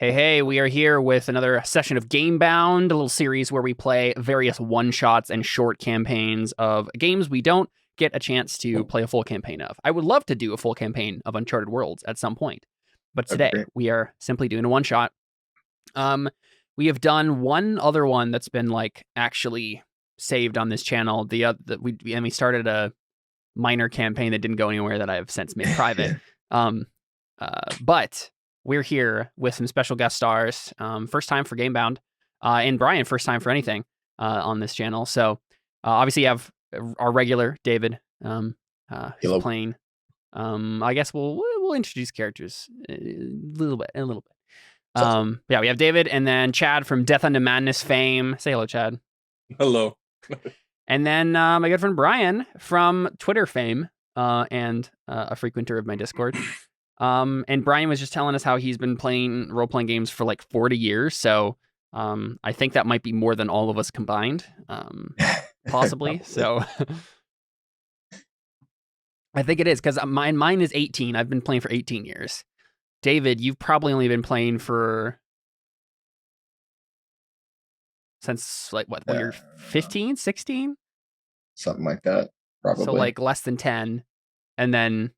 Hey, we are here with another session of Gamebound, a little series where we play various one-shots and short campaigns of games we don't get a chance to play a full campaign of. I would love to do a full campaign of Uncharted Worlds at some point, but today we are simply doing a one-shot. We have done one other one that's been actually saved on this channel. We started a minor campaign that didn't go anywhere that I have since made private. But we're here with some special guest stars. First time for Gamebound, and Brian, first time for anything on this channel. So obviously you have our regular David, who's playing. I guess we'll introduce characters a little bit. Yeah, we have David, and then Chad from Death Unto Madness fame. Say hello, Chad. Hello. And then my good friend Brian from Twitter fame, and a frequenter of my Discord. And Brian was just telling us how he's been playing role-playing games for 40 years. So I think that might be more than all of us combined, possibly. So I think it is, because mine is 18. I've been playing for 18 years. David, you've probably only been playing since when you're 15, 16? Something like that, probably. So less than 10. And then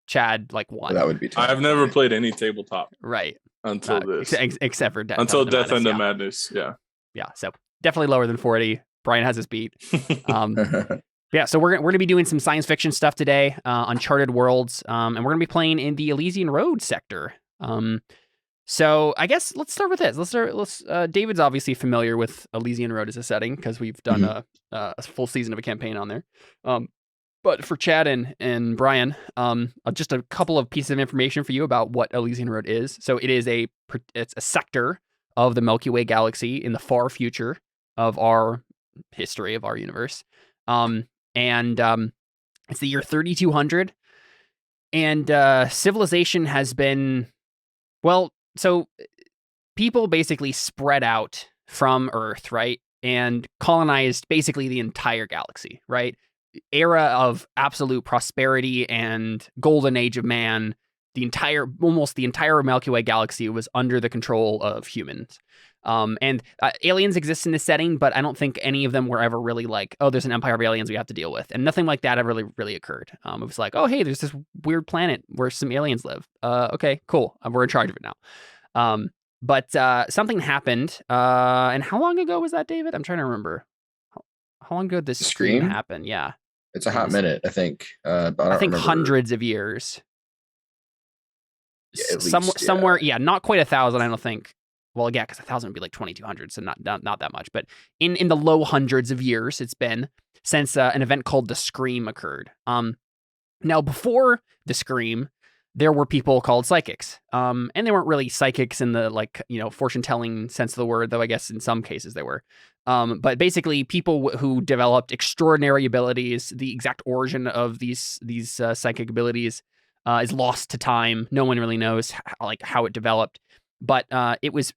Chad 1. That would be 10. I've never played any tabletop. Right. Until this. Except for Death Unto Madness. Yeah. Yeah, so definitely lower than 40. Brian has his beat. Yeah, so we're going to be doing some science fiction stuff today, Uncharted Worlds, and we're going to be playing in the Elysian Road sector. So I guess let's start with this. David's obviously familiar with Elysian Road as a setting because we've done a full season of a campaign on there. But for Chad and Brian, just a couple of pieces of information for you about what Elysian Road is. So it's a sector of the Milky Way galaxy in the far future of our history of our universe. And it's the year 3200, and civilization has been, so people basically spread out from Earth, right, and colonized basically the entire galaxy, right? Era of absolute prosperity and golden age of man. Almost the entire Milky Way galaxy was under the control of humans. And aliens exist in this setting, but I don't think any of them were ever really there's an empire of aliens we have to deal with. And nothing like that ever really occurred. It was oh, hey, there's this weird planet where some aliens live. Okay, cool. We're in charge of it now. But something happened. And how long ago was that, David? I'm trying to remember. How long ago did this Scream happen? Yeah. It's a hot minute, I think. But I think hundreds of years. Yeah, somewhere, not quite 1,000, I don't think. Well, yeah, because 1,000 would be 2,200, so not that much. But in the low hundreds of years, it's been since an event called the Scream occurred. Now, before the Scream, there were people called psychics, and they weren't really psychics in the fortune-telling sense of the word, though I guess in some cases they were. But basically, people who developed extraordinary abilities. The exact origin of these psychic abilities is lost to time. No one really knows how it developed. But it was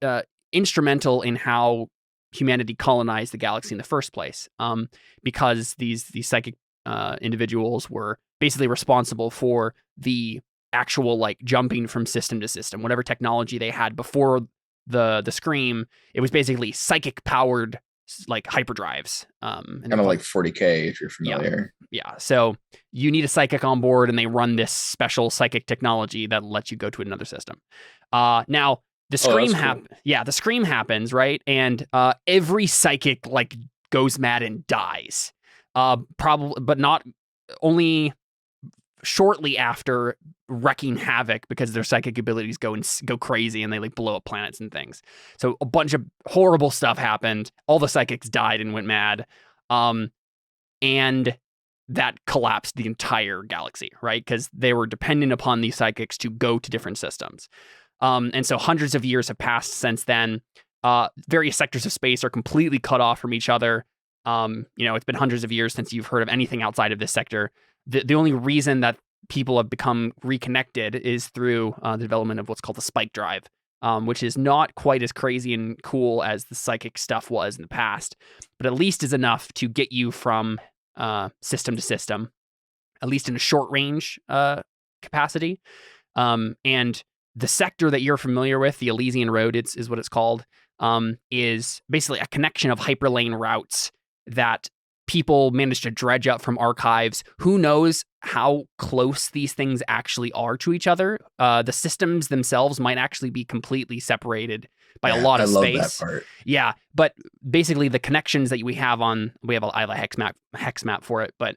instrumental in how humanity colonized the galaxy in the first place, because these psychic individuals were basically responsible for the actual jumping from system to system. Whatever technology they had before the Scream, it was basically psychic powered hyperdrives. Kind of like 40K if you're familiar. Yeah. So you need a psychic on board, and they run this special psychic technology that lets you go to another system. Now the Scream the Scream happens, right? And every psychic goes mad and dies. Probably, but not only shortly after wrecking havoc because their psychic abilities go crazy and they blow up planets and things. So a bunch of horrible stuff happened. All the psychics died and went mad. And that collapsed the entire galaxy, right? Because they were dependent upon these psychics to go to different systems. And so hundreds of years have passed since then. Various sectors of space are completely cut off from each other. It's been hundreds of years since you've heard of anything outside of this sector. The only reason that people have become reconnected is through the development of what's called the spike drive, which is not quite as crazy and cool as the psychic stuff was in the past, but at least is enough to get you from system to system, at least in a short range capacity. And the sector that you're familiar with, the Elysian Road, is what it's called, is basically a connection of hyperlane routes that people managed to dredge up from archives. Who knows how close these things actually are to each other? The systems themselves might actually be completely separated by a lot of space. I love that part. Yeah, but basically the connections that I have a hex map for it, but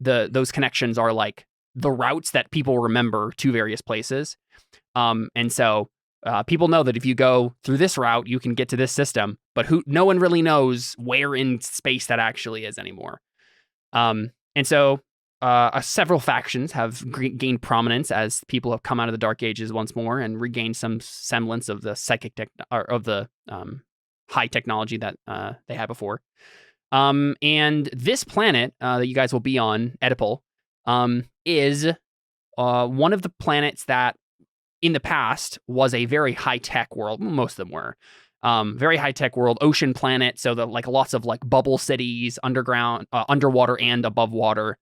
those connections are like the routes that people remember to various places. And so people know that if you go through this route, you can get to this system, but no one really knows where in space that actually is anymore. And so several factions have gained prominence as people have come out of the Dark Ages once more and regained some semblance of the high technology that they had before. And this planet that you guys will be on, Oedipal, is one of the planets that in the past was a very high-tech world. Most of them were. Very high-tech world, ocean planet, so like lots of like bubble cities, underground, underwater and above water.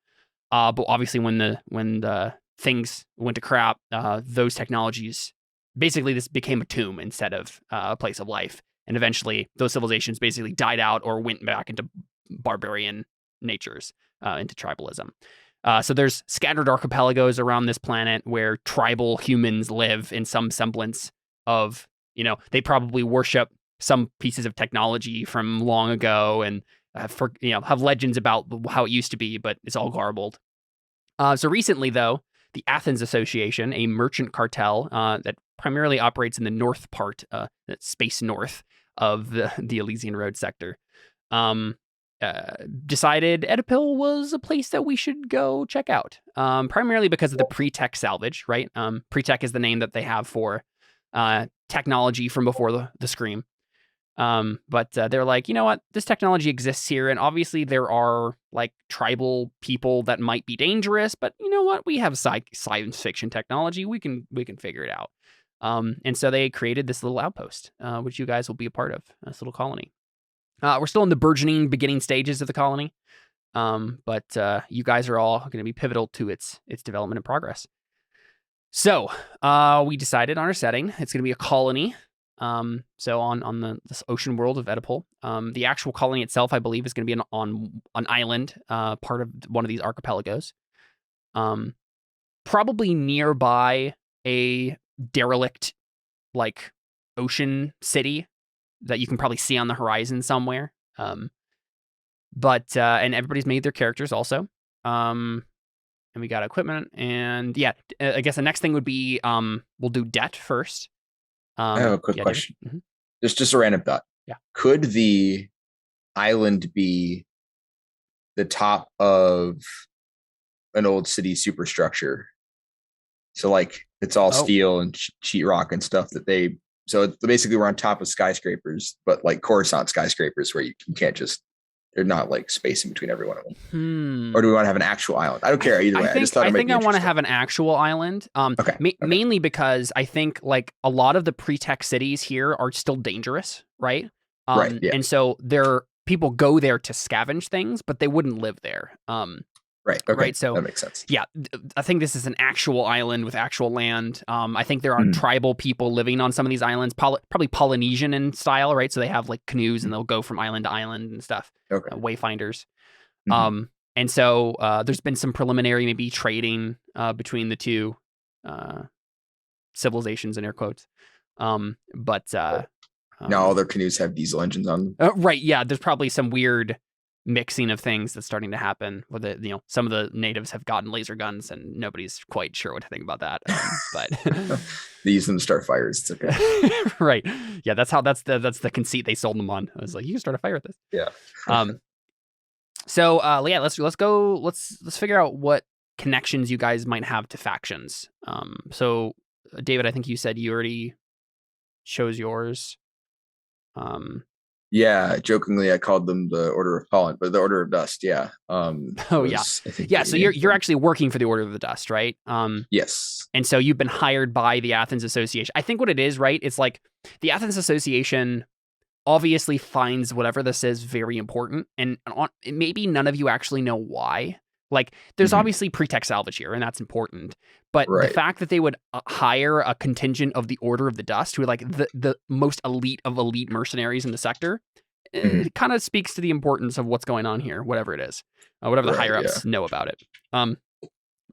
But obviously when the things went to crap, those technologies, basically this became a tomb instead of a place of life. And eventually those civilizations basically died out or went back into barbarian natures, into tribalism. So there's scattered archipelagos around this planet where tribal humans live in some semblance of, they probably worship some pieces of technology from long ago and have legends about how it used to be, but it's all garbled. So recently, though, the Athens Association, a merchant cartel that primarily operates in the north part, space north of the Elysian Road sector, decided Oedipal was a place that we should go check out, primarily because of the pretech salvage, right? Pretech is the name that they have for technology from before the Scream. But they're like, you know what? This technology exists here, and obviously there are like tribal people that might be dangerous, but you know what? We have science fiction technology. We can figure it out. And so they created this little outpost, which you guys will be a part of, this little colony. We're still in the burgeoning beginning stages of the colony, but you guys are all going to be pivotal to its development and progress. So we decided on our setting. It's going to be a colony. So on this ocean world of Oedipal. The actual colony itself, I believe, is going to be on an island, part of one of these archipelagos. Probably nearby a derelict, like, ocean city that you can probably see on the horizon somewhere. But and everybody's made their characters also. And we got equipment, and yeah, I guess the next thing would be we'll do debt first. I have a quick question. Mm-hmm. Just a random thought. Yeah. Could the island be the top of an old city superstructure? So like it's all steel and sheetrock and stuff so basically we're on top of skyscrapers, but like Coruscant skyscrapers where you can't just, they're not like space in between every one of them. Or do we want to have an actual island? I don't care either way. I think I want to have an actual island. Okay. Mainly because I think like a lot of the pretech cities here are still dangerous, right? Right. Yeah. And so people go there to scavenge things, but they wouldn't live there. Right. Okay. Right. So that makes sense. Yeah, I think this is an actual island with actual land. I think there are tribal people living on some of these islands, probably Polynesian in style, right? So they have like canoes and they'll go from island to island and stuff. Okay. Wayfinders. And so there's been some preliminary maybe trading between the two civilizations in air quotes. But now all their canoes have diesel engines on them. Right. Yeah. There's probably some weird mixing of things that's starting to happen where some of the natives have gotten laser guns and nobody's quite sure what to think about that. But they use them to start fires. It's okay. Right. Yeah. That's the conceit they sold them on. I was like, you can start a fire with this. Yeah. So yeah, let's go. Let's figure out what connections you guys might have to factions. So David, I think you said you already chose yours. Yeah, jokingly, I called them the Order of Pollen, but the Order of Dust. Yeah. Yeah. So you're actually working for the Order of the Dust, right? Yes. And so you've been hired by the Athens Association. I think what it is, right? It's like the Athens Association obviously finds whatever this is very important, and maybe none of you actually know why. Like, there's Mhm. obviously pretech salvage here, and that's important. But the Right. fact that they would hire a contingent of the Order of the Dust, who are like the most elite of elite mercenaries in the sector, Mhm. it kind of speaks to the importance of what's going on here, whatever it is, whatever the Right, higher ups know about it.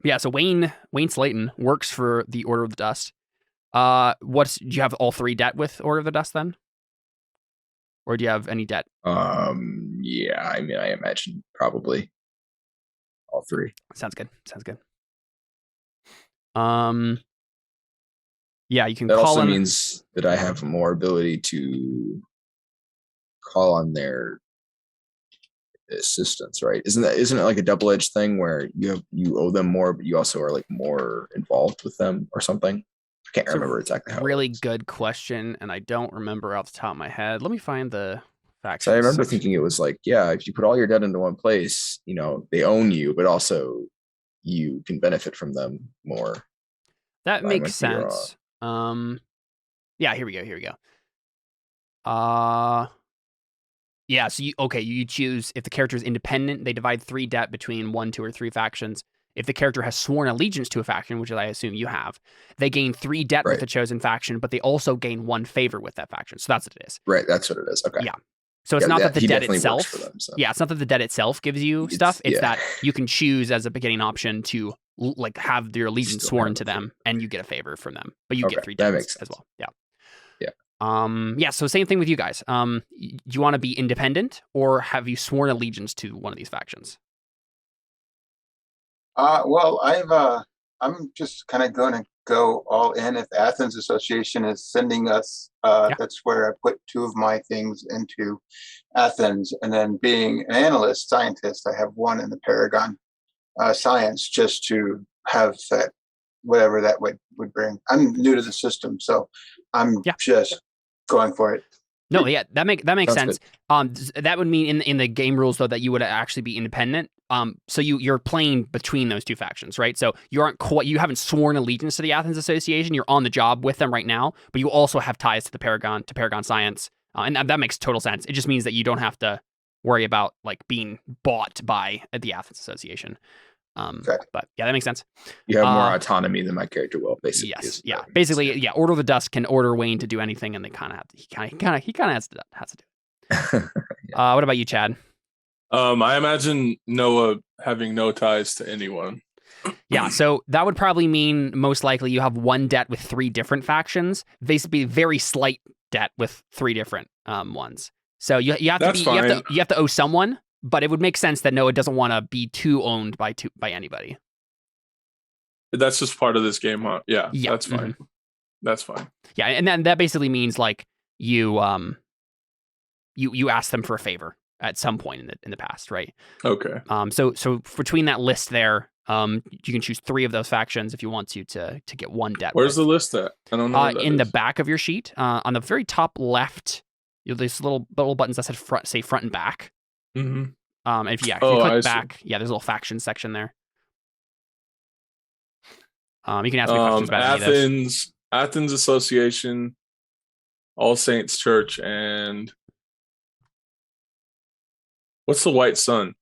Yeah. So Wayne Slayton works for the Order of the Dust. Do you have all 3 debt with Order of the Dust then, or do you have any debt? Yeah, I mean, I imagine probably all 3. Sounds good. Yeah, you can That call also in. means that I have more ability to call on their assistance, right? Isn't it like a double-edged thing where you owe them more, but you also are like more involved with them or something? I can't remember exactly how. Really it is. good question, and I don't remember off the top of my head. Let me find the facts. So I remember thinking it was like, yeah, if you put all your debt into one place, they own you, but also you can benefit from them more. That makes sense. Yeah, here we go. Yeah, so you choose if the character is independent, they divide 3 debt between 1, 2, or 3 factions. If the character has sworn allegiance to a faction, which I assume you have, they gain 3 debt with the chosen faction, but they also gain 1 favor with that faction. So that's what it is. Right, that's what it is. Okay. Yeah. So it's not that the debt itself. Them, so. Yeah, it's not that the debt itself gives you stuff. It's that you can choose as a beginning option to like have your allegiance sworn to them, and you get a favor from them, but you get 3 debts as well. Yeah. Yeah. So same thing with you guys. Do you want to be independent, or have you sworn allegiance to one of these factions? Well, I'm just kind of going to go all in. If Athens Association is sending us, that's where I put 2 of my things into Athens. And then being an analyst scientist, I have 1 in the Paragon Science, just to have that, whatever that would bring. I'm new to the system, so I'm just going for it. No, yeah, that makes sense. That would mean in the game rules though that you would actually be independent. So you're playing between those 2 factions, right? So you haven't sworn allegiance to the Athens Association. You're on the job with them right now, but you also have ties to the Paragon Science, and that makes total sense. It just means that you don't have to worry about like being bought by the Athens Association. But yeah, that makes sense. You have more autonomy than my character will, basically. Yes, yeah. Basically, yeah. Order of the Dust can order Wayne to do anything, and they kind of have to. He kind of has to do it. What about you, Chad? I imagine Noah having no ties to anyone. Yeah, so that would probably mean most likely you have 1 debt with 3 different factions. Basically, very slight debt with 3 different ones. So you have to you have to owe someone. But it would make sense that Noah doesn't want to be too owned by anybody. That's just part of this game, huh? Yeah. That's fine. Mm-hmm. That's fine. Yeah, and then that basically means like you ask them for a favor at some point in the past, right? Okay. So between that list there, you can choose 3 of those factions if you want to get 1 debt. Where's the list at? I don't know. In the back of your sheet, on the very top left, there's little buttons that say front and back. Mm-hmm. If you click back, there's a little faction section there. You can ask me questions about any of those. Athens Association, All Saints Church, and what's the White Sun?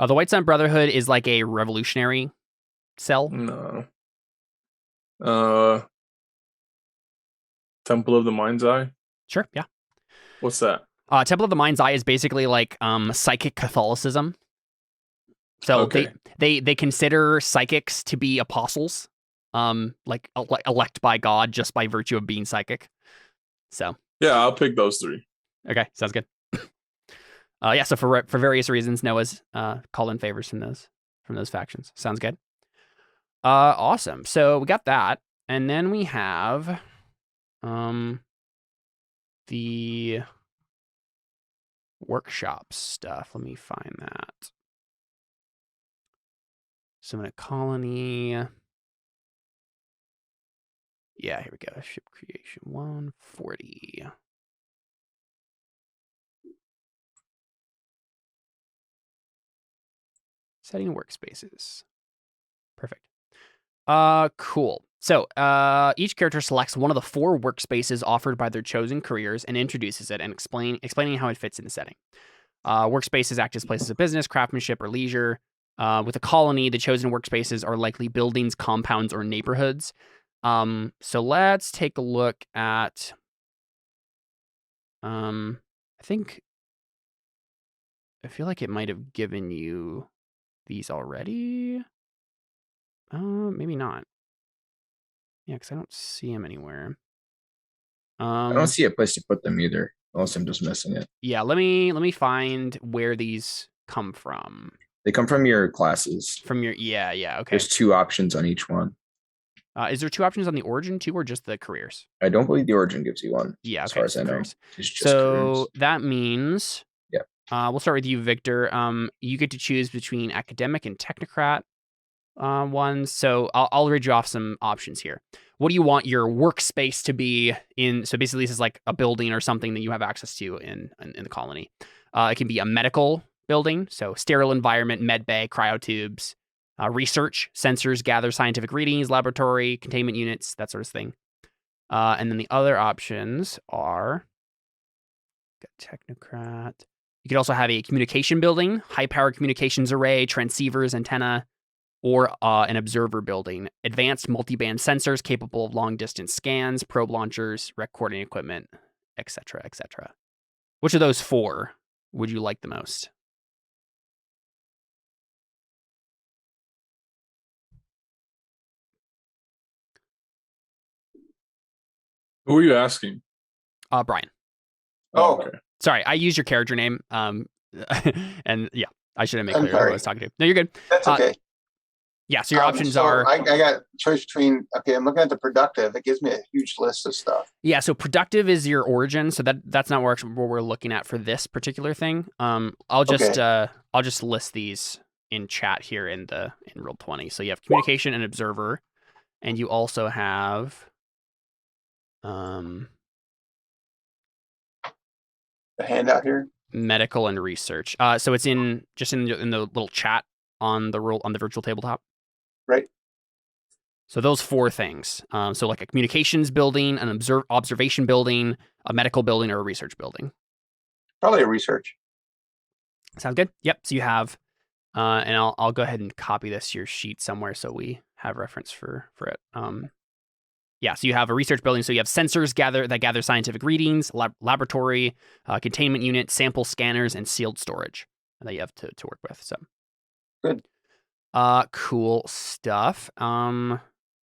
The White Sun Brotherhood is like a revolutionary cell. No. Temple of the Mind's Eye? Sure, yeah. What's that? Temple of the Mind's Eye is basically like psychic Catholicism. So they consider psychics to be apostles, like elect by God just by virtue of being psychic. So yeah, I'll pick those 3. Okay, sounds good. So for various reasons, Noah's called in favors from those factions. Sounds good. Awesome. So we got that, and then we have the workshop stuff. Let me find that. So in a colony. Yeah, here we go. Ship creation 140. Setting workspaces. Perfect. Cool. So each character selects one of the 4 workspaces offered by their chosen careers and introduces it and explaining how it fits in the setting. Workspaces act as places of business, craftsmanship, or leisure. With a colony, the chosen workspaces are likely buildings, compounds, or neighborhoods. So let's take a look at. I feel like it might have given you these already. Maybe not. Yeah, because I don't see them anywhere. I don't see a place to put them either, unless I'm just missing it. Yeah, let me find where these come from. They come from your classes. From your okay. There's 2 options on each one. Is there 2 options on the origin too, or just the careers? I don't believe the origin gives you one. Yeah, okay, as far as I know. careers. It's just So careers. that means we'll start with you, Victor. You get to choose between academic and technocrat ones. So I'll read you off some options here. What do you want your workspace to be in? So basically, this is like a building or something that you have access to in the colony. It can be a medical building, so sterile environment, med bay, cryotubes, research, sensors, gather scientific readings, laboratory, containment units, that sort of thing. And then the other options are technocrat. You could also have a communication building, high-powered communications array, transceivers, antenna, or an observer building, advanced multiband sensors capable of long-distance scans, probe launchers, recording equipment, etc., etc. Which of those 4 would you like the most? Who are you asking? Brian. Oh, okay. Sorry, I used your character name. And yeah, I should have made clear who I was talking to. No, you're good. That's okay. Yeah, so your options are. I got choice between. Okay, I'm looking at the productive. It gives me a huge list of stuff. Yeah, so productive is your origin. So that's not what we're looking at for this particular thing. I'll just list these in chat here in Roll20. So you have communication and observer, and you also have the handout here. Medical and research. So it's in the little chat on the virtual tabletop. Right. So those 4 things. So like a communications building, an observation building, a medical building, or a research building. Probably a research. Sound good? Yep. So you have, and I'll go ahead and copy this to your sheet somewhere so we have reference for it. Yeah, so you have a research building. So you have sensors that gather scientific readings, laboratory, containment unit, sample scanners, and sealed storage that you have to work with. So good. Cool stuff.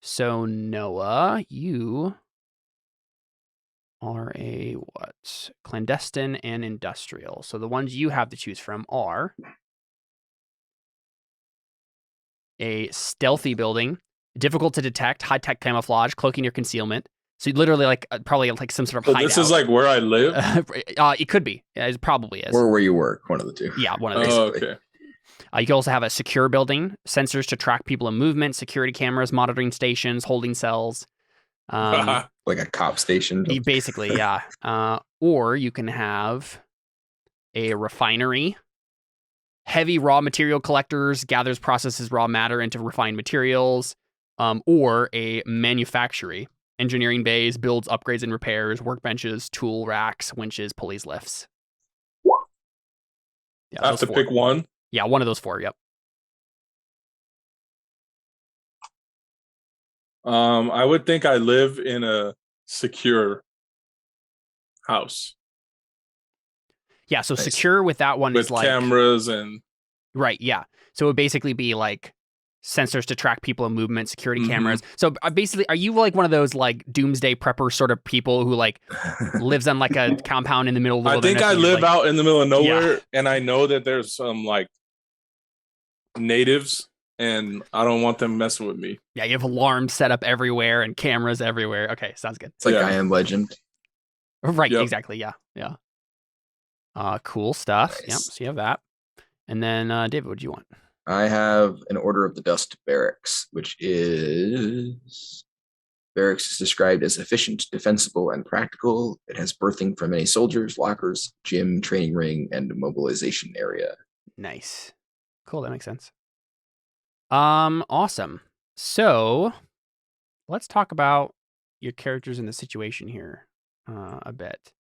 So Noah, you are a what? Clandestine and industrial. So the ones you have to choose from are a stealthy building, difficult to detect, high-tech camouflage, cloaking or concealment. So literally probably like some sort of hideout. This is like where I live? It could be. It probably is. Or where you work, one of the 2. Yeah, one of those. Oh, okay. You can also have a secure building, sensors to track people in movement, security cameras, monitoring stations, holding cells. Like a cop station. Basically, yeah. Or you can have a refinery, heavy raw material collectors, gathers, processes raw matter into refined materials, or a manufactory, engineering bays, builds, upgrades, and repairs, workbenches, tool racks, winches, pulleys, lifts. Yeah, I have to pick one? Yeah, one of those 4, yep. I would think I live in a secure house. Yeah, so secure with that one is like cameras and right, yeah. So it would basically be like sensors to track people in movement, security cameras. So basically, are you like one of those like doomsday prepper sort of people who like lives on like a compound in the middle of the wilderness? I think I live out in the middle of nowhere, and I know that there's some like natives, and I don't want them messing with me. Yeah, you have alarms set up everywhere and cameras everywhere. Okay, sounds good. It's like I Am Legend. Right, exactly. Yeah. Cool stuff. Nice. Yep, so you have that. And then, David, what do you want? I have an Order of the Dust barracks, which is... Barracks is described as efficient, defensible, and practical. It has berthing for many soldiers, lockers, gym, training ring, and mobilization area. Nice. Cool, that makes sense. Awesome. So, let's talk about your characters in the situation here a bit.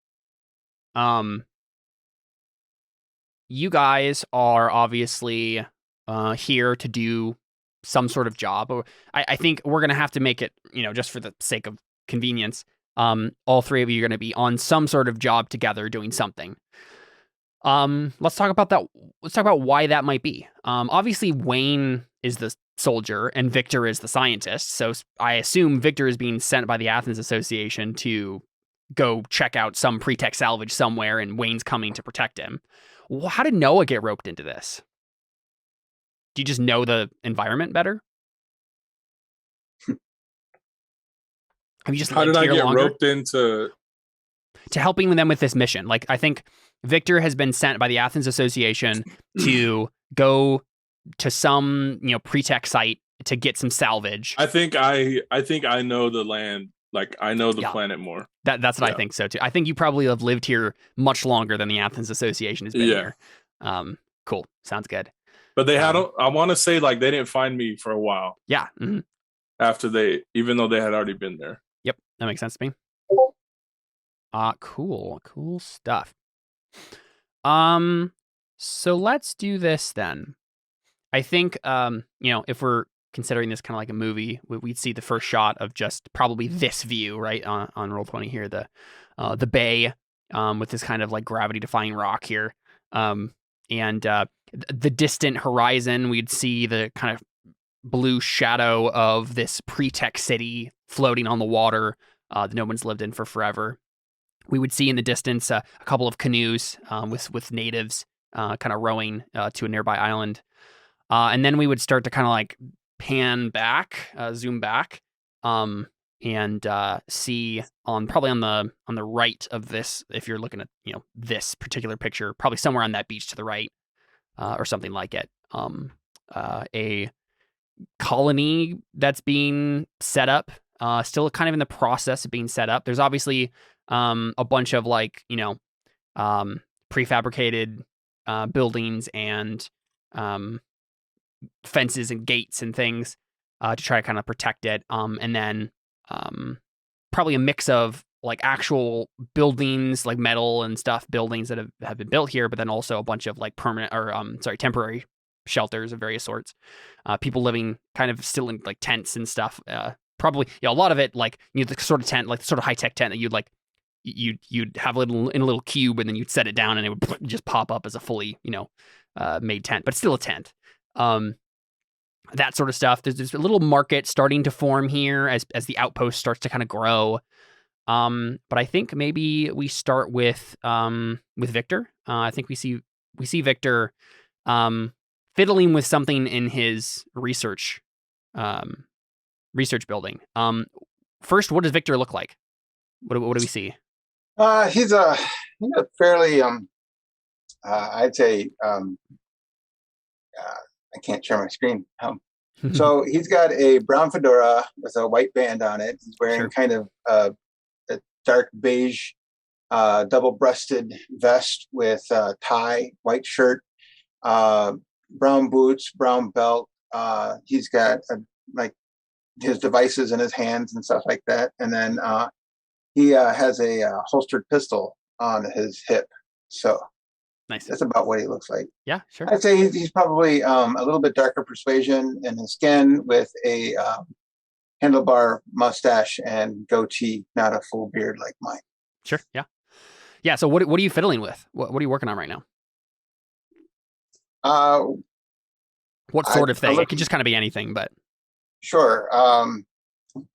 You guys are obviously here to do some sort of job. Or I think we're gonna have to make it, just for the sake of convenience. All three of you are gonna be on some sort of job together doing something. Let's talk about that. Let's talk about why that might be. Obviously, Wayne is the soldier and Victor is the scientist. So I assume Victor is being sent by the Athens Association to go check out some pretech salvage somewhere, and Wayne's coming to protect him. How did Noah get roped into this? Do you just know the environment better? Have you just How did I get longer? roped into helping them with this mission? Like, I think Victor has been sent by the Athens Association to go to some, pretech site to get some salvage. I think I know the land. Like, I know the planet more. That's what I think so too. I think you probably have lived here much longer than the Athens Association has been here. Cool. Sounds good. But they had, I want to say, like, they didn't find me for a while. Yeah. Mm-hmm. After even though they had already been there. Yep. That makes sense to me. Cool stuff. So let's do this then. I think, if we're considering this kind of like a movie, we'd see the first shot of just probably this view, right, on Roll20 here, the bay, with this kind of like gravity-defying rock here, and the distant horizon. We'd see the kind of blue shadow of this pretech city floating on the water that no one's lived in for forever. We would see in the distance a couple of canoes with natives kind of rowing to a nearby island. And then we would start to kind of like pan back, zoom back, and see probably on the right of this, if you're looking at this particular picture, probably somewhere on that beach to the right, or something like it, a colony that's being set up, still kind of in the process of being set up. There's obviously a bunch of like prefabricated buildings and fences and gates and things to try to kind of protect it. And then probably a mix of like actual buildings, like metal and stuff, buildings that have been built here, but then also a bunch of like temporary shelters of various sorts. People living kind of still in like tents and stuff. Probably, a lot of it like the sort of tent, like the sort of high tech tent that you'd have in a little cube, and then you'd set it down and it would just pop up as a fully made tent, but still a tent. That sort of stuff. There's a little market starting to form here as the outpost starts to kind of grow. But I think maybe we start with Victor. I think we see Victor fiddling with something in his research building. First, what does Victor look like? What do we see? He's a fairly I'd say I can't share my screen. So he's got a brown fedora with a white band on it. He's wearing kind of a dark beige double-breasted vest with tie, white shirt, brown boots, brown belt. He's got like his devices in his hands and stuff like that. And then he has a holstered pistol on his hip. So nice. That's about what he looks like. Yeah, sure. I'd say he's probably a little bit darker persuasion in his skin, with a handlebar mustache and goatee, not a full beard like mine. Sure. Yeah. Yeah. So what are you fiddling with? What are you working on right now? What sort of thing? It could just kind of be anything, but sure.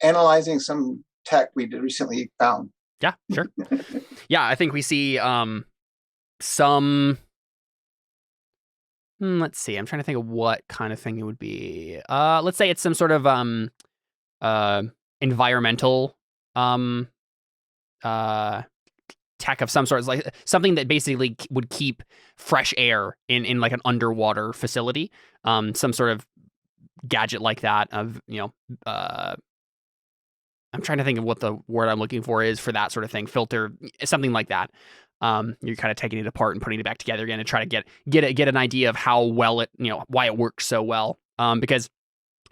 Analyzing some tech we recently found. Yeah, sure. Yeah, I think we see some. Let's see. I'm trying to think of what kind of thing it would be. Let's say it's some sort of environmental tech of some sort. It's like something that basically would keep fresh air in like an underwater facility. Some sort of gadget like that of, I'm trying to think of what the word I'm looking for is for that sort of thing. Filter, something like that. You're kind of taking it apart and putting it back together again and try to get an idea of how well it, why it works so well. Because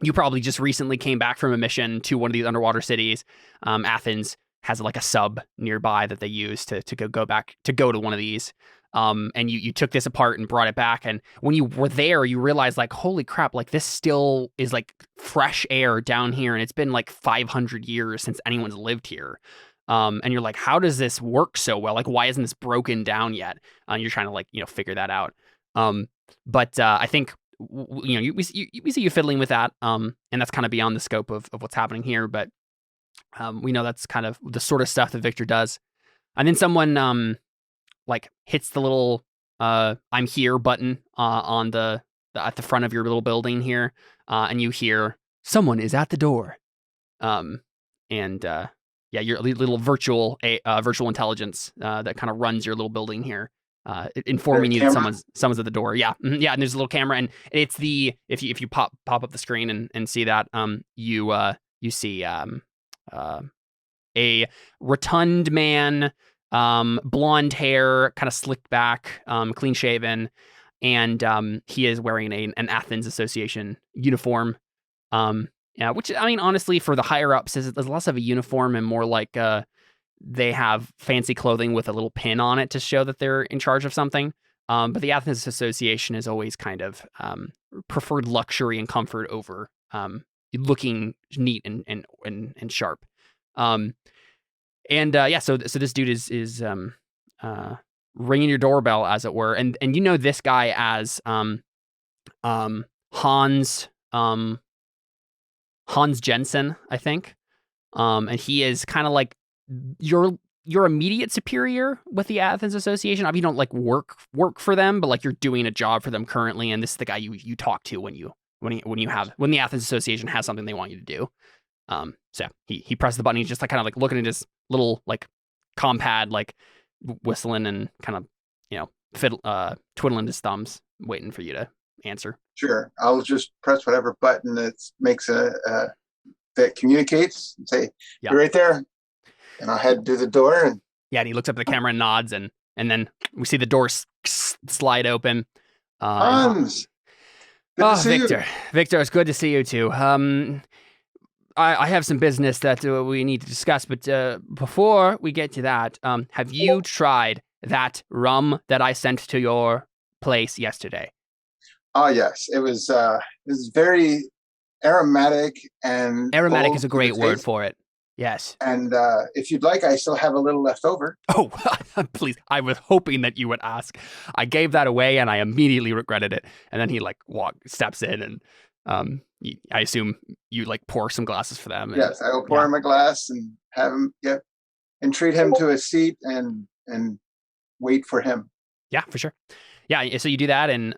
you probably just recently came back from a mission to one of these underwater cities. Athens has like a sub nearby that they use to go to one of these. And you took this apart and brought it back. And when you were there, you realized like, holy crap, like this still is like fresh air down here. And it's been like 500 years since anyone's lived here. And you're like, how does this work so well? Like, why isn't this broken down yet? You're trying to like, figure that out. But I think, we see you fiddling with that. And that's kind of beyond the scope of what's happening here. But we know that's kind of the sort of stuff that Victor does. And then someone like hits the little I'm here button on at the front of your little building here, and you hear someone is at the door, your little virtual intelligence that kind of runs your little building here, informing you that someone's at the door. Yeah, yeah, and there's a little camera, and it's if you pop up the screen and see that, you see a rotund man. Blonde hair, kind of slicked back, clean shaven, and he is wearing an Athens Association uniform. Which I mean, honestly, for the higher ups, is less of a uniform and more like they have fancy clothing with a little pin on it to show that they're in charge of something. But the Athens Association is always kind of preferred luxury and comfort over looking neat and sharp. So this dude is ringing your doorbell, as it were, and you know this guy as Hans Jensen, I think, and he is kind of like your immediate superior with the Athens Association. I mean, you don't like work for them, but like you're doing a job for them currently, and this is the guy you talk to when the Athens Association has something they want you to do. So he presses the button. He's just like kind of like looking at his little like compad, like whistling and kind of twiddling his thumbs, waiting for you to answer. Sure, I'll just press whatever button that makes that communicates and say, "You're right there," and I'll head to the door. And and he looks up at the camera and nods, and then we see the door slide open. Hans, Victor, it's good to see you too. I have some business that we need to discuss, but before we get to that, have you tried that rum that I sent to your place yesterday? Oh yes, it was very aromatic and aromatic is a great word for it. Yes. And if you'd like, I still have a little left over. Oh, please! I was hoping that you would ask. I gave that away, and I immediately regretted it. And then he like steps in and. I assume you like pour some glasses for them. Yes, I will pour him a glass and have him, and treat him to a seat and wait for him. Yeah, for sure. Yeah, so you do that, and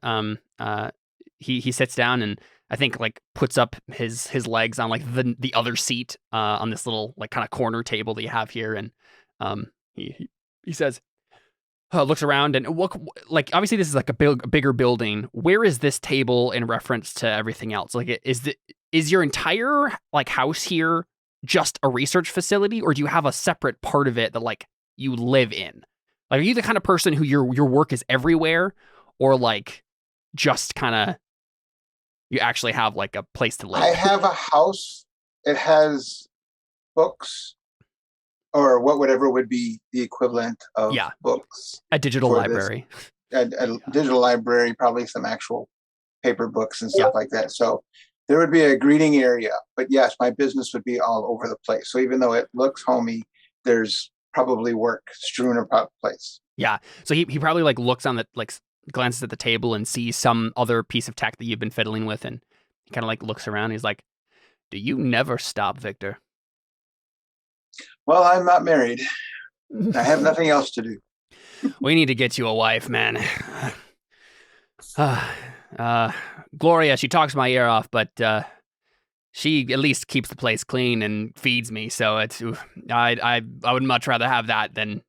he sits down and I think like puts up his legs on like the other seat on this little like kind of corner table that you have here, and he says. Looks around and like obviously this is like a bigger building. Where is this table in reference to everything else? Like, is your entire like house here just a research facility, or do you have a separate part of it that like you live in? Like, are you the kind of person who your work is everywhere, or like just kind of you actually have like a place to live? I have a house. It has books. Or whatever would be the equivalent of books. A digital library. A digital library, probably some actual paper books and stuff like that. So there would be a greeting area. But yes, my business would be all over the place. So even though it looks homey, there's probably work strewn about the place. Yeah. So he probably like looks on the like glances at the table and sees some other piece of tech that you've been fiddling with, and he kind of like looks around. He's like, "Do you never stop, Victor?" Well, I'm not married. I have nothing else to do. We need to get you a wife, man. Gloria, she talks my ear off, but she at least keeps the place clean and feeds me. So it's I would much rather have that than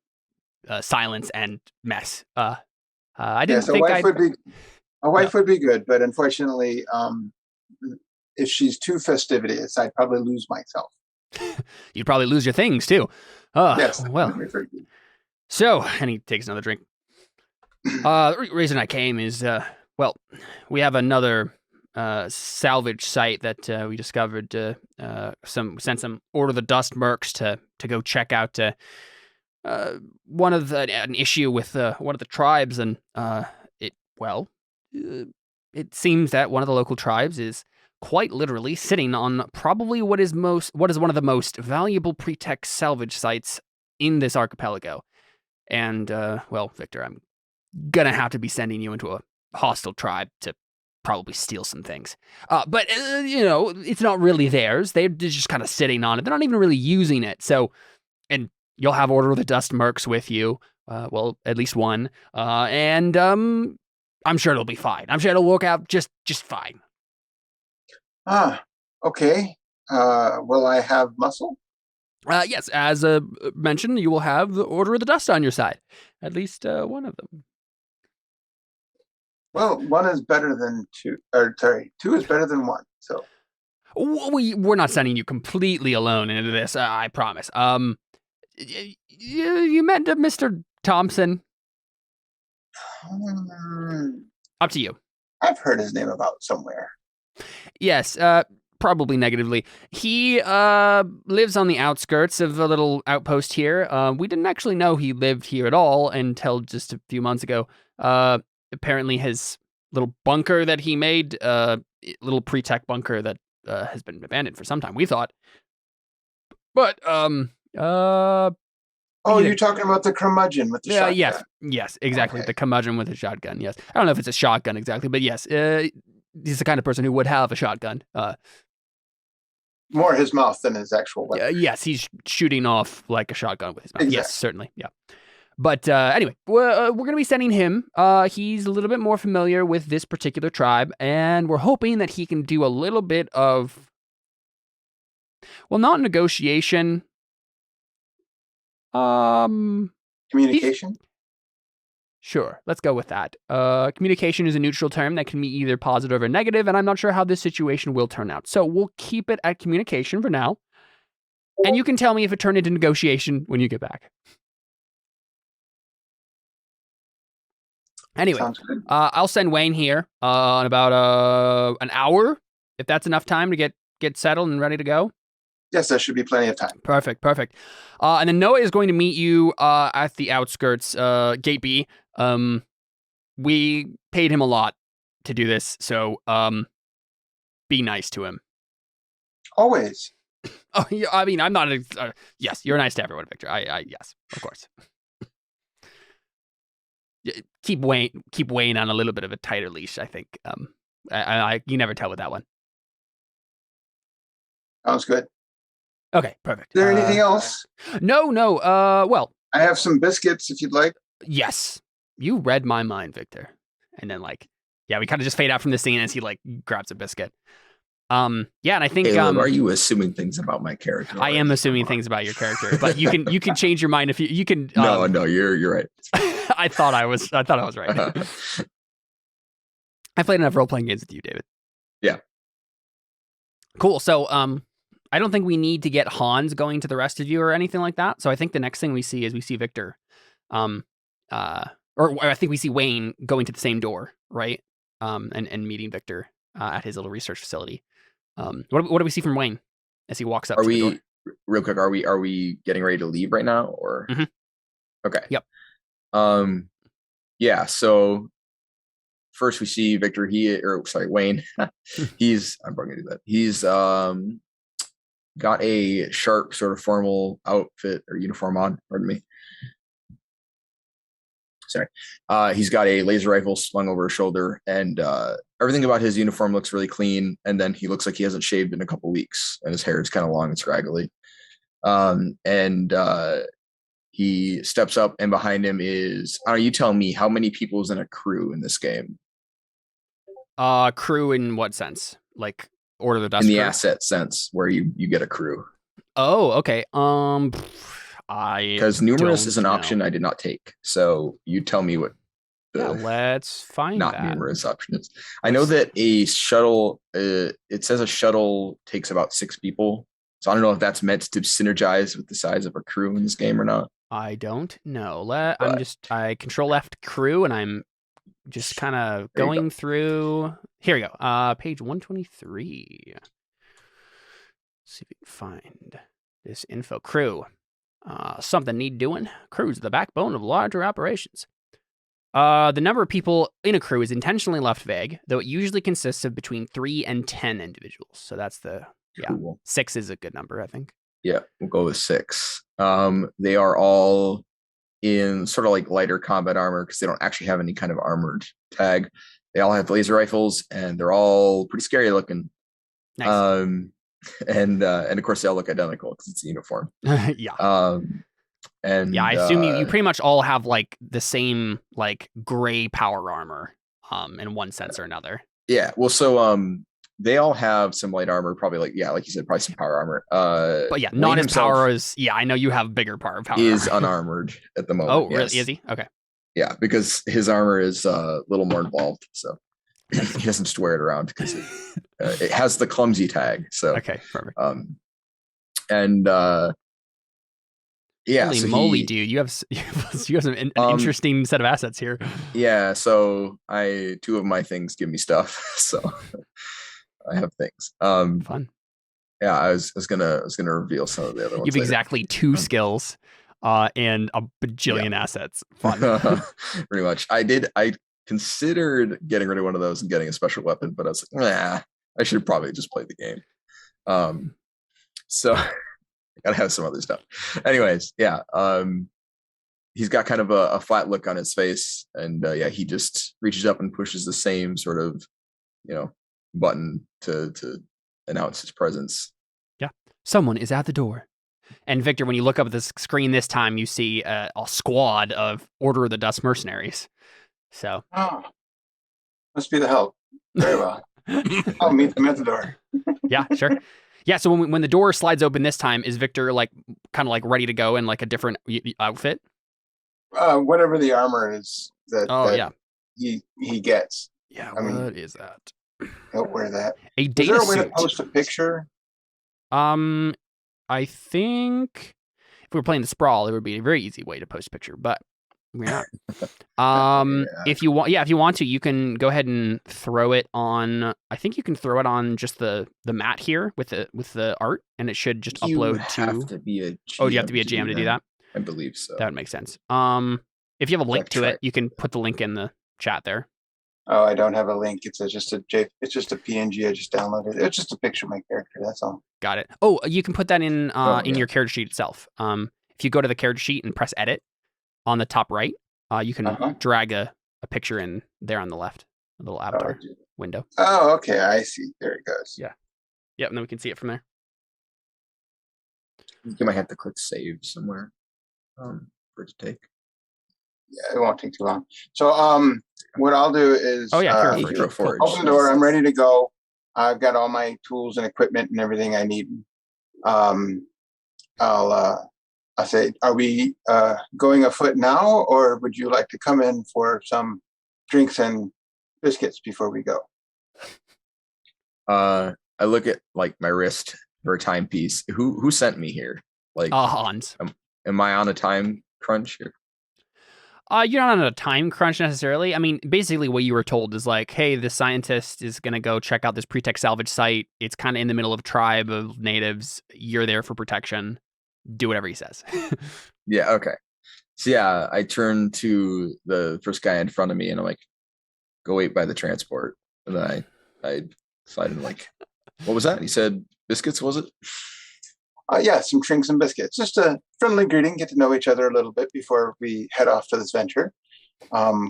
silence and mess. I didn't think a wife would be good, but unfortunately, if she's too fastidious, I'd probably lose myself. You'd probably lose your things too. Yes. Well. So, and he takes another drink. The reason I came is, we have another salvage site that we discovered. Sent some Order the Dust mercs to go check out. an issue with one of the tribes, and it seems that one of the local tribes is quite literally sitting on probably what is one of the most valuable pretech salvage sites in this archipelago. And Victor, I'm gonna have to be sending you into a hostile tribe to probably steal some things. But it's not really theirs. They're just kind of sitting on it. They're not even really using it. So, and you'll have Order of the Dust mercs with you. At least one. And I'm sure it'll be fine. I'm sure it'll work out just fine. Okay. Will I have muscle? Yes, as mentioned, you will have the Order of the Dust on your side. At least one of them. Well, one is better than two. Or sorry, two is better than one. So we're not sending you completely alone into this. I promise. You met Mr. Thompson. Up to you. I've heard his name about somewhere. Yes. Probably negatively. He lives on the outskirts of a little outpost here. We didn't actually know he lived here at all until just a few months ago. Apparently his little bunker that he made, little pretech bunker that has been abandoned for some time, we thought. But, you're talking about the curmudgeon with the shotgun. Yes, exactly. Okay. The curmudgeon with a shotgun, yes. I don't know if it's a shotgun exactly, but yes, he's the kind of person who would have a shotgun. More his mouth than his actual weapon. Yes, he's shooting off like a shotgun with his mouth. Exactly. Yes, certainly. Yeah. But anyway, we're going to be sending him. He's a little bit more familiar with this particular tribe, and we're hoping that he can do a little bit of, not negotiation. Communication? Sure, let's go with that. Communication is a neutral term that can be either positive or negative, and I'm not sure how this situation will turn out. So we'll keep it at communication for now, and you can tell me if it turned into negotiation when you get back. Anyway, I'll send Wayne here in about an hour, if that's enough time to get settled and ready to go. Yes, that should be plenty of time. Perfect. And then Noah is going to meet you at the outskirts, Gate B. We paid him a lot to do this, so be nice to him. Always. Oh, yeah, I mean, I'm not. Yes, you're nice to everyone, Victor. Yes, of course. Keep Wayne on a little bit of a tighter leash, I think. You never tell with that one. Sounds good. Okay, perfect. Is there anything else? No. Well, I have some biscuits if you'd like. Yes, you read my mind, Victor. And then we kind of just fade out from the scene as he grabs a biscuit. And I think Caleb, are you assuming things about my character? I am assuming things about your character, but you can change your mind if you can. No, you're right. I thought I was right. I played enough role playing games with you, David. Yeah. Cool. So I don't think we need to get Hans going to the rest of you or anything like that. So I think the next thing we see is Victor, or I think we see Wayne going to the same door, right? And meeting Victor at his little research facility. What do we see from Wayne as he walks up? The door? Real quick? Are we getting ready to leave right now, or? Mm-hmm. Okay. Yep. Yeah. So first we see Victor. Wayne. I'm going to do that. He's got a sharp sort of formal outfit or uniform on. Pardon me. Sorry. He's got a laser rifle slung over his shoulder, and everything about his uniform looks really clean. And then he looks like he hasn't shaved in a couple weeks, and his hair is kind of long and scraggly. He steps up, and behind him is, you tell me, how many people is in a crew in this game? Crew in what sense? Like Order of the Dust? In the crew? asset sense, where you get a crew. Oh, okay. Because numerous is an option I did not take. So you tell me what the let's find not that. Numerous option is. I know that a shuttle, it says a shuttle takes about 6 people. So I don't know if that's meant to synergize with the size of a crew in this game or not. I don't know. I control left crew, and I'm just kind of going through. Here we go. Page 123. See if we can find this info. Crew. Something need doing. Crew's the backbone of larger operations. The number of people in a crew is intentionally left vague, though it usually consists of between 3 and 10 individuals. So that's Cool. 6 is a good number, I think. Yeah, we'll go with 6. They are all in sort of like lighter combat armor because they don't actually have any kind of armored tag. They all have laser rifles and they're all pretty scary looking. Nice. And of course they all look identical because it's a uniform. Yeah. And I assume you pretty much all have like the same like gray power armor, in one sense or another. Yeah. Well, so they all have some light armor, probably like you said, probably some power armor. But yeah, not as power as I know you have bigger power. Is unarmored at the moment. Oh, really? Is he? Okay. Yeah, because his armor is a little more involved, so he doesn't just wear it around because it has the clumsy tag. So okay, perfect. Yeah, holy moly, dude! You have some an interesting set of assets here. Yeah, so 2 of my things give me stuff, so I have things. Fun. Yeah, I was gonna reveal some of the other ones. You have exactly 2 skills, and a bajillion assets. Fun. Pretty much. I considered getting rid of one of those and getting a special weapon, but I was like, nah, I should probably just play the game. So I gotta have some other stuff. Anyways, yeah. He's got kind of a flat look on his face, and he just reaches up and pushes the same sort of, button to announce his presence. Yeah, someone is at the door. And Victor, when you look up at the screen this time, you see a squad of Order of the Dust mercenaries. So, must be the help. Very well. I'll meet them at the door. Yeah, sure. Yeah, so when the door slides open this time, is Victor like kind of like ready to go in like a different outfit? Whatever the armor is that he gets. Yeah, what is that? He'll wear that. A data is there a way suit. to post a picture? I think if we were playing the Sprawl, it would be a very easy way to post a picture, but we're not. If you want to, you can go ahead and throw it on. I think you can throw it on just the mat here with the art, and it should just upload to. Have to be a GM. Oh, you have to be a GM to do that? I believe so. That would make sense. If you have a link to it, you can put the link in the chat there. Oh, I don't have a link. It's just a PNG. I just downloaded it. It's just a picture of my character. That's all. Got it. Oh, you can put that in your character sheet itself. If you go to the character sheet and press edit on the top right, you can drag a picture in there on the left, a little avatar window. Oh, okay. I see. There it goes. Yeah. Yep. And then we can see it from there. You might have to click save somewhere for it to take. Yeah, it won't take too long. So, what I'll do is Hero Forge. Open the door. I'm ready to go. I've got all my tools and equipment and everything I need. I'll say, are we going afoot now, or would you like to come in for some drinks and biscuits before we go? I look at like my wrist for a timepiece. Who sent me here? Like Hans. Am I on a time crunch here? You're not on a time crunch necessarily. I mean, basically what you were told is like, hey, the scientist is going to go check out this pretech salvage site. It's kind of in the middle of a tribe of natives. You're there for protection. Do whatever he says. Yeah, okay. So yeah, I turn to the first guy in front of me and I'm like, go wait by the transport. And then I slide in like, what was that? He said, biscuits, was it? Yeah, some drinks and biscuits. Just a friendly greeting, get to know each other a little bit before we head off to this venture.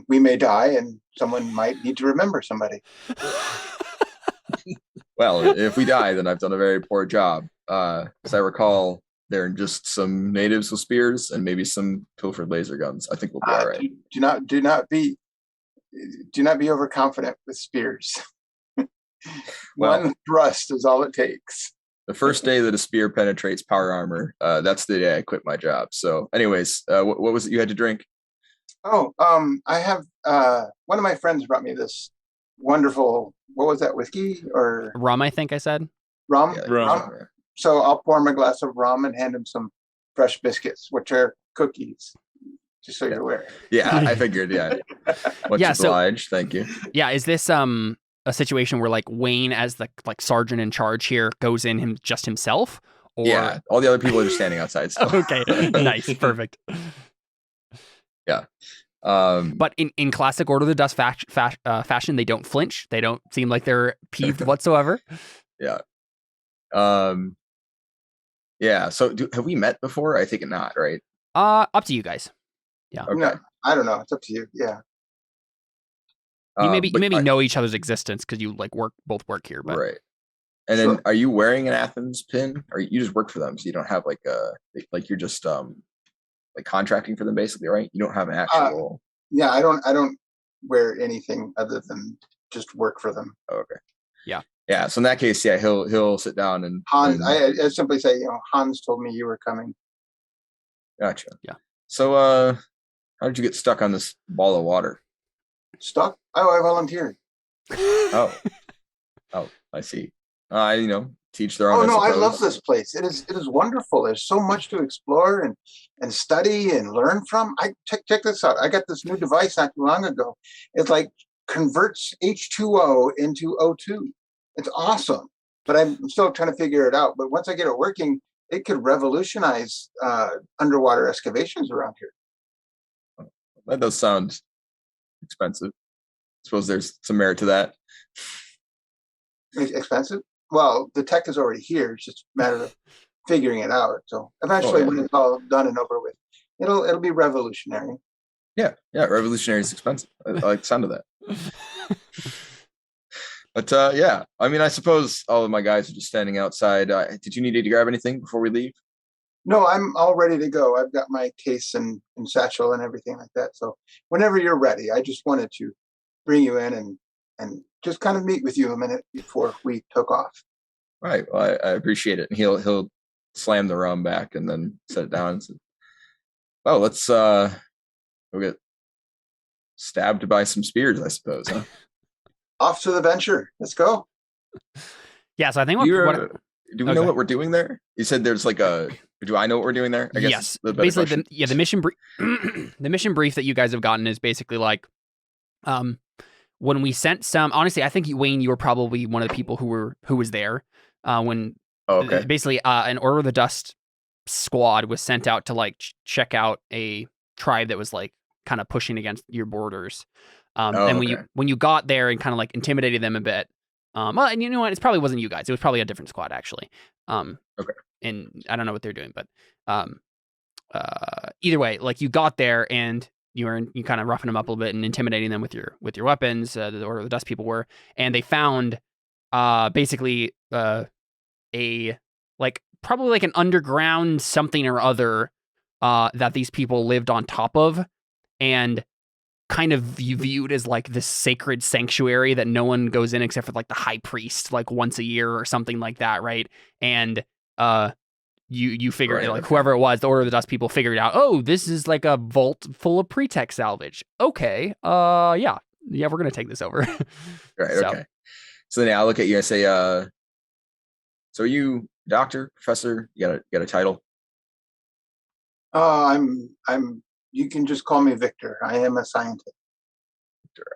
We may die and someone might need to remember somebody. Well, if we die, then I've done a very poor job. As I recall, there are just some natives with spears and maybe some pilfered laser guns. I think we'll be all right. Do not be overconfident with spears. One thrust is all it takes. The first day that a spear penetrates power armor, that's the day I quit my job. So anyways, what was it you had to drink? Oh, I have, one of my friends brought me this wonderful, what was that, whiskey or? Rum, I think I said. Rum? Yeah, rum. Yeah. So I'll pour him a glass of rum and hand him some fresh biscuits, which are cookies, just so you're aware. Yeah, I figured, yeah. Much obliged, thank you. Yeah, is this a situation where like Wayne as the like sergeant in charge here goes in just himself, Or Yeah, all the other people are just standing outside. So. Okay, nice, perfect. Yeah. But in classic Order of the Dust fashion, they don't flinch. They don't seem like they're peeved whatsoever. Yeah. Yeah. So have we met before? I think not, right? Up to you guys. Yeah. Okay. No, I don't know. It's up to you. Yeah. You maybe know each other's existence because you like both work here, but right. And then, are you wearing an Athens pin, or you just work for them, so you don't have like you're just like contracting for them basically, right? You don't have an actual. Yeah, I don't wear anything other than just work for them. Oh, okay. Yeah. Yeah. So in that case, yeah, he'll sit down and Hans. I simply say, Hans told me you were coming. Gotcha. Yeah. So how did you get stuck on this ball of water? Stuck? Oh, I volunteered. Oh, I see. Teach their own. Oh no, I love this place. It is wonderful. There's so much to explore and study and learn from. Check this out. I got this new device not too long ago. It like converts H2O into O2. It's awesome, but I'm still trying to figure it out. But once I get it working, it could revolutionize underwater excavations around here. That does sound expensive. I suppose there's some merit to that. Expensive? Well, the tech is already here. It's just a matter of figuring it out. So eventually, when it's all done and over with, it'll be revolutionary. Yeah, revolutionary is expensive. I like the sound of that. But yeah, I mean, I suppose all of my guys are just standing outside. Did you need to grab anything before we leave? No, I'm all ready to go. I've got my case and satchel and everything like that. So whenever you're ready, I just wanted to bring you in and just kind of meet with you a minute before we took off. All right. Well, I appreciate it. And he'll slam the rum back and then set it down and say, "Oh, let's go get stabbed by some spears, I suppose." Huh? Off to the venture. Let's go. Yeah. So I think do we know what we're doing there? You said there's like a. Do I know what we're doing there? I guess yes. Basically, the mission the mission brief that you guys have gotten is basically like, when we sent some. Honestly, I think Wayne, you were probably one of the people who was there when. Oh, okay. Basically, an Order of the Dust squad was sent out to like check out a tribe that was like kind of pushing against your borders. And when you got there and kind of like intimidated them a bit. Well, and you know what? It probably wasn't you guys. It was probably a different squad actually. Okay. And I don't know what they're doing, but either way, like you got there and you kind of roughing them up a little bit and intimidating them with your weapons. The Order of the Dust people were, and they found basically probably like an underground something or other that these people lived on top of, and kind of viewed as like this sacred sanctuary that no one goes in except for like the high priest like once a year or something like that, right? And you figure right, like okay. whoever it was, the Order of the Dust people figured out, oh, this is like a vault full of pretech salvage. Okay, yeah, we're gonna take this over. Right. Okay. So then I look at you and say, so are you doctor, professor? You got a title? I'm. You can just call me Victor. I am a scientist.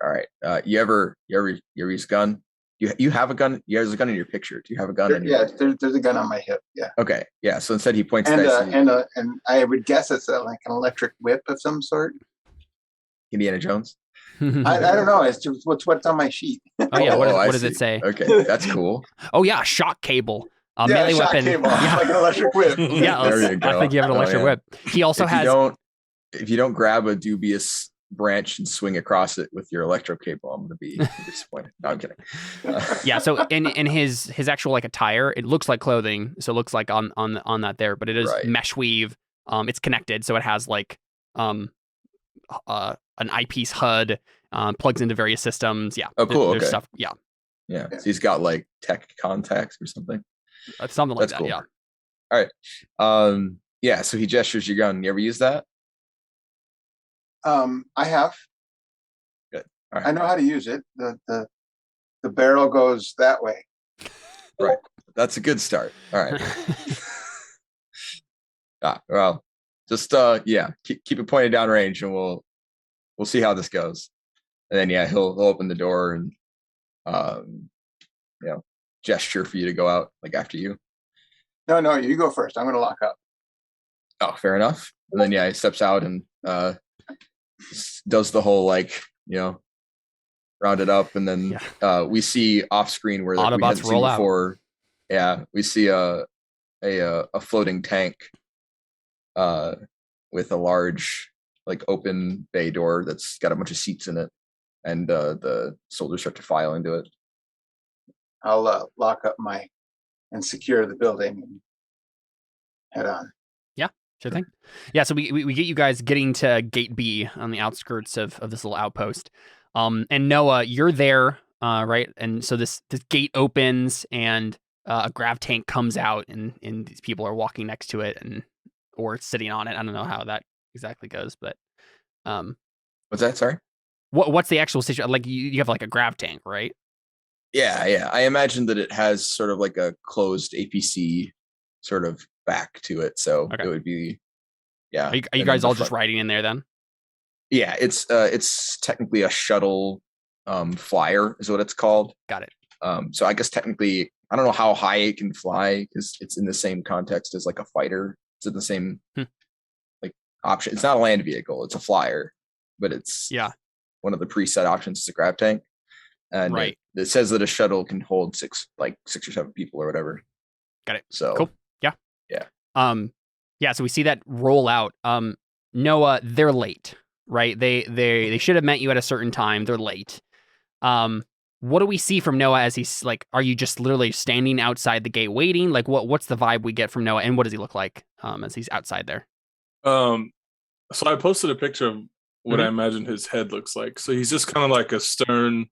All right. You ever use a gun? You have a gun? There's a gun in your picture. Do you have a gun? There's a gun on my hip. Yeah. Okay. Yeah. So instead he points and I would guess it's like an electric whip of some sort. Indiana Jones. I don't know. It's just what's on my sheet. Oh yeah. What does it say? Okay, that's cool. Oh yeah, shock cable. Melee shock weapon. Cable. Yeah. Like an electric whip. Yeah, there you go. I think you have an electric whip. He also If you don't grab a dubious branch and swing across it with your electro cable, I'm going to be disappointed. No, I'm kidding. Yeah. So in his actual like attire, it looks like clothing. So it looks like on that there, but it is mesh weave. It's connected, so it has like an eyepiece HUD. Plugs into various systems. Yeah. Oh, cool. There's stuff. Yeah. Yeah. So he's got like tech contacts or something. Something like That's that. cool. Yeah. All right. Yeah. So he gestures your gun. You ever use that? I have. Good. All right. I know how to use it. The barrel goes that way. Right. That's a good start. All right. Well, just keep it pointed down range, and we'll see how this goes. And then he'll open the door and gesture for you to go out like after you. No, you go first. I'm going to lock up. Oh, fair enough. And then he steps out and does the whole round it up, and then we see off screen where we haven't seen before. Yeah, we see a floating tank with a large open bay door that's got a bunch of seats in it, and the soldiers start to file into it. I'll lock up and secure the building and head on. Yeah, sure thing. Yeah, so we get you guys getting to Gate B on the outskirts of this little outpost. And Noah, you're there, right? And so this gate opens, and a grav tank comes out, and these people are walking next to it or sitting on it. I don't know how that exactly goes, but what's that? Sorry. What's the actual situation? Like you have like a grav tank, right? Yeah. I imagine that it has sort of like a closed APC sort of back to it, so it would be. Yeah. Are you guys all just riding in there then? Yeah, it's technically a shuttle flyer is what it's called. Got it. So I guess technically, I don't know how high it can fly because it's in the same context as like a fighter. It's in the same option. It's not a land vehicle. It's a flyer, but it's one of the preset options is a grav tank. And it says that a shuttle can hold 6 or 7 people or whatever. Got it. So cool. Yeah. Yeah. So we see that roll out. Noah, they're late. Right, they should have met you at a certain time. They're late. What do we see from Noah as he's like? Are you just literally standing outside the gate waiting? Like, what's the vibe we get from Noah, and what does he look like as he's outside there? So I posted a picture of what I imagine his head looks like. So he's just kind of like a stern,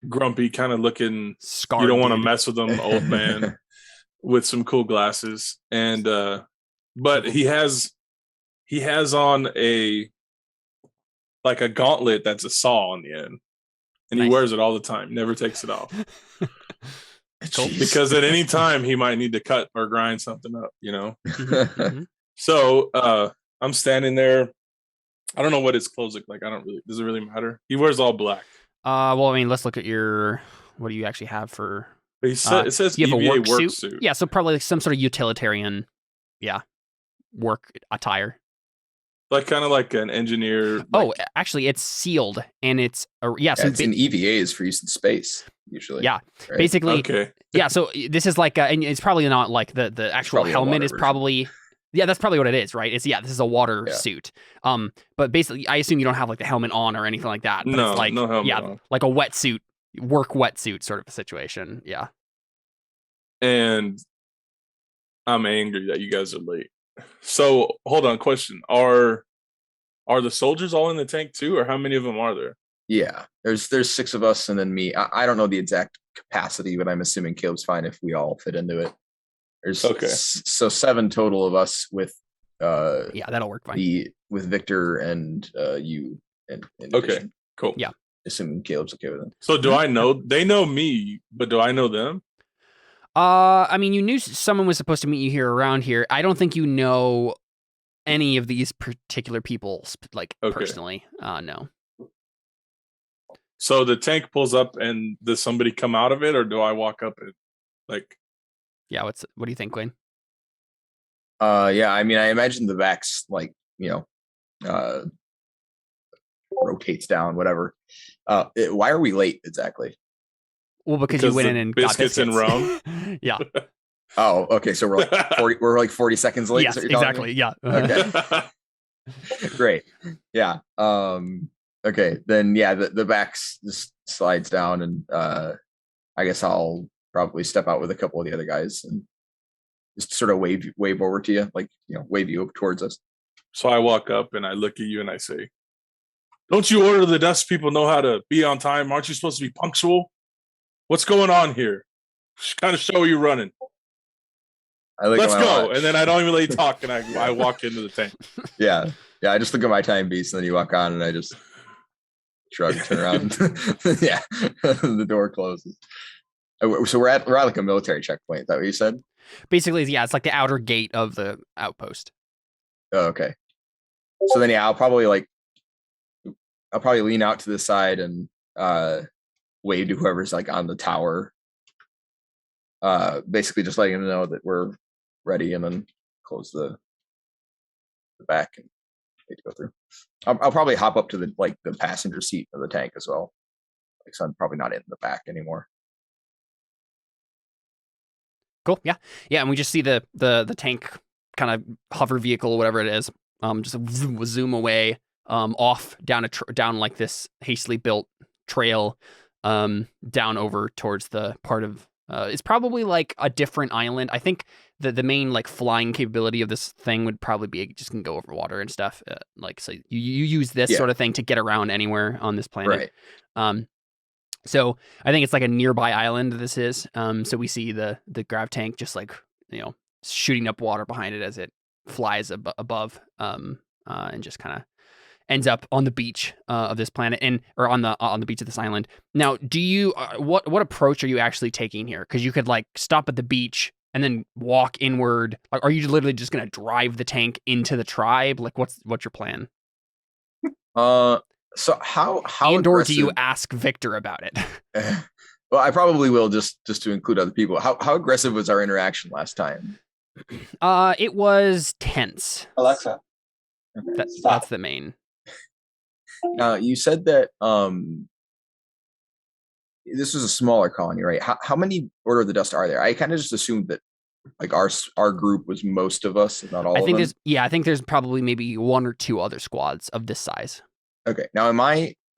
grumpy kind of looking. Scarred, you don't want to mess with him, old man with some cool glasses, and but he has on a gauntlet that's a saw on the end, and he wears it all the time, never takes it off. Because at any time he might need to cut or grind something up, So I'm standing there. I don't know what his clothes look like. Does it really matter? He wears all black. Well, I mean, let's look at what do you actually have for? It says you have EVA a work suit. Yeah, so probably some sort of utilitarian, work attire. Kind of like an engineer. Actually, it's sealed, and it's so it's in EVAs for use in space usually. Yeah, right? Basically. Okay. Yeah, so this is and it's probably not like the actual helmet is probably. Yeah, that's probably what it is, right? This is a water suit. But basically, I assume you don't have like the helmet on or anything like that. But no, it's like, no helmet on. Like a wetsuit, work wetsuit sort of a situation. Yeah. And I'm angry that you guys are late. So hold on, question: Are the soldiers all in the tank too, or how many of them are there? Yeah, there's 6 of us and then me. I don't know the exact capacity, but I'm assuming Caleb's fine if we all fit into it. There's so 7 total of us with that'll work fine. With Victor and you and okay, cool. Yeah, assuming Caleb's okay with it. So do I know they know me, but do I know them? I mean, you knew someone was supposed to meet you here around here. I don't think you know any of these particular people personally. No. So the tank pulls up, and does somebody come out of it, or do I walk up and Yeah, what do you think, Quinn? Yeah, I mean, I imagine the vax rotates down, whatever. Why are we late exactly? Well, because you went in and biscuits got biscuits in Rome. Yeah. Oh, okay. So we're like 40 seconds late. Yes, exactly. Yeah. Okay. Great. Yeah. Okay. Then the vax just slides down, and I guess I'll probably step out with a couple of the other guys and just sort of wave over to you, wave you up towards us. So I walk up and I look at you and I say, "Don't you order the dust people know how to be on time? Aren't you supposed to be punctual? What's going on here? What kind of show are you running? Let's go." Watch. And then I don't even let you talk, and I walk into the tank. Yeah. I just look at my timepiece, and then you walk on, and I just shrug, turn around. Yeah, the door closes. So we're at like a military checkpoint. Is that what you said? Basically, yeah, it's like the outer gate of the outpost. Oh, okay. So then, I'll probably lean out to the side and wave to whoever's on the tower. Basically, just letting them know that we're ready, and then close the back and wait to go through. I'll probably hop up to the passenger seat of the tank as well. Like, so I'm probably not in the back anymore. Cool. Yeah. Yeah. And we just see the tank kind of hover vehicle, whatever it is, just zoom away, off down down like this hastily built trail, down over towards the part of, it's probably like a different island. I think the main like flying capability of this thing would probably be just can go over water and stuff. Like, so you use this sort of thing to get around anywhere on this planet. Right. So I think it's like a nearby island. This is. So we see the grav tank just like, shooting up water behind it as it flies above, and just kind of ends up on the beach of this planet, or on the beach of this island. Now, do you what approach are you actually taking here? Because you could like stop at the beach and then walk inward. Like, are you literally just gonna drive the tank into the tribe? Like, what's your plan? So how and or do you ask Victor about it? Well, I probably will just to include other people. How aggressive was our interaction last time? It was tense. Alexa, that's the main. You said that this was a smaller colony, right? How many Order of the Dust are there? I kind of just assumed that like our group was most of us, if not all. I think there's probably maybe one or two other squads of this size. Okay. Now,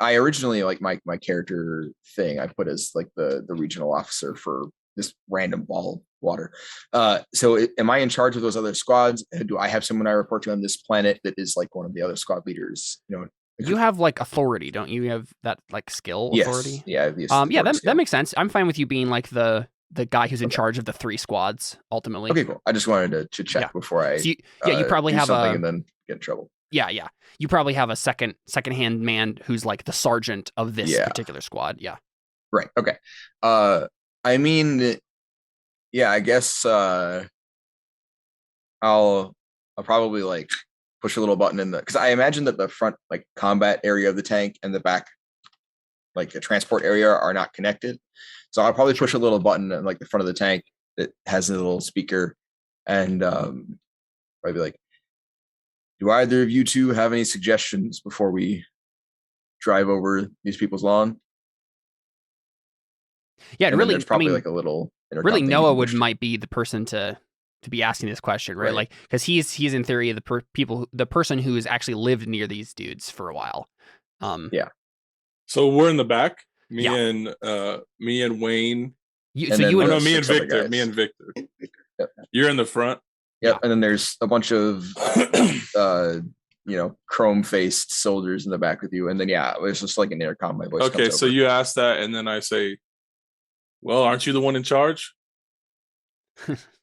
I originally, like, my character thing I put as like the regional officer for this random ball of water. So am I in charge of those other squads? Do I have someone I report to on this planet that is like one of the other squad leaders? You have like authority, don't you? You have that like skill authority? Yes. Yeah. That makes sense. I'm fine with you being like the guy who's in charge of the 3 squads ultimately. Okay, cool. I just wanted to check before I you probably have and then get in trouble. Yeah. You probably have a second-hand man who's like the sergeant of this particular squad. Yeah. Right. Okay. I mean, yeah, I guess I'll probably like push a little button in because I imagine that the front like combat area of the tank and the back like the transport area are not connected. So I'll probably push a little button in like the front of the tank that has a little speaker, and probably be like, do either of you two have any suggestions before we drive over these people's lawn? Yeah, and really, there's probably like a little. Really, Noah might be the person to be asking this question, right? Like, because he's in theory the person who has actually lived near these dudes for a while. Yeah. So we're in the back. Me and Wayne. Me and Victor. Me and Victor. Yep. You're in the front. Yep. And then there's a bunch of chrome faced soldiers in the back with you. And then it's just like an intercom. My voice. Okay, so you ask that, and then I say, well, aren't you the one in charge?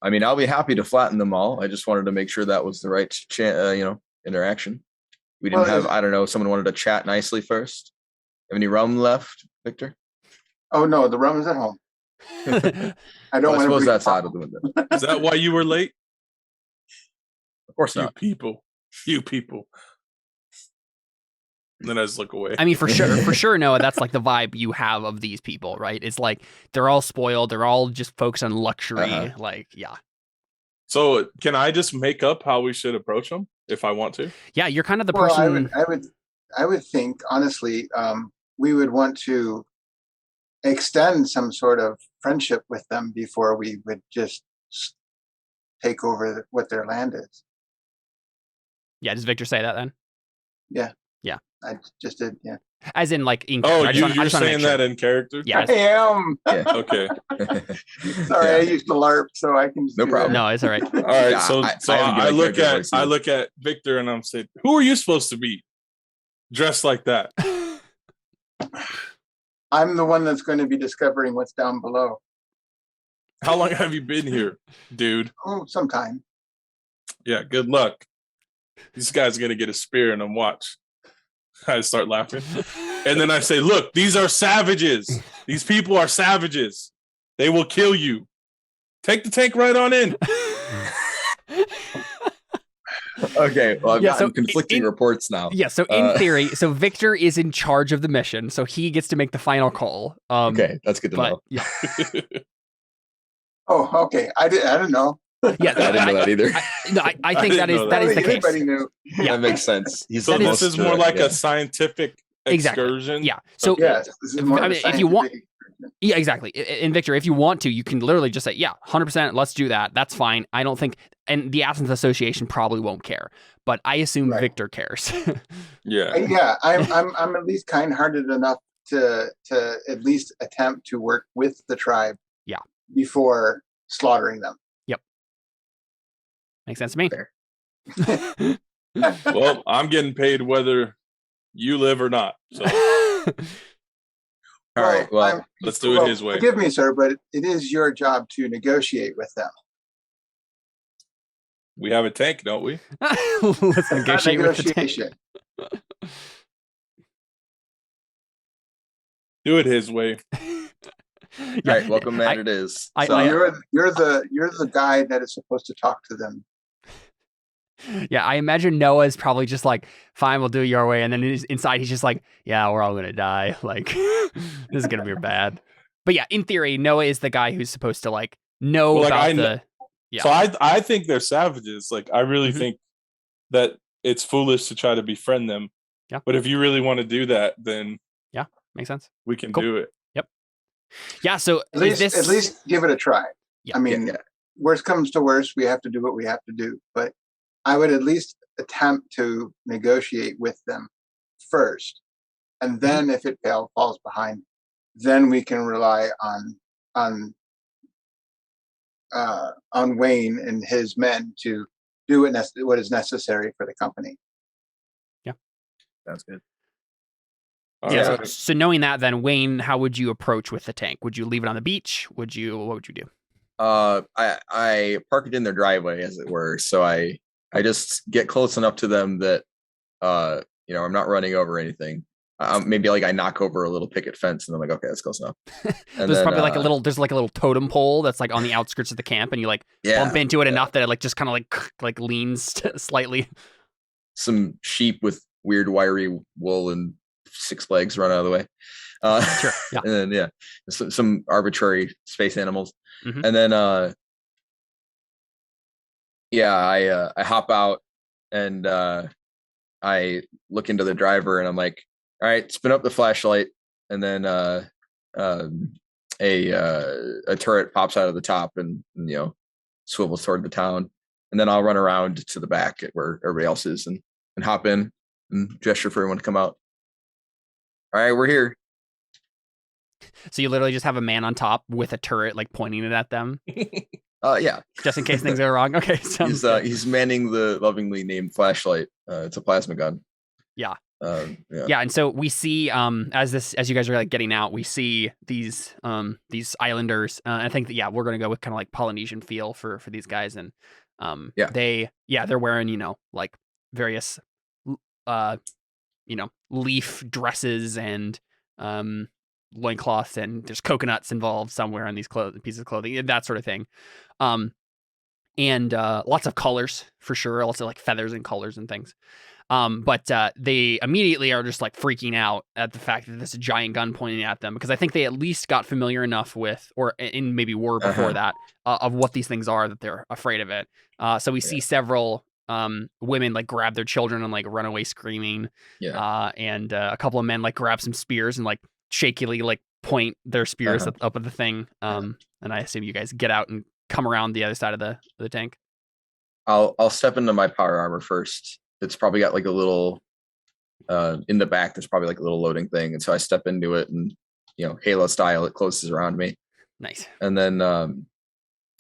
I mean, I'll be happy to flatten them all. I just wanted to make sure that was the right interaction. We didn't have, I don't know, someone wanted to chat nicely first. Have any rum left, Victor? Oh no, the rum is at home. I don't. I suppose that's out of the window. Is that why you were late? Of course not. You people. And then I just look away. I mean, for sure, Noah, that's like the vibe you have of these people, right? It's like they're all spoiled. They're all just focused on luxury. So can I just make up how we should approach them if I want to? Yeah, you're kind of the person. I would think, honestly, we would want to extend some sort of friendship with them before we would just take over what their land is. Yeah, does Victor say that then? Yeah. Yeah. I just did, yeah. As in, like, in character. You're saying that in character? Yeah. I am. Yeah. Okay. Sorry, I used to LARP, so I can just no problem. No, it's all right. All right, so I look at Victor and I'm saying, who are you supposed to be dressed like that? I'm the one that's going to be discovering what's down below. How long have you been here, dude? Oh, some time. Yeah, good luck. This guy's going to get a spear and then watch. I start laughing. And then I say, look, these are savages. These people are savages. They will kill you. Take the tank right on in. Okay, well, I've gotten conflicting reports now. Yeah, so in theory, so Victor is in charge of the mission, so he gets to make the final call. Okay, that's good to know. Yeah. Oh, okay. I didn't know. Yeah, I didn't know that either. I think that is the case. Everybody knew. Yeah. That makes sense. He's So the this most, is more like yeah. a scientific excursion. Yeah. So Yes, this is more of a if you want, scientific experiment. yeah, exactly. And Victor, if you want to, you can literally just say, yeah, 100%, let's do that. That's fine. I don't think, and the Athens Association probably won't care, but I assume Right. Victor cares. Yeah. Yeah, I'm at least kind-hearted enough to at least attempt to work with the tribe. Yeah. Before slaughtering them. Makes sense to me. Fair. Well, I'm getting paid whether you live or not. So All right. Well, let's do it his way. Forgive me, sir, but it is your job to negotiate with them. We have a tank, don't we? Let's negotiate with the tank. Negotiation. Do it his way. all right. Welcome, man. It is. I- So, I- You're the guy that is supposed to talk to them. Yeah, I imagine Noah is probably just like, fine, we'll do it your way. And then inside, he's just like, yeah, we're all going to die. Like, this is going to be bad. But yeah, in theory, Noah is the guy who's supposed to like know Well, like, about I kn- the. Yeah. So I think they're savages. Like I really Mhm. think that it's foolish to try to befriend them. Yeah. But if you really want to do that, then Makes sense. we can Cool. do it. Yeah, so At least give it a try. Yeah. I mean, yeah. worst comes to worst, we have to do what we have to do. But I would at least attempt to negotiate with them first, and then if it falls behind, then we can rely on Wayne and his men to do what is necessary for the company. sounds good. All Yeah. right. So knowing that, then Wayne, how would you approach with the tank? Would you leave it on the beach? What would you do? I park it in their driveway, as it were. So I just get close enough to them that I'm not running over anything. Maybe like I knock over a little picket fence, and I'm like, okay, that's close enough. And There's then, probably there's like a little totem pole that's like on the outskirts of the camp, and you like bump into it enough that it like just kind of like leans slightly. Some sheep with weird wiry wool and 6 legs run out of the way. Sure. Yeah. And then some arbitrary space animals. Mhm. And then I hop out and I look into the driver and I'm like, all right, spin up the flashlight, and then a turret pops out of the top and swivels toward the town, and then I'll run around to the back where everybody else is and hop in and gesture for everyone to come out. All right, we're here. So you literally just have a man on top with a turret like pointing it at them, Yeah, just in case things go wrong. Okay, sounds good. he's manning the lovingly named flashlight. It's a plasma gun. Yeah. Yeah. Yeah, and so we see as you guys are like getting out, we see these islanders. I think that we're gonna go with kind of like Polynesian feel for these guys, and they're wearing like various leaf dresses and loincloths, and there's coconuts involved somewhere on these pieces of clothing and that sort of thing, and lots of colors for sure, lots of like feathers and colors and things. But they immediately are just like freaking out at the fact that there's a giant gun pointing at them, because I think they at least got familiar enough with, or in maybe were before that, of what these things are, that they're afraid of it. So we see several women like grab their children and like run away screaming. And a couple of men like grab some spears and like shakily like point their spears up at the thing. And I assume you guys get out and come around the other side of the tank. I'll step into my power armor first. It's probably got like a little in the back. There's probably like a little loading thing, and so I step into it, and Halo style, it closes around me. Nice. And then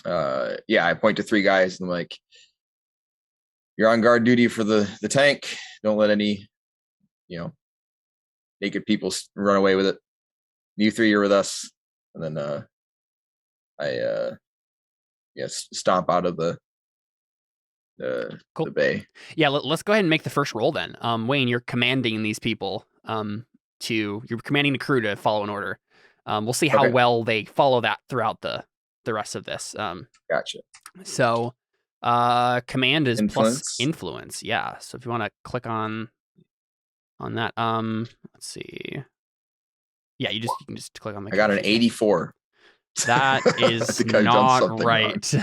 I point to 3 guys, and I'm like, "You're on guard duty for the tank. Don't let any naked people run away with it. You 3 are with us." And then I stomp out of the Cool. the bay. Yeah, let's go ahead and make the first roll then. Wayne, you're commanding these people you're commanding the crew to follow an order. We'll see how well they follow that throughout the rest of this. Gotcha. So command is Influence. plus influence. Yeah. So if you want to click on that, let's see. Yeah, you can just click on the. I got an 84. That is think I've done not something right. wrong.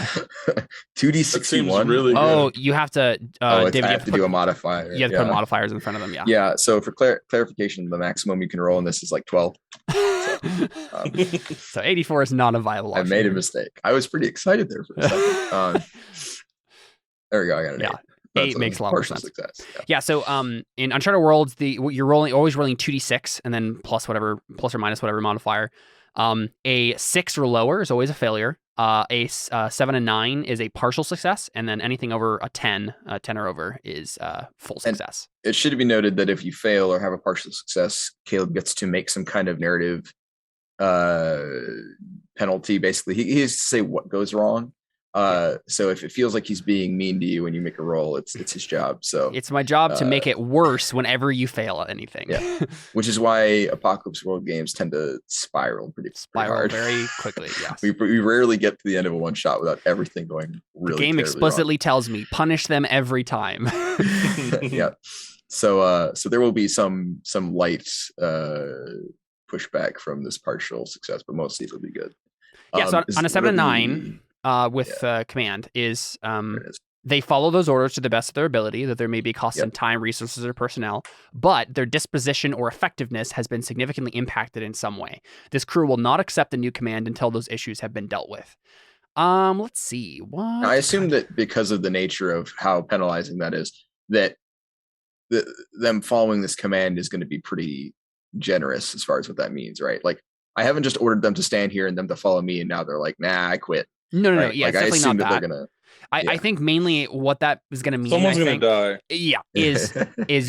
2d61. really good. Oh, you have to. David, I have to do a modifier. You have to put modifiers in front of them. Yeah. Yeah. So for clarification, the maximum you can roll in this is like 12. So 84 is not a viable option. I made a mistake. I was pretty excited there for a second. There we go. I got an 8. That's 8 makes a lot more sense. Success. Yeah. So in Uncharted Worlds, you're always rolling 2d6 and then plus or minus whatever modifier. A 6 or lower is always a failure. A 7 and 9 is a partial success, and then anything over a 10 or over is full success. And it should be noted that if you fail or have a partial success, Caleb gets to make some kind of narrative penalty. Basically, he has to say what goes wrong. So if it feels like he's being mean to you when you make a roll, it's his job. So it's my job to make it worse whenever you fail at anything. Yeah, which is why Apocalypse World games tend to spiral pretty hard. Very quickly. Yes, we rarely get to the end of a one shot without everything going really. The game explicitly tells me punish them every time. Yeah, so there will be some light pushback from this partial success, but mostly it'll be good. Yeah, so on a 7 and 9. With command is they follow those orders to the best of their ability, that there may be costs in time, resources, or personnel, but their disposition or effectiveness has been significantly impacted in some way. This crew will not accept the new command until those issues have been dealt with. Let's see. What? Now, I assume that because of the nature of how penalizing that is, that them following this command is going to be pretty generous as far as what that means, right? Like, I haven't just ordered them to stand here and them to follow me, and now they're like, nah, I quit. No. Right? Yeah, like, it's definitely not that. They're gonna, I think mainly what that is going to mean. Someone's going to die. Yeah, is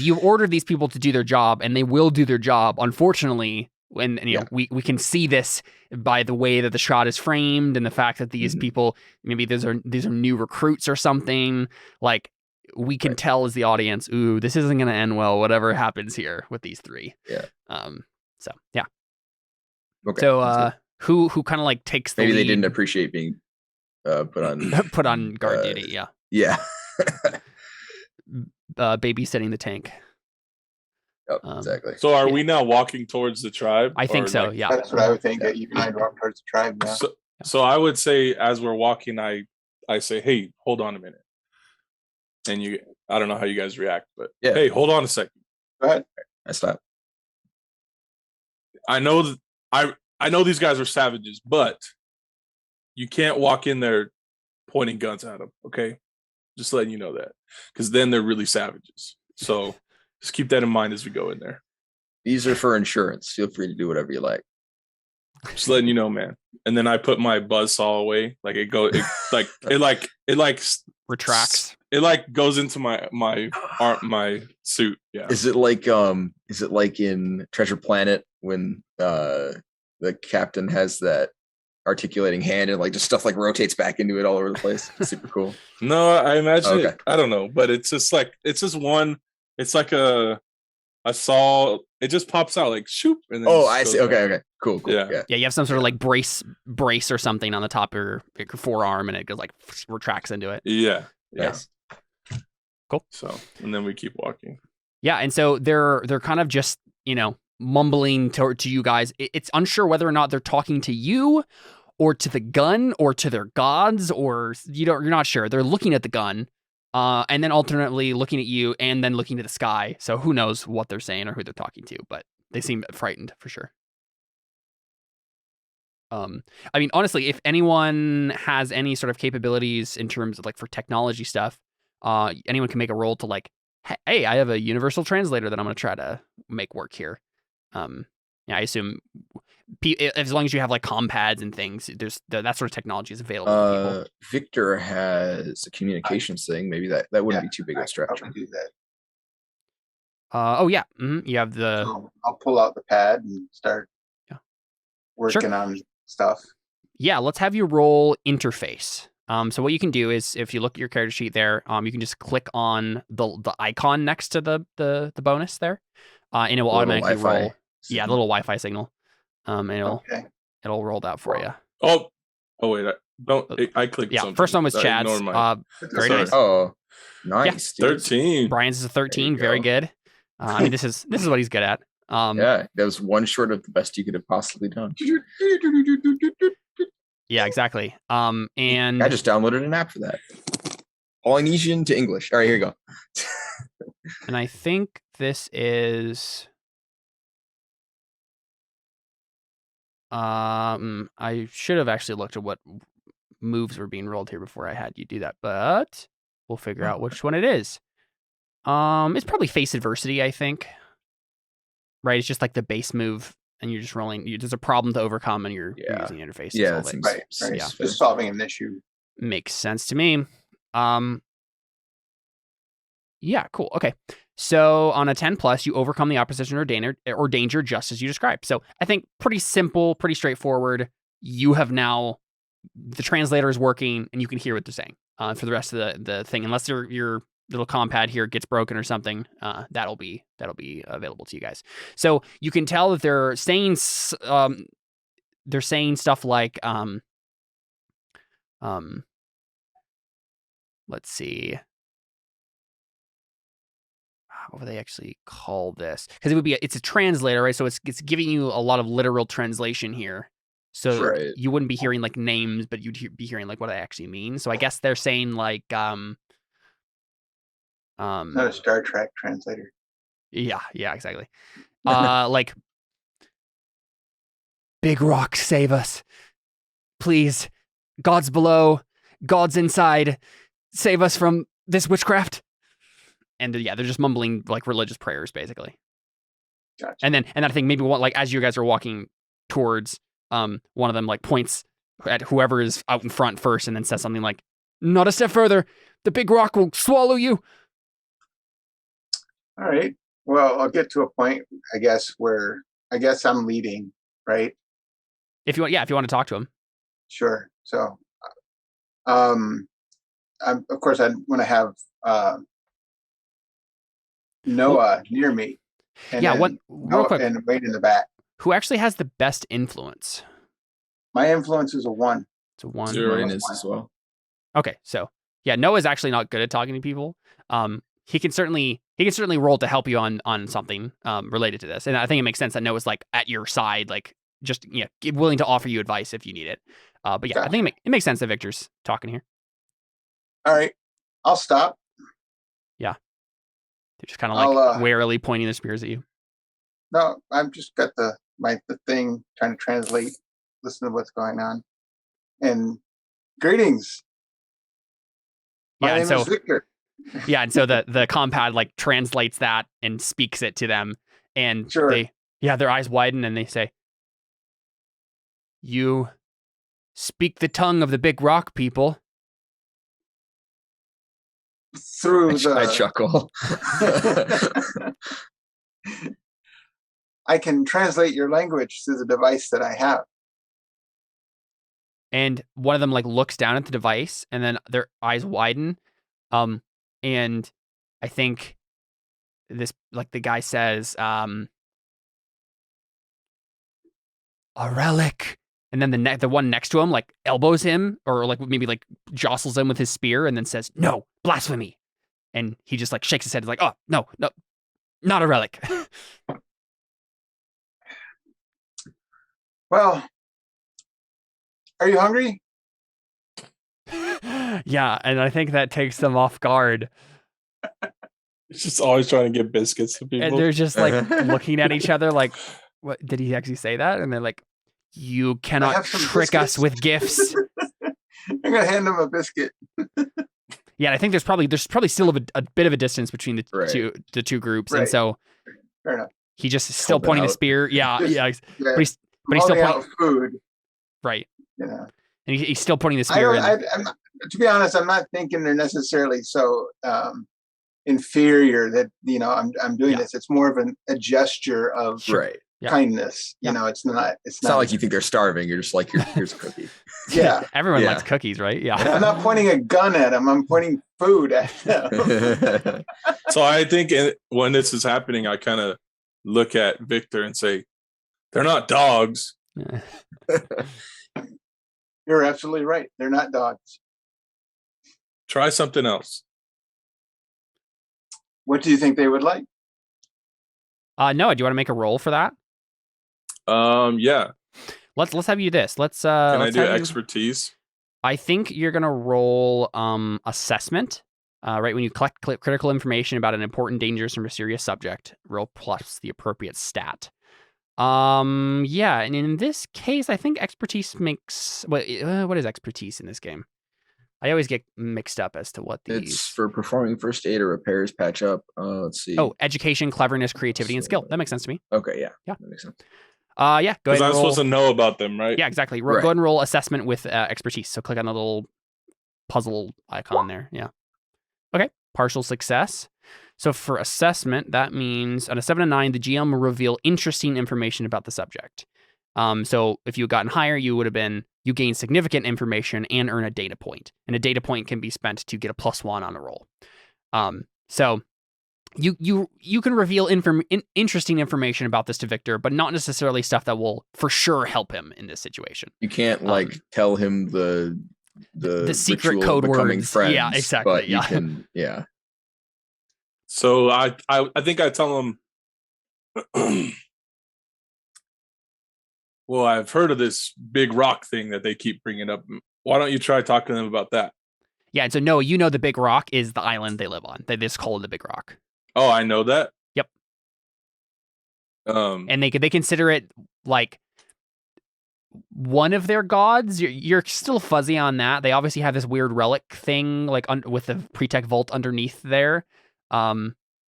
you've ordered these people to do their job, and they will do their job. Unfortunately, and you know, we can see this by the way that the shot is framed and the fact that these people, maybe these are new recruits or something. Like, we can tell as the audience, ooh, this isn't going to end well. Whatever happens here with these 3. Yeah. So yeah. Okay. So who kind of like takes the maybe lead? They didn't appreciate being put on guard duty. Yeah. Yeah. Babysitting the tank. Yep, exactly. So are we now walking towards the tribe? I think so. Yeah. That's what I would think. You might walk towards the tribe now. So I would say as we're walking, I say, hey, hold on a minute. And I don't know how you guys react, but hey, hold on a second. Go ahead. I stop. I know these guys are savages, but you can't walk in there pointing guns at them, okay? Just letting you know that. Because then they're really savages. So just keep that in mind as we go in there. These are for insurance. Feel free to do whatever you like. Just letting you know, man. And then I put my buzzsaw away. Like it retracts. It like goes into my suit. Yeah. Is it like in Treasure Planet when the captain has that articulating hand and like just stuff like rotates back into it all over the place? It's super cool. No, I imagine it, I don't know, but it's just one. It's like a saw. It just pops out like shoop. And then I see. Okay. Cool. Yeah. You have some sort of like brace or something on the top of your forearm, and it goes like retracts into it. Yeah. Yes. Cool. So, and then we keep walking. Yeah, and so they're kind of just, mumbling to you guys. It's unsure whether or not they're talking to you or to the gun or to their gods, or you're not sure. They're looking at the gun, and then alternately looking at you and then looking to the sky. So who knows what they're saying or who they're talking to, but they seem frightened for sure. I mean, honestly, if anyone has any sort of capabilities in terms of like for technology stuff, anyone can make a roll to like, hey, I have a universal translator that I'm going to try to make work here. I assume as long as you have like comm pads and things, there's that sort of technology is available to people. Victor has a communications thing. Maybe that wouldn't be too big of a stretch. I do that. You have the. So I'll pull out the pad and start working on stuff. Yeah, let's have you roll interface. So what you can do is if you look at your character sheet there, you can just click on the icon next to the bonus there, and it will automatically roll. Yeah, the little Wi-Fi signal. And it'll roll that for you. Oh wait, I clicked. Yeah, something. first one was Chad's. Very nice. Oh, nice. Yeah. 13. Brian's is a 13. Very good. I mean, this is what he's good at. That was one short of the best you could have possibly done. Yeah, exactly. And I just downloaded an app for that. Polynesian to English. All right, here you go. and I think this is I should have actually looked at what moves were being rolled here before I had you do that, but we'll figure out which one it is. It's probably face adversity, I think. Right? It's just like the base move, and you're just rolling. There's a problem to overcome, and you're using the interface to solve it. Right. Yeah. Just solving an issue. Makes sense to me. Yeah, cool. Okay. So on a 10 plus, you overcome the opposition or danger just as you described. So I think pretty simple, pretty straightforward. You have now, the translator is working and you can hear what they're saying for the rest of the thing. Unless your little compad here gets broken or something, that'll be available to you guys. So you can tell that they're saying stuff like, let's see. What would they actually call this? Because it's a translator, right? So it's giving you a lot of literal translation here. So you wouldn't be hearing like names, but you'd be hearing like what they actually mean. So I guess they're saying like not a Star Trek translator. Yeah, exactly. Like big rock, save us. Please. God's below, God's inside. Save us from this witchcraft. And they're just mumbling like religious prayers, basically. Gotcha. And then I think maybe like as you guys are walking towards, one of them like points at whoever is out in front first, and then says something like, "Not a step further. The big rock will swallow you." All right. Well, I'll get to a point, I guess, where I'm leading, right? If you want to talk to him. Sure. So, of course, I want to have Noah near me. And real quick. And wait in the back. Who actually has the best influence? My influence is a 1. It's a 1. Zero is as well. Okay, so yeah, Noah's actually not good at talking to people. He can certainly roll to help you on something related to this, and I think it makes sense that Noah's like at your side, like just willing to offer you advice if you need it. But yeah, gotcha. I think it makes sense that Victor's talking here. All right, I'll stop. Yeah, they're just kind of like warily pointing their spears at you. No, I've just got the thing trying to translate, listen to what's going on, and greetings. My name is Victor. Yeah, and so the compad like translates that and speaks it to them, and their eyes widen and they say, "You speak the tongue of the big rock people." I chuckle. I can translate your language through the device that I have. And one of them like looks down at the device, and then their eyes widen. And I think this, like the guy says, a relic. And then the one next to him like elbows him, or like maybe like jostles him with his spear, and then says, "No, blasphemy." And he just like shakes his head, like, "Oh, no, not a relic." Well, are you hungry? Yeah, and I think that takes them off guard. It's just always trying to get biscuits to people. And they're just like looking at each other like, "What, did he actually say that?" And they're like, "You cannot trick us with gifts." I'm gonna hand him a biscuit. Yeah, I think there's probably still a bit of a distance between the two groups, and so fair enough. He just is still pointing the spear. Yeah. But he's still pointing food. Right. Yeah. And he's still pointing the spear. To be honest, I'm not thinking they're necessarily so inferior that I'm doing this. It's more of a gesture of kindness. You know, it's not like you think they're starving. You're just like, here's a cookie. Yeah. Everyone likes cookies, right? Yeah. I'm not pointing a gun at them. I'm pointing food at them. So I think when this is happening, I kind of look at Victor and say, "They're not dogs." You're absolutely right. They're not dogs. Try something else. What do you think they would like? Noah, do you want to make a roll for that? Yeah. let's have you this. Let's Can let's I do have you, expertise? I think you're gonna roll assessment. Right when you collect critical information about an important, dangerous, or mysterious subject, roll plus the appropriate stat. Yeah, and in this case, I think expertise makes what is expertise in this game? I always get mixed up as to what these. It's for performing first aid or repairs, patch up. Let's see. Oh, education, cleverness, creativity, and skill. That makes sense to me. Okay, yeah. Yeah. That makes sense. Yeah, go Because ahead and I'm roll. supposed to know about them, right? Yeah, exactly. Go Right. ahead and roll assessment with expertise. So click on the little puzzle icon there. Yeah. Okay. Partial success. So for assessment, that means on a 7 and 9, the GM will reveal interesting information about the subject. So if you had gotten higher, you would have been, you gain significant information and earn a data point. And a data point can be spent to get a +1 on a roll. So you can reveal interesting information about this to Victor, but not necessarily stuff that will for sure help him in this situation. You can't like tell him the secret ritual code of becoming words. friends, Yeah, exactly. But Yeah. you can, yeah. So I think I tell him, well, I've heard of this big rock thing that they keep bringing up. Why don't you try talking to them about that? Yeah, and so Noah, you know the Big Rock is the island they live on. They just call it the Big Rock. Oh, I know that. Yep. And they consider it like one of their gods. You're still fuzzy on that. They obviously have this weird relic thing, like with the pretech vault underneath there. Yeah.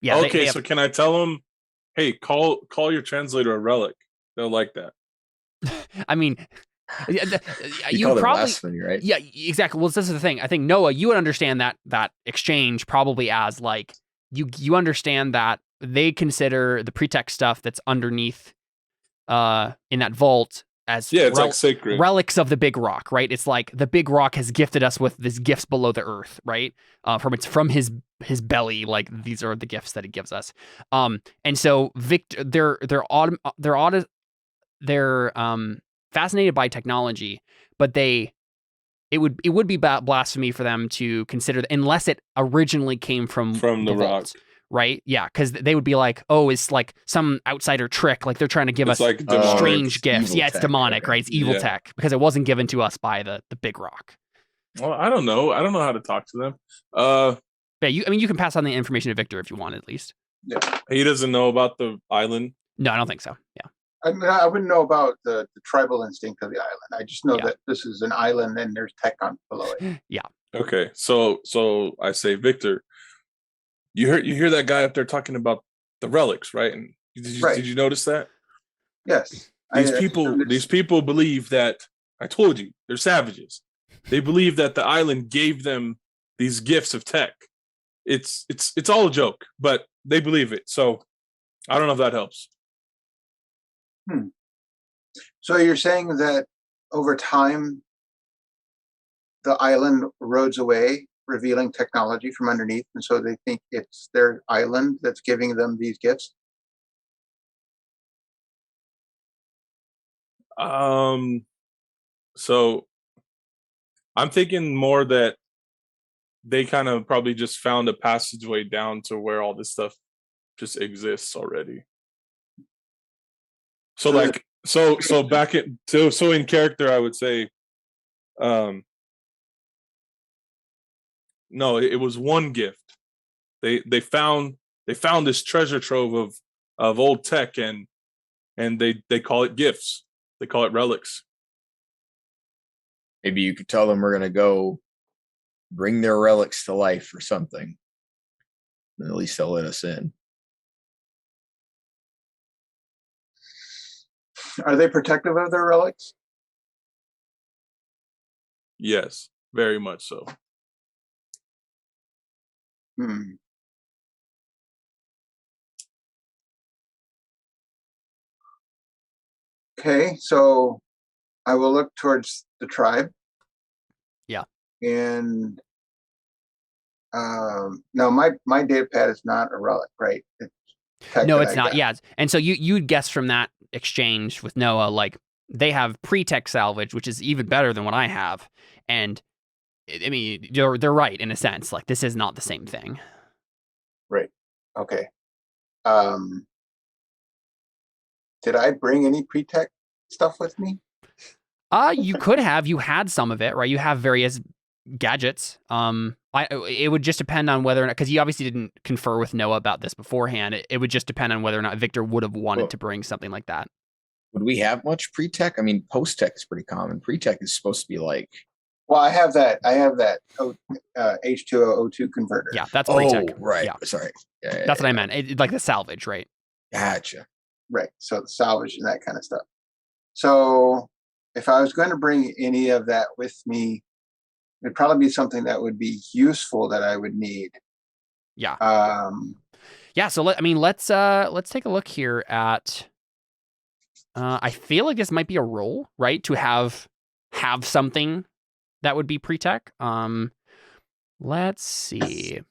Okay, so can I tell them, hey, call your translator a relic? They'll like that. I mean, you call it blasphemy, right? Yeah, exactly. Well, this is the thing. I think Noah, you would understand that exchange probably as like you understand that they consider the pretech stuff that's underneath in that vault as it's like sacred relics of the Big Rock, right? It's like the Big Rock has gifted us with these gifts below the earth, right? From his belly, like these are the gifts that he gives us. And so Victor, they're fascinated by technology, but it would be blasphemy for them to consider unless it originally came from the rock. vault. Right? Yeah, because they would be like, oh, it's like some outsider trick. Like they're trying to give us like strange gifts. Yeah, it's tech, demonic, okay. right? It's evil tech because it wasn't given to us by the Big Rock. Well, I don't know. I don't know how to talk to them. Yeah, you can pass on the information to Victor if you want, at least. Yeah. He doesn't know about the island. No, I don't think so. Yeah. I mean, I wouldn't know about the tribal instinct of the island. I just know that this is an island and there's tech on below it. Yeah. Okay, so I say, Victor, you hear that guy up there talking about the relics, right? And did you notice that? Yes. These people believe that, I told you, they're savages. They believe that the island gave them these gifts of tech. It's all a joke, but they believe it. So I don't know if that helps. So you're saying that over time, the island erodes away, revealing technology from underneath, and so they think it's their island that's giving them these gifts? So I'm thinking more that they kind of probably just found a passageway down to where all this stuff just exists already. So like so back so in character, I would say no, it was one gift. They found this treasure trove of old tech and they call it gifts. They call it relics. Maybe you could tell them we're gonna go bring their relics to life or something. And at least they'll let us in. Are they protective of their relics? Yes, very much so. Okay, so I will look towards the tribe. Yeah. And no, my data pad is not a relic, right? No, it's not. Yeah. And so you'd guess from that exchange with Noah, like they have pretech salvage, which is even better than what I have. And I mean, they're right in a sense. Like this is not the same thing. Right. Okay. Did I bring any pretech stuff with me? You could have. You had some of it, right? You have various gadgets. It would just depend on whether or not, because you obviously didn't confer with Noah about this beforehand. It would just depend on whether or not Victor would have wanted to bring something like that. Would we have much pretech? I mean, post-tech is pretty common. Pretech is supposed to be like. Well, I have that H2O O2 converter. Yeah, that's pretech. Right. Yeah. Sorry. Yeah, that's what I meant. Like the salvage, right? Gotcha. Right. So the salvage and that kind of stuff. So if I was going to bring any of that with me, it'd probably be something that would be useful that I would need. Yeah. Yeah. So let's take a look here at. I feel like this might be a role, right? To have something that would be pretech. Let's see.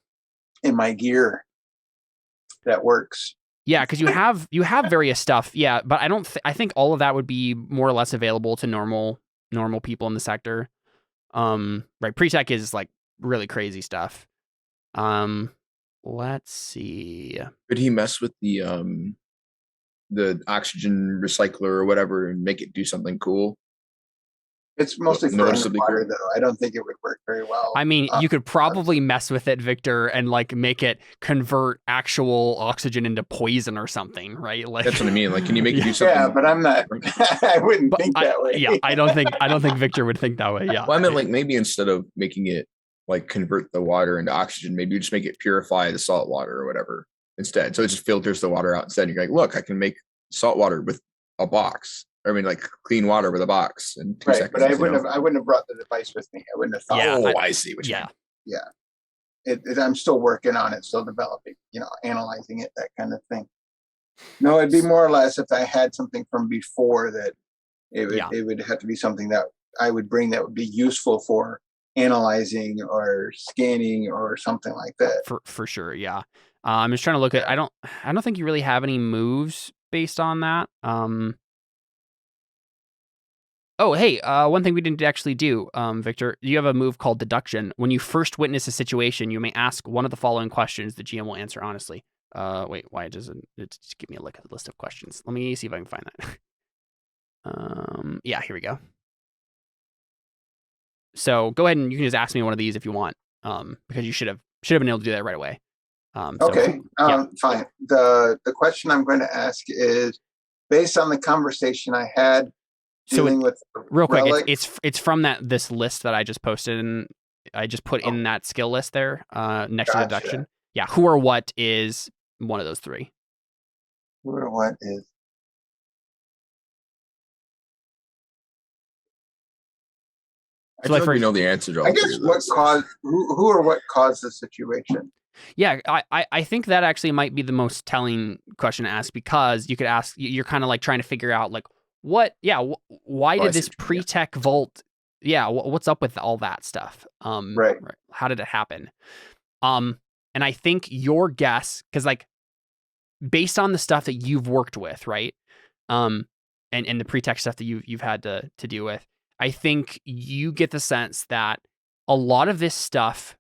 In my gear, that works. Yeah, because you have various stuff. Yeah, but I don't. I think all of that would be more or less available to normal people in the sector. Right. Pretech is like really crazy stuff. Let's see. Could he mess with the oxygen recycler or whatever and make it do something cool? It's mostly for underwater, though. I don't think it would work very well. I mean, you could probably mess with it, Victor, and like make it convert actual oxygen into poison or something, right? Like that's what I mean. Like, can you make it do something? Yeah, but I'm not. I wouldn't think that way. Yeah, I don't think Victor would think that way. Yeah. Well, I meant like maybe instead of making it like convert the water into oxygen, maybe you just make it purify the salt water or whatever instead. So it just filters the water out instead. You're like, look, I can make salt water with a box. I mean, like clean water with a box in 2 seconds. But I wouldn't have brought the device with me. I wouldn't have thought. Yeah, I see what you mean. Yeah. I'm still working on it, still developing, analyzing it, that kind of thing. No, it'd be more or less if I had something from before that it would have to be something that I would bring that would be useful for analyzing or scanning or something like that. For sure, yeah. I'm just trying to look at. I don't think you really have any moves based on that. Oh, hey, one thing we didn't actually do, Victor, you have a move called Deduction. When you first witness a situation, you may ask one of the following questions. The GM will answer honestly. Wait, why doesn't it just give me a look at the list of questions? Let me see if I can find that. Yeah, here we go. So go ahead and you can just ask me one of these if you want, because you should have been able to do that right away. Okay, fine. The question I'm going to ask is based on the conversation I had. With real quick, it's from this list that I just posted, and I just put in that skill list there next to Deduction. Yeah, who or what is one of those three? Who or what is? I feel like we know the answer to all. I guess who or what caused the situation? Yeah, I think that actually might be the most telling question to ask, because you could ask, you're kind of like trying to figure out like, why did this pretech vault? Yeah, what's up with all that stuff? Right. How did it happen? And I think your guess, because like based on the stuff that you've worked with, right? And the pretech stuff that you've had to deal with, I think you get the sense that a lot of this stuff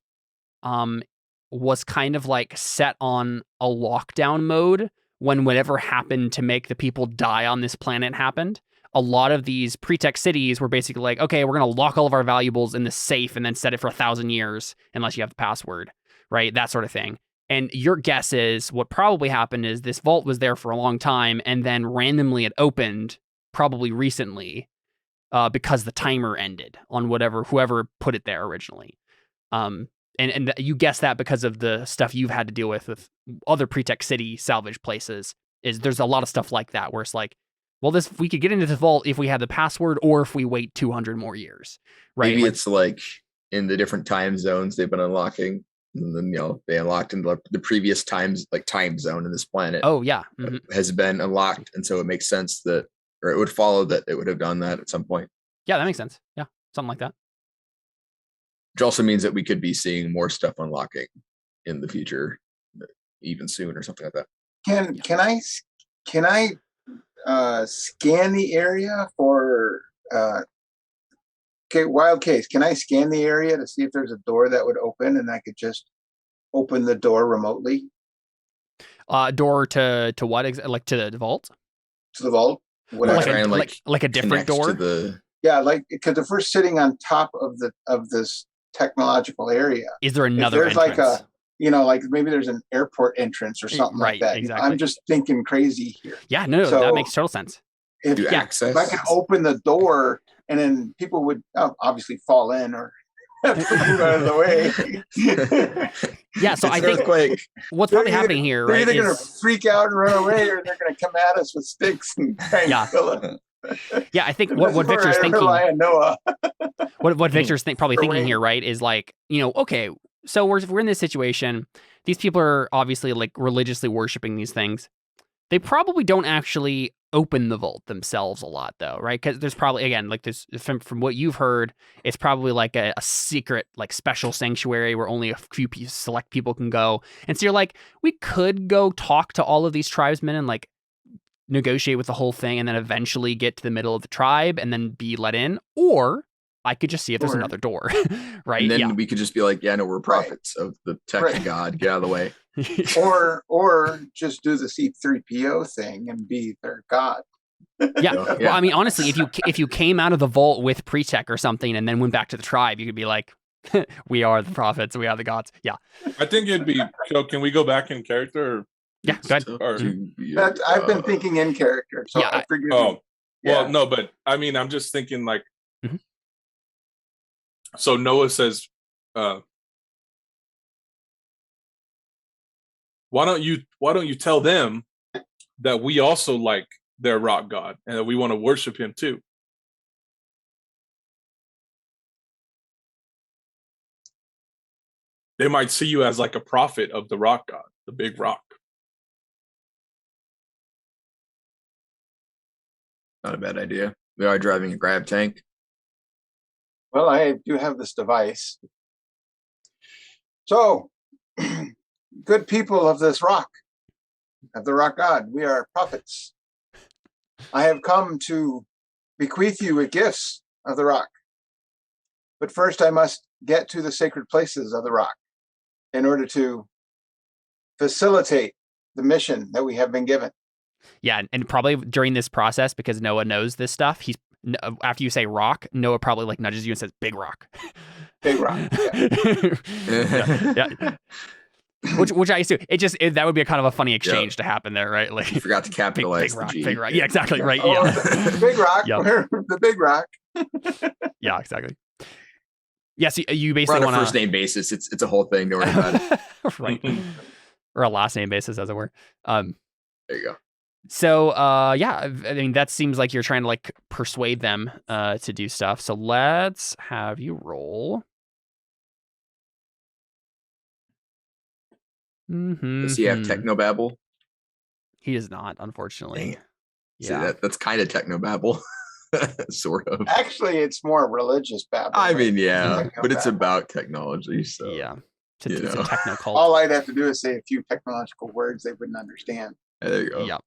was kind of like set on a lockdown mode when whatever happened to make the people die on this planet happened. A lot of these pretech cities were basically like, okay, we're going to lock all of our valuables in the safe and then set it for 1,000 years unless you have the password, right? That sort of thing. And your guess is what probably happened is this vault was there for a long time and then randomly it opened probably recently because the timer ended on whoever put it there originally. And you guess that because of the stuff you've had to deal with other pretech city salvage places, is there's a lot of stuff like that where it's like, well, we could get into the vault if we had the password or if we wait 200 more years, right? Maybe it's like in the different time zones they've been unlocking, and then they unlocked in the previous time zone in this planet. Oh yeah, has been unlocked, and so it makes sense that, or it would follow that it would have done that at some point. Yeah, that makes sense. Yeah, something like that. Which also means that we could be seeing more stuff unlocking in the future, even soon, or something like that. Can I scan the area for? Okay, wild case. Can I scan the area to see if there's a door that would open, and I could just open the door remotely? Door to what? Like to the vault? To the vault? Like a different door? Yeah, like because if we're sitting on top of this technological area, Is there another there's entrance? like like maybe there's an airport entrance or something like that. Exactly. I'm just thinking crazy here. Yeah, no, So that makes total sense. Do If access. I can open the door and then people would obviously fall in or have to move out of the way. Yeah, so I think earthquake. what's probably happening here, They're right, either going to is freak out and run away, or they're going to come at us with sticks and try and kill us. yeah, I think what Victor's thinking. Rely on Noah. what Victor's probably thinking here, right, is like, okay, so we're in this situation. These people are obviously like religiously worshiping these things. They probably don't actually open the vault themselves a lot, though, right? Because there's probably, again, like this from what you've heard, it's probably like a secret, like special sanctuary where only a few select people can go. And so you're like, we could go talk to all of these tribesmen and like negotiate with the whole thing, and then eventually get to the middle of the tribe and then be let in, or I could just see if there's another door, right? And then we could just be like, yeah, no, we're prophets of the tech god. Get out of the way. or just do the C3PO thing and be their god. Yeah. Well, I mean, honestly, if you came out of the vault with pretech or something and then went back to the tribe, you could be like, we are the prophets, we are the gods. Yeah. I think it'd be. So can we go back in character? Yeah, go ahead. I've been thinking in character, so I figured. Oh, well, no, but I mean, I'm just thinking like. Mm-hmm. So Noah says, "Why don't you tell them that we also like their rock god and that we want to worship him too?" They might see you as like a prophet of the rock god, the big rock. Not a bad idea. We are driving a grab tank. Well, I do have this device. So, good people of this rock, of the rock god, we are prophets. I have come to bequeath you with gifts of the rock. But first I must get to the sacred places of the rock in order to facilitate the mission that we have been given. Yeah, and probably during this process, because Noah knows this stuff, after you say rock, Noah probably like nudges you and says big rock. Big rock. Yeah. Which I assume that would be a kind of a funny exchange to happen there, right? Like you forgot to capitalize big rock. Yeah, exactly. Right. Oh, Yeah. Big rock. The big rock. Yeah, exactly. Yeah, so you basically want want a first name basis. It's a whole thing. Don't worry about it. Right. Or a last name basis, as it were. There you go. So, I mean, that seems like you're trying to like persuade them to do stuff. So let's have you roll. Does he have technobabble? He does not, unfortunately. Yeah, that's kind of technobabble, sort of. Actually, it's more religious babble. I mean, yeah, but it's about technology, so yeah, it's a techno cult. All I'd have to do is say a few technological words they wouldn't understand. There you go. Yeah.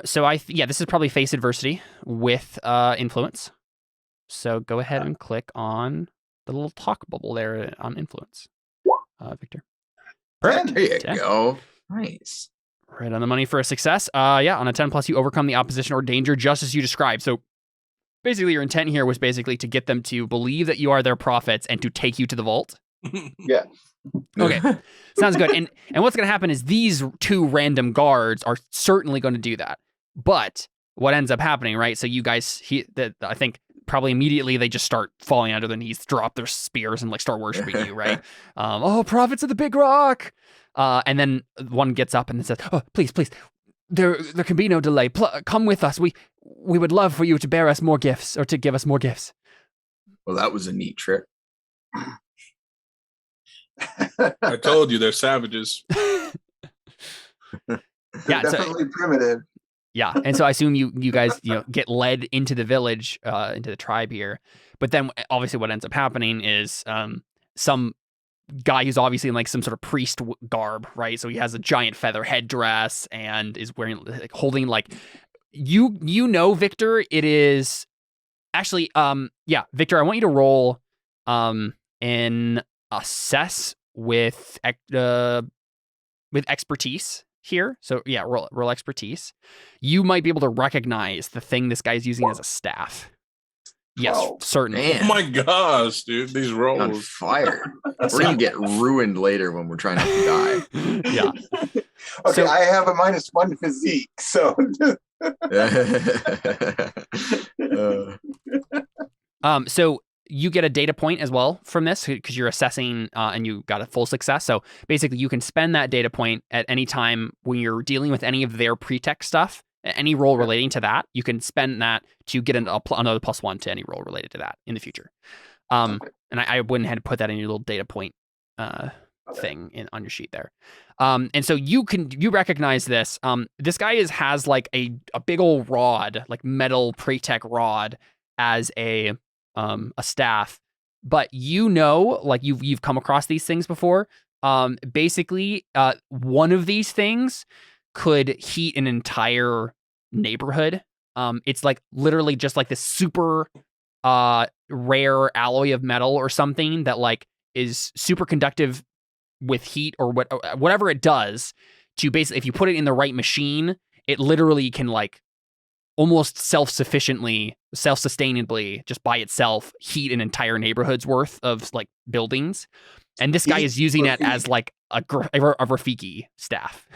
So this is probably face adversity with influence. So go ahead and click on the little talk bubble there on influence, Victor. Perfect. There you go. Nice. Right on the money for a success. On a 10+, you overcome the opposition or danger just as you described. So basically your intent here was basically to get them to believe that you are their prophets and to take you to the vault. Yeah. Okay. Sounds good. And what's going to happen is these two random guards are certainly going to do that. But what ends up happening, right? So you guys, I think probably immediately they just start falling onto their knees, drop their spears, and like start worshiping you, right? Prophets of the big rock. And then one gets up and says, "Oh, please, there can be no delay. Come with us. We would love for you to bear us more gifts or to give us more gifts." Well, that was a neat trick. I told you they're savages. They're definitely primitive. Yeah, and so I assume you guys get led into the village, into the tribe here. But then obviously what ends up happening is some guy who's obviously in like some sort of priest garb, right? So he has a giant feather headdress and is wearing holding like Victor. It is actually Victor. I want you to roll in assess with expertise here. So yeah, roll expertise. You might be able to recognize the thing this guy's using as a staff. Yes, 12. certain. Oh Man, my gosh, dude, these on rolls. fire. We're gonna get ruined later when we're trying not to die. Yeah. Okay, So- I have a -1 physique, so So you get a data point as well from this because you're assessing and you got a full success. So basically you can spend that data point at any time when you're dealing with any of their pretech stuff, any roll relating to that, you can spend that to get another +1 to any roll related to that in the future. And I went ahead and put that in your little data point thing on your sheet there. And so you recognize this. This guy has like a big old rod, like metal pretech rod as a staff, but like you've come across these things before. Basically, one of these things could heat an entire neighborhood. It's like literally just like this super rare alloy of metal or something that like is super conductive with heat or whatever it does to basically, if you put it in the right machine, it literally can like almost self-sustainably just by itself heat an entire neighborhood's worth of like buildings. And this guy is using it as like a Rafiki staff.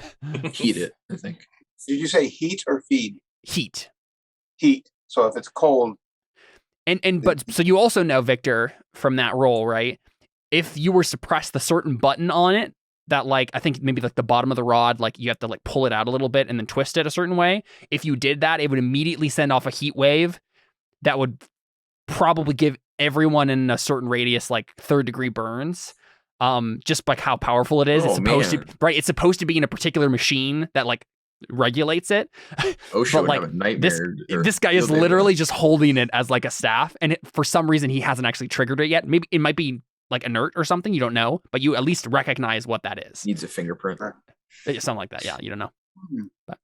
Heat it, I think. did you say heat or feed? Heat. Heat. So if it's cold, But so you also know, Victor, from that roll, right? If you were to press the certain button on it, that like I think maybe like the bottom of the rod, like you have to like pull it out a little bit and then twist it a certain way. If you did that, it would immediately send off a heat wave that would probably give everyone in a certain radius like 3rd-degree burns. Just like how powerful it is. It's supposed to, right? It's supposed to be in a particular machine that like regulates it. OSHA But would like have a nightmare. this guy is literally just holding it as like a staff, and for some reason he hasn't actually triggered it yet. Maybe it might be like inert or something. You don't know, but you at least recognize what that is. Needs a fingerprint. Something like that. Yeah, you don't know. But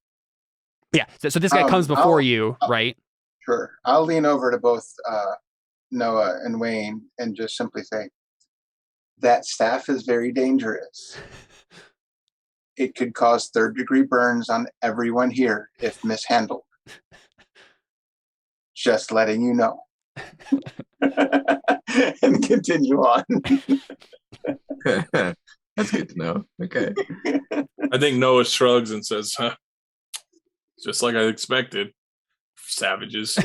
yeah, so this guy comes before you, right? Sure. I'll lean over to both Noah and Wayne and just simply say, that staff is very dangerous. It could cause 3rd-degree burns on everyone here if mishandled. Just letting you know. And continue on. That's good to know. Okay. I think Noah shrugs and says, huh, just like I expected. Savages.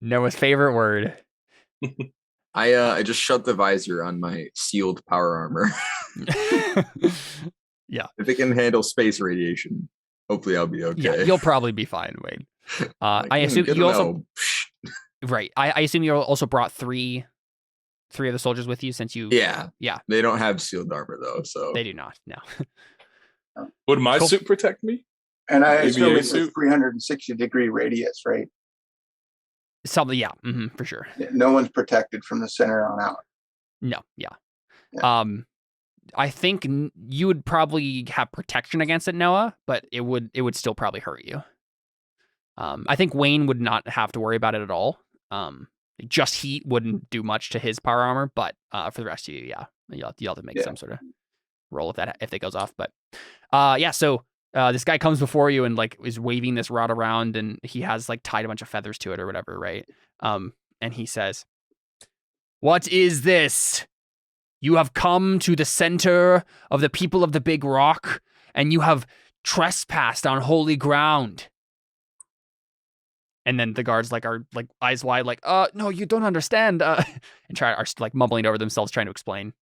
Noah's favorite word. I just shut the visor on my sealed power armor. Yeah. If it can handle space radiation, hopefully I'll be okay. Yeah, you'll probably be fine, Wayne. I assume you also right. I assume you also brought three of the soldiers with you since you. Yeah. Yeah. They don't have sealed armor though, so They do not. No. Would my Cool. suit protect me? And I PBA assume it's a suit? 360-degree radius, right? Something. Yeah. For sure. No one's protected from the center on out. No. Yeah. Yeah. I think you would probably have protection against it, Noah, but it would still probably hurt you. I think Wayne would not have to worry about it at all. Just heat wouldn't do much to his power armor, but for the rest of you, yeah, you'll have to make some sort of roll if it goes off. But yeah, so this guy comes before you and like is waving this rod around, and he has like tied a bunch of feathers to it or whatever, right? And he says, "What is this? You have come to the center of the people of the Big Rock, and you have trespassed on holy ground." And then the guards are eyes wide, like, no, you don't understand. And are like mumbling over themselves, trying to explain.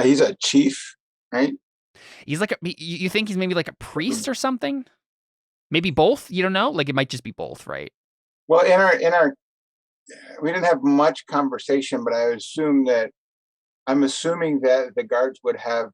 He's a chief, right? He's like, you think he's maybe like a priest or something? Maybe both. You don't know. Like it might just be both, right? Well, in our, we didn't have much conversation, but I'm assuming that the guards would have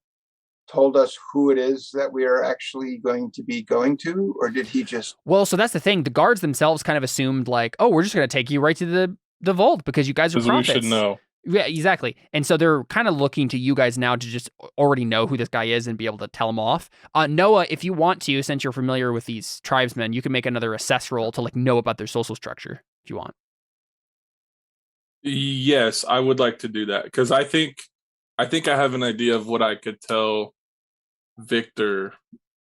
told us who it is that we are actually going to be going to, or did he just? Well, so that's the thing. The guards themselves kind of assumed like, oh, we're just going to take you right to the vault because you guys are prophets. We should know. Yeah, exactly. And so they're kind of looking to you guys now to just already know who this guy is and be able to tell him off. Noah, if you want to, since you're familiar with these tribesmen, you can make another assess roll to like know about their social structure if you want. Yes, I would like to do that because I think I have an idea of what I could tell Victor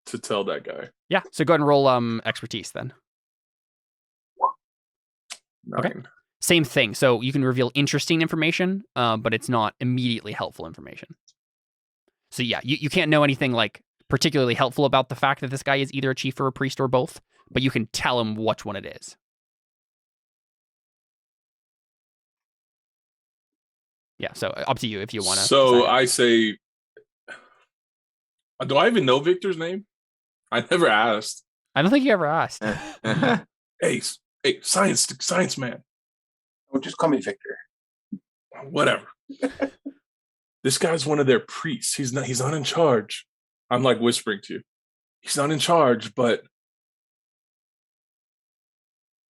to tell that guy? Yeah. So go ahead and roll expertise then. 9. Okay. Same thing. So you can reveal interesting information, but it's not immediately helpful information. So yeah, you can't know anything like particularly helpful about the fact that this guy is either a chief or a priest or both, but you can tell him which one it is. Yeah, so up to you if you want to. So I say, do I even know Victor's name? I never asked. I don't think you ever asked. Hey, science man. Well, just call me Victor. Whatever. This guy's one of their priests. He's not in charge. I'm like whispering to you. He's not in charge, but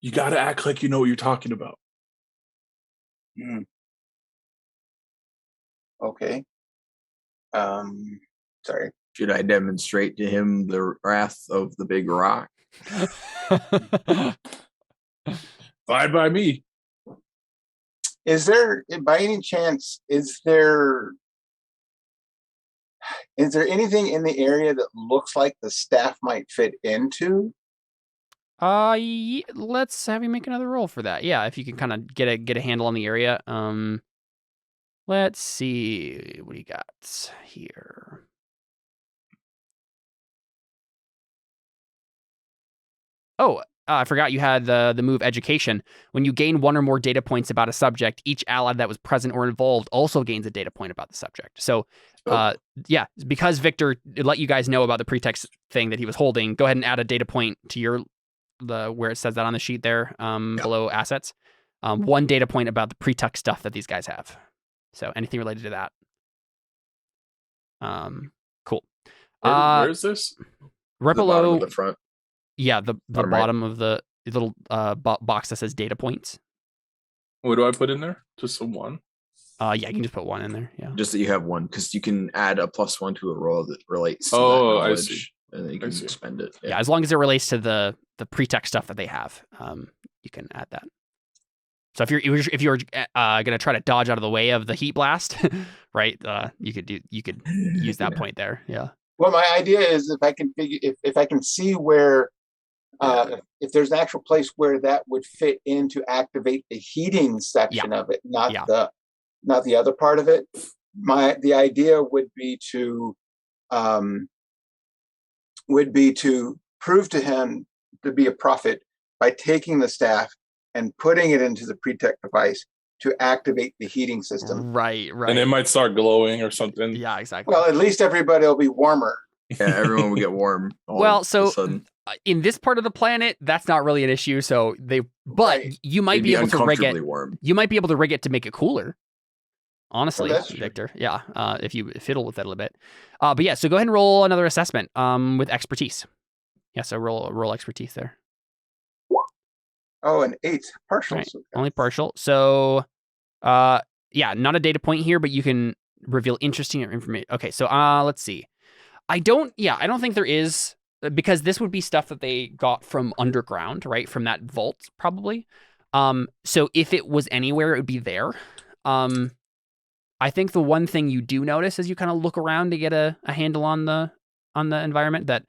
you got to act like you know what you're talking about. Okay. Sorry. Should I demonstrate to him the wrath of the big rock? Fine by me. Is there, by any chance, is there anything in the area that looks like the staff might fit into? Let's have you make another roll for that. Yeah, if you can kind of get a handle on the area. Let's see what do you got here. Oh, I forgot you had the move Education. When you gain one or more data points about a subject, each ally that was present or involved also gains a data point about the subject. So, yeah, because Victor let you guys know about the pretext thing that he was holding, go ahead and add a data point to where it says that on the sheet there, below assets. 1 data point about the pretext stuff that these guys have. So anything related to that. Cool. Where is this? Right below the front. Yeah, the bottom of the little box that says data points. What do I put in there? Just a 1? Yeah, you can just put 1 in there. Yeah. Just that you have 1, because you can add a +1 to a roll that relates to that I knowledge, see. and then you can spend it. Yeah, as long as it relates to the pretext stuff that they have, you can add that. So if you're gonna try to dodge out of the way of the heat blast, right? You could use that point there. Yeah. Well, my idea is if I can see where if there's an actual place where that would fit in to activate the heating section of it, not the other part of it. The idea would be to prove to him to be a prophet by taking the staff and putting it into the pretech device to activate the heating system. Right. And it might start glowing or something. Yeah, exactly. Well, at least everybody will be warmer. Yeah, everyone will get warm. Well, so in this part of the planet, that's not really an issue. So you might be able to rig it. Warm. You might be able to rig it to make it cooler. Honestly, that's Victor. Yeah. If you fiddle with it a little bit. But yeah, so go ahead and roll another assessment with expertise. Yeah, so roll expertise there. Oh, an 8 partial. Right. Only partial. So yeah, not a data point here, but you can reveal interesting information. Okay, so let's see. I don't think there is, because this would be stuff that they got from underground, right? From that vault, probably. So if it was anywhere, it would be there. I think the one thing you do notice as you kind of look around to get a handle on the environment, that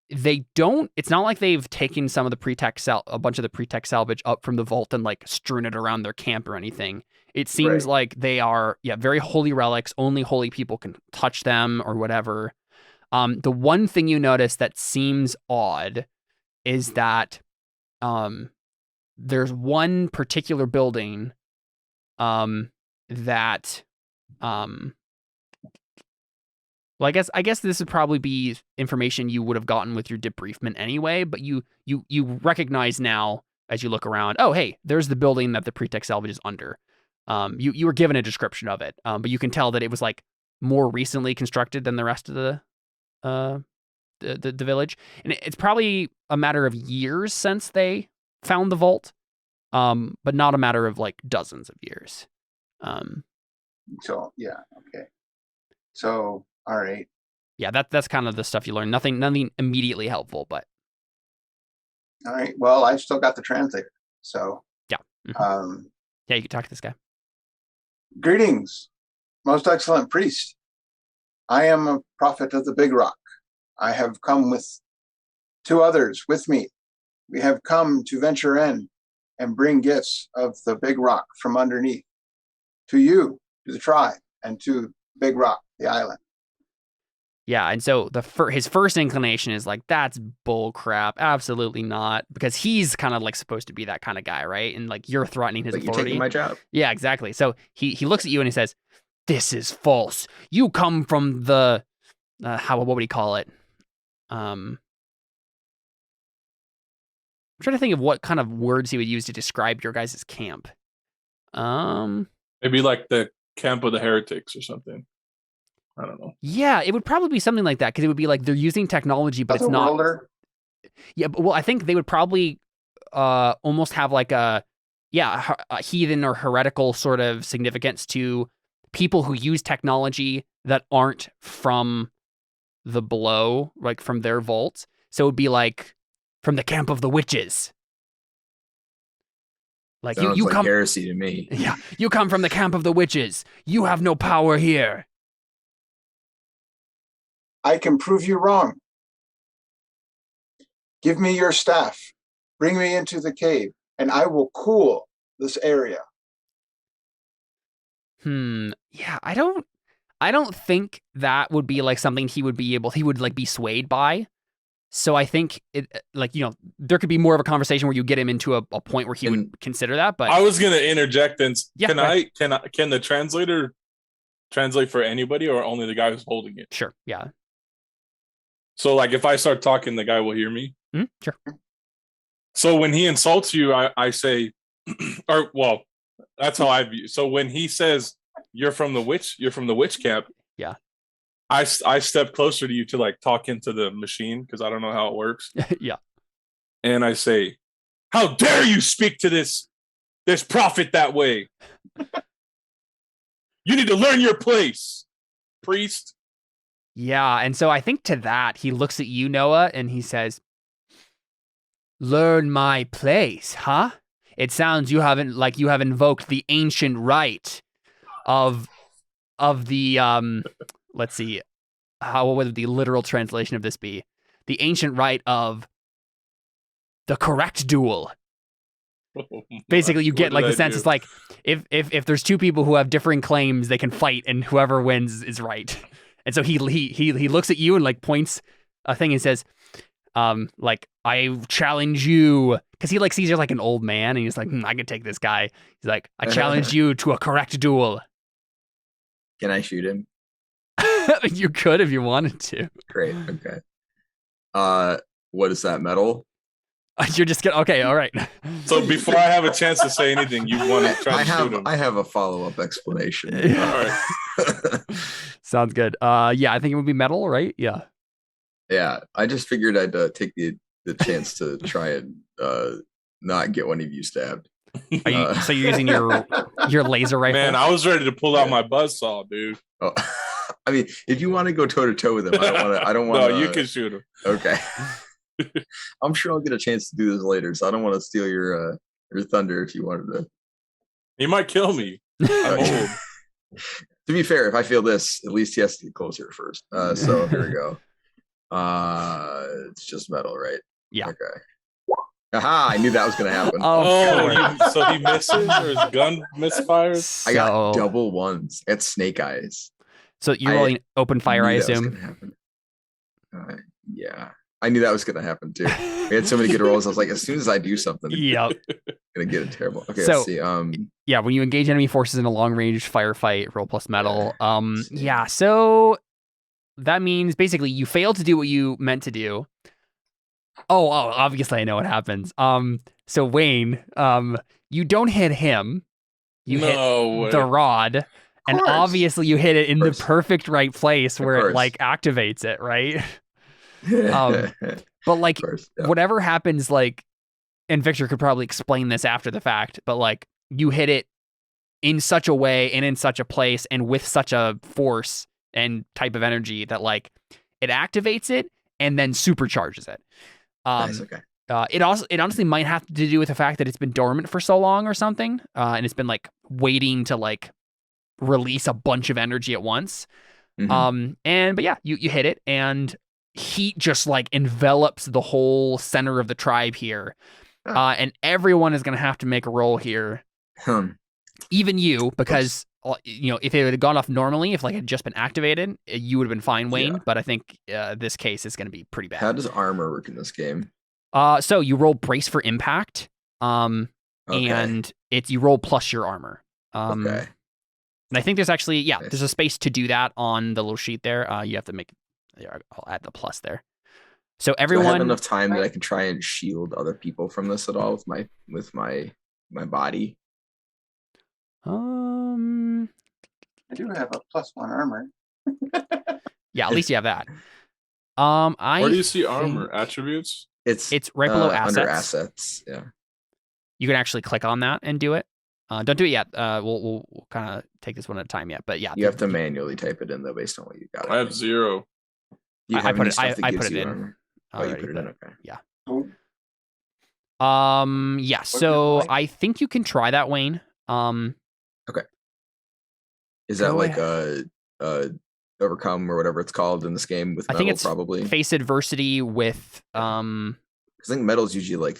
it's not like they've taken some of the a bunch of the pretech salvage up from the vault and like strewn it around their camp or anything. It seems like they are, very holy relics. Only holy people can touch them or whatever. The one thing you notice that seems odd is that there's one particular building that well, I guess this would probably be information you would have gotten with your debriefment anyway, but you recognize now as you look around, oh, hey, there's the building that the pretech salvage is under. You were given a description of it, but you can tell that it was like more recently constructed than the rest of the village. And it's probably a matter of years since they found the vault, but not a matter of like dozens of years. So, yeah, okay. So, all right. Yeah, that's kind of the stuff you learn. Nothing immediately helpful, but. All right. Well, I've still got the translator. So. Yeah. Mm-hmm. Yeah, you can talk to this guy. Greetings, most excellent priest. I am a prophet of the Big Rock. I have come with 2 others with me. We have come to venture in and bring gifts of the big rock from underneath to you, to the tribe, and to Big Rock, the island. Yeah, and so his first inclination is like, that's bull crap. Absolutely not. Because he's kind of like supposed to be that kind of guy, right? And like you're threatening his Like, you're authority. taking my job. Yeah, exactly. So he looks at you and he says, this is false. You come from the what would he call it? I'm trying to think of what kind of words he would use to describe your guys' camp. Maybe like the camp of the heretics or something. I don't know. Yeah, it would probably be something like that because it would be like they're using technology, but it's not. Worlder? Yeah, but, well, I think they would probably almost have like a heathen or heretical sort of significance to people who use technology that aren't from the below, like from their vaults. So it would be like from the camp of the witches. Like Sounds you like come heresy to me. Yeah, you come from the camp of the witches. You have no power here. I can prove you wrong. Give me your staff. Bring me into the cave, and I will cool this area. Yeah, I don't think that would be like something he would like be swayed by. So I think it, like, you know, there could be more of a conversation where you get him into a point where he would consider that. But I was gonna interject and Yeah, can the translator translate for anybody or only the guy who's holding it? sure, yeah, So like if I start talking, the guy will hear me. sure. So when he insults you, I say, or well, that's how I view. So when he says you're from the witch camp. Yeah. I step closer to you to like talk into the machine because I don't know how it works. Yeah. And I say, how dare you speak to this prophet that way? You need to learn your place, priest. Yeah, and so I think to that, he looks at you, Noah, and he says, learn my place, huh? It sounds you have invoked the ancient right of the, let's see, what would the literal translation of this be? The ancient right of the correct duel. Basically, you get like the sense it's like if there's 2 people who have differing claims, they can fight, and whoever wins is right. And so he looks at you and like points a thing and says, like, I challenge you, because he like sees you like an old man, and he's like, I can take this guy. He's like, I challenge you to a correct duel. Can I shoot him? You could if you wanted to. Great. Okay. What is that, metal? You're just gonna okay, all right. So before I have a chance to say anything, you want to try to shoot him. I have a follow-up explanation. All right. Sounds good. Yeah, I think it would be metal, right? Yeah. Yeah, I just figured I'd take the chance to try and not get one of you stabbed. So you're using your laser rifle? Man, I was ready to pull out my buzzsaw, dude. Oh, I mean, if you want to go toe to toe with him, I don't want to. No, you can shoot him. Okay. I'm sure I'll get a chance to do this later, so I don't want to steal your thunder if you wanted to. He might kill me. I'm old. To be fair, if I feel this, at least he has to get closer first. So here we go. It's just metal, right? Yeah. Okay. Aha! I knew that was going to happen. So he misses, or his gun misfires? I got double ones at Snake Eyes. So you're rolling open fire, I assume? Yeah. I knew that was going to happen too. We had so many good rolls. I was like, as soon as I do something, yep, going to get it terrible. Okay, so, let's see. Yeah, when you engage enemy forces in a long-range firefight, roll plus metal. Yeah, so that means basically you fail to do what you meant to do. Oh, obviously I know what happens. So Wayne, you don't hit him. You hit the rod, and obviously you hit it in the perfect right place where it like activates it, right? But like whatever happens, like, and Victor could probably explain this after the fact, but like you hit it in such a way and in such a place and with such a force and type of energy that like it activates it and then supercharges it. Nice, okay. It honestly might have to do with the fact that it's been dormant for so long or something, and it's been like waiting to like release a bunch of energy at once. Mm-hmm. But yeah, you hit it, and heat just like envelops the whole center of the tribe here. And everyone is going to have to make a roll here. Even you, because if it had gone off normally, if like it had just been activated, you would have been fine, Wayne. But I think this case is going to be pretty bad. How does armor work in this game? So you roll brace for impact, and you roll plus your armor. And I think there's actually there's a space to do that on the little sheet there. You have to make. I'll add the plus there. So everyone. Do I have enough time that I can try and shield other people from this at all with my body? I do have a +1 armor. Yeah, at least you have that. Where do you see armor attributes? It's right below assets. Under assets, yeah. You can actually click on that and do it. Don't do it yet. We'll kind of take this one at a time yet. But yeah, you have to manually type it in though, based on what you got. I have 0. I put it in. Armor? You put it in. Okay. Yeah. Yeah. So I think you can try that, Wayne. Okay. Is that like a overcome or whatever it's called in this game with metal? I think it's probably face adversity with I think metal's usually like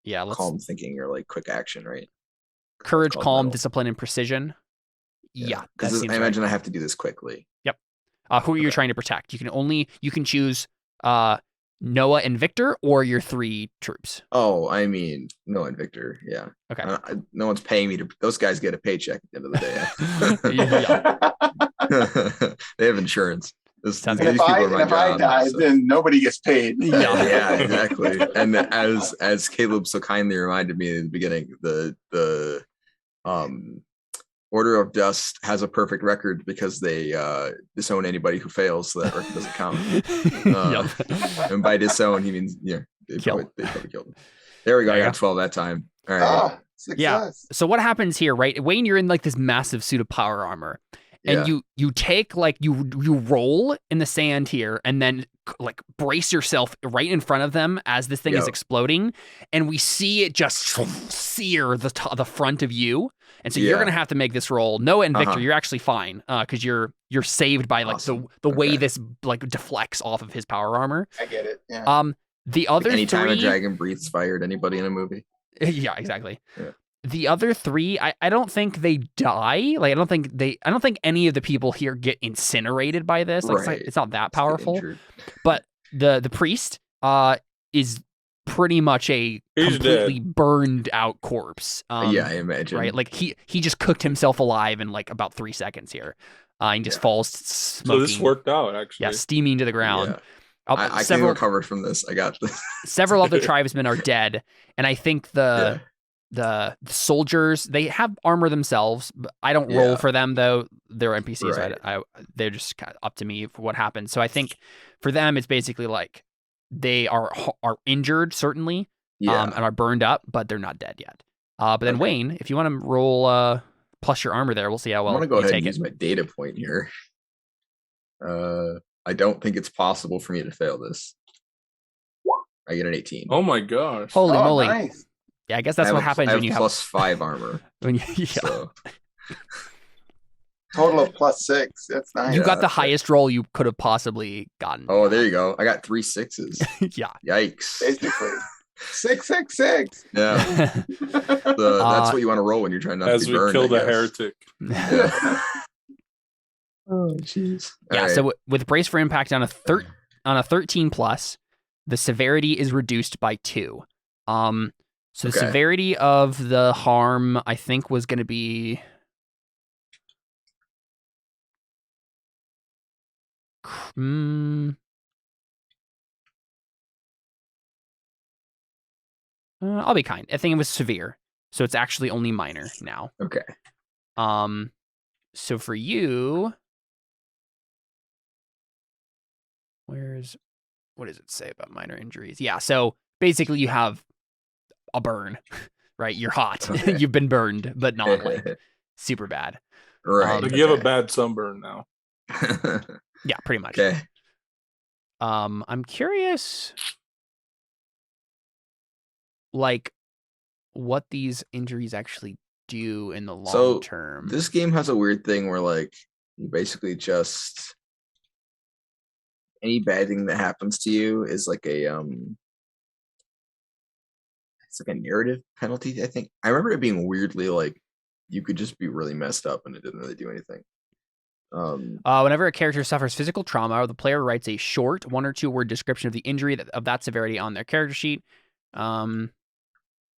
let's calm thinking or like quick action, right? Courage, calm, metal. Discipline, and precision. Yeah, because I imagine I have to do this quickly. Yep. Who are you trying to protect? You can choose Noah and Victor or your 3 troops. Oh, I mean Noah and Victor. Yeah. Okay. No one's paying me to. Those guys get a paycheck at the end of the day. They have insurance. If I die, then nobody gets paid. Yeah, exactly. And as Caleb so kindly reminded me in the beginning, the Order of Dust has a perfect record because they disown anybody who fails, so that record doesn't count. And by disown, he means they probably killed him. There we go. I got 12 that time. All right. Success. So what happens here, right? Wayne, you're in like this massive suit of power armor. And you take like you roll in the sand here and then like brace yourself right in front of them as this thing is exploding, and we see it just sear the front of you, and so you're gonna have to make this roll. Noah and Victor, you're actually fine because you're saved by like the way this like deflects off of his power armor. I get it. Yeah. The other anytime a dragon breathes fire at anybody in a movie. Yeah, exactly. Yeah. The other 3, I don't think they die. Like I don't think any of the people here get incinerated by this. Like it's not that powerful. But the priest is pretty much a completely burned out corpse. I imagine. Right? Like he just cooked himself alive in like about 3 seconds here. And just falls smoking. So this worked out actually. Yeah, steaming to the ground. Yeah. I can recover from this. I got this. Several other tribesmen are dead, and I think the soldiers, they have armor themselves, but I don't roll for them though. They're NPCs. Right. They're just kind of up to me for what happens. So I think for them it's basically like they are injured certainly, and are burned up, but they're not dead yet. But then Wayne, if you want to roll plus your armor there, we'll see how well. I'm gonna go ahead and use my data point here. I don't think it's possible for me to fail this. I get an 18. Oh my gosh! Holy moly! Nice. Yeah, I guess that's what happens when you have +5 armor. So. Total of +6. That's nice. You got the highest roll you could have possibly gotten. Oh, there you go. I got 3 6s. Yeah. Yikes. Basically. 666. Yeah. That's what you want to roll when you're trying not to be burned. As we killed a heretic. Yeah. Oh, jeez. Yeah. Right. So with brace for impact on a 13 plus, the severity is reduced by 2. So the severity of the harm, I think, was going to be I'll be kind. I think it was severe, so it's actually only minor now. Okay. So for you, what does it say about minor injuries? Yeah. So basically, you have a burn, right? You're hot. Okay. You've been burned, but not like super bad. Right. Like you have a bad sunburn now. Yeah, pretty much. Okay. I'm curious, like, what these injuries actually do in the long term. This game has a weird thing where, like, you basically just any bad thing that happens to you is like it's like a narrative penalty, I think. I remember it being weirdly like you could just be really messed up and it didn't really do anything. Whenever a character suffers physical trauma, or the player writes a short 1 or 2 word description of the injury of that severity on their character sheet.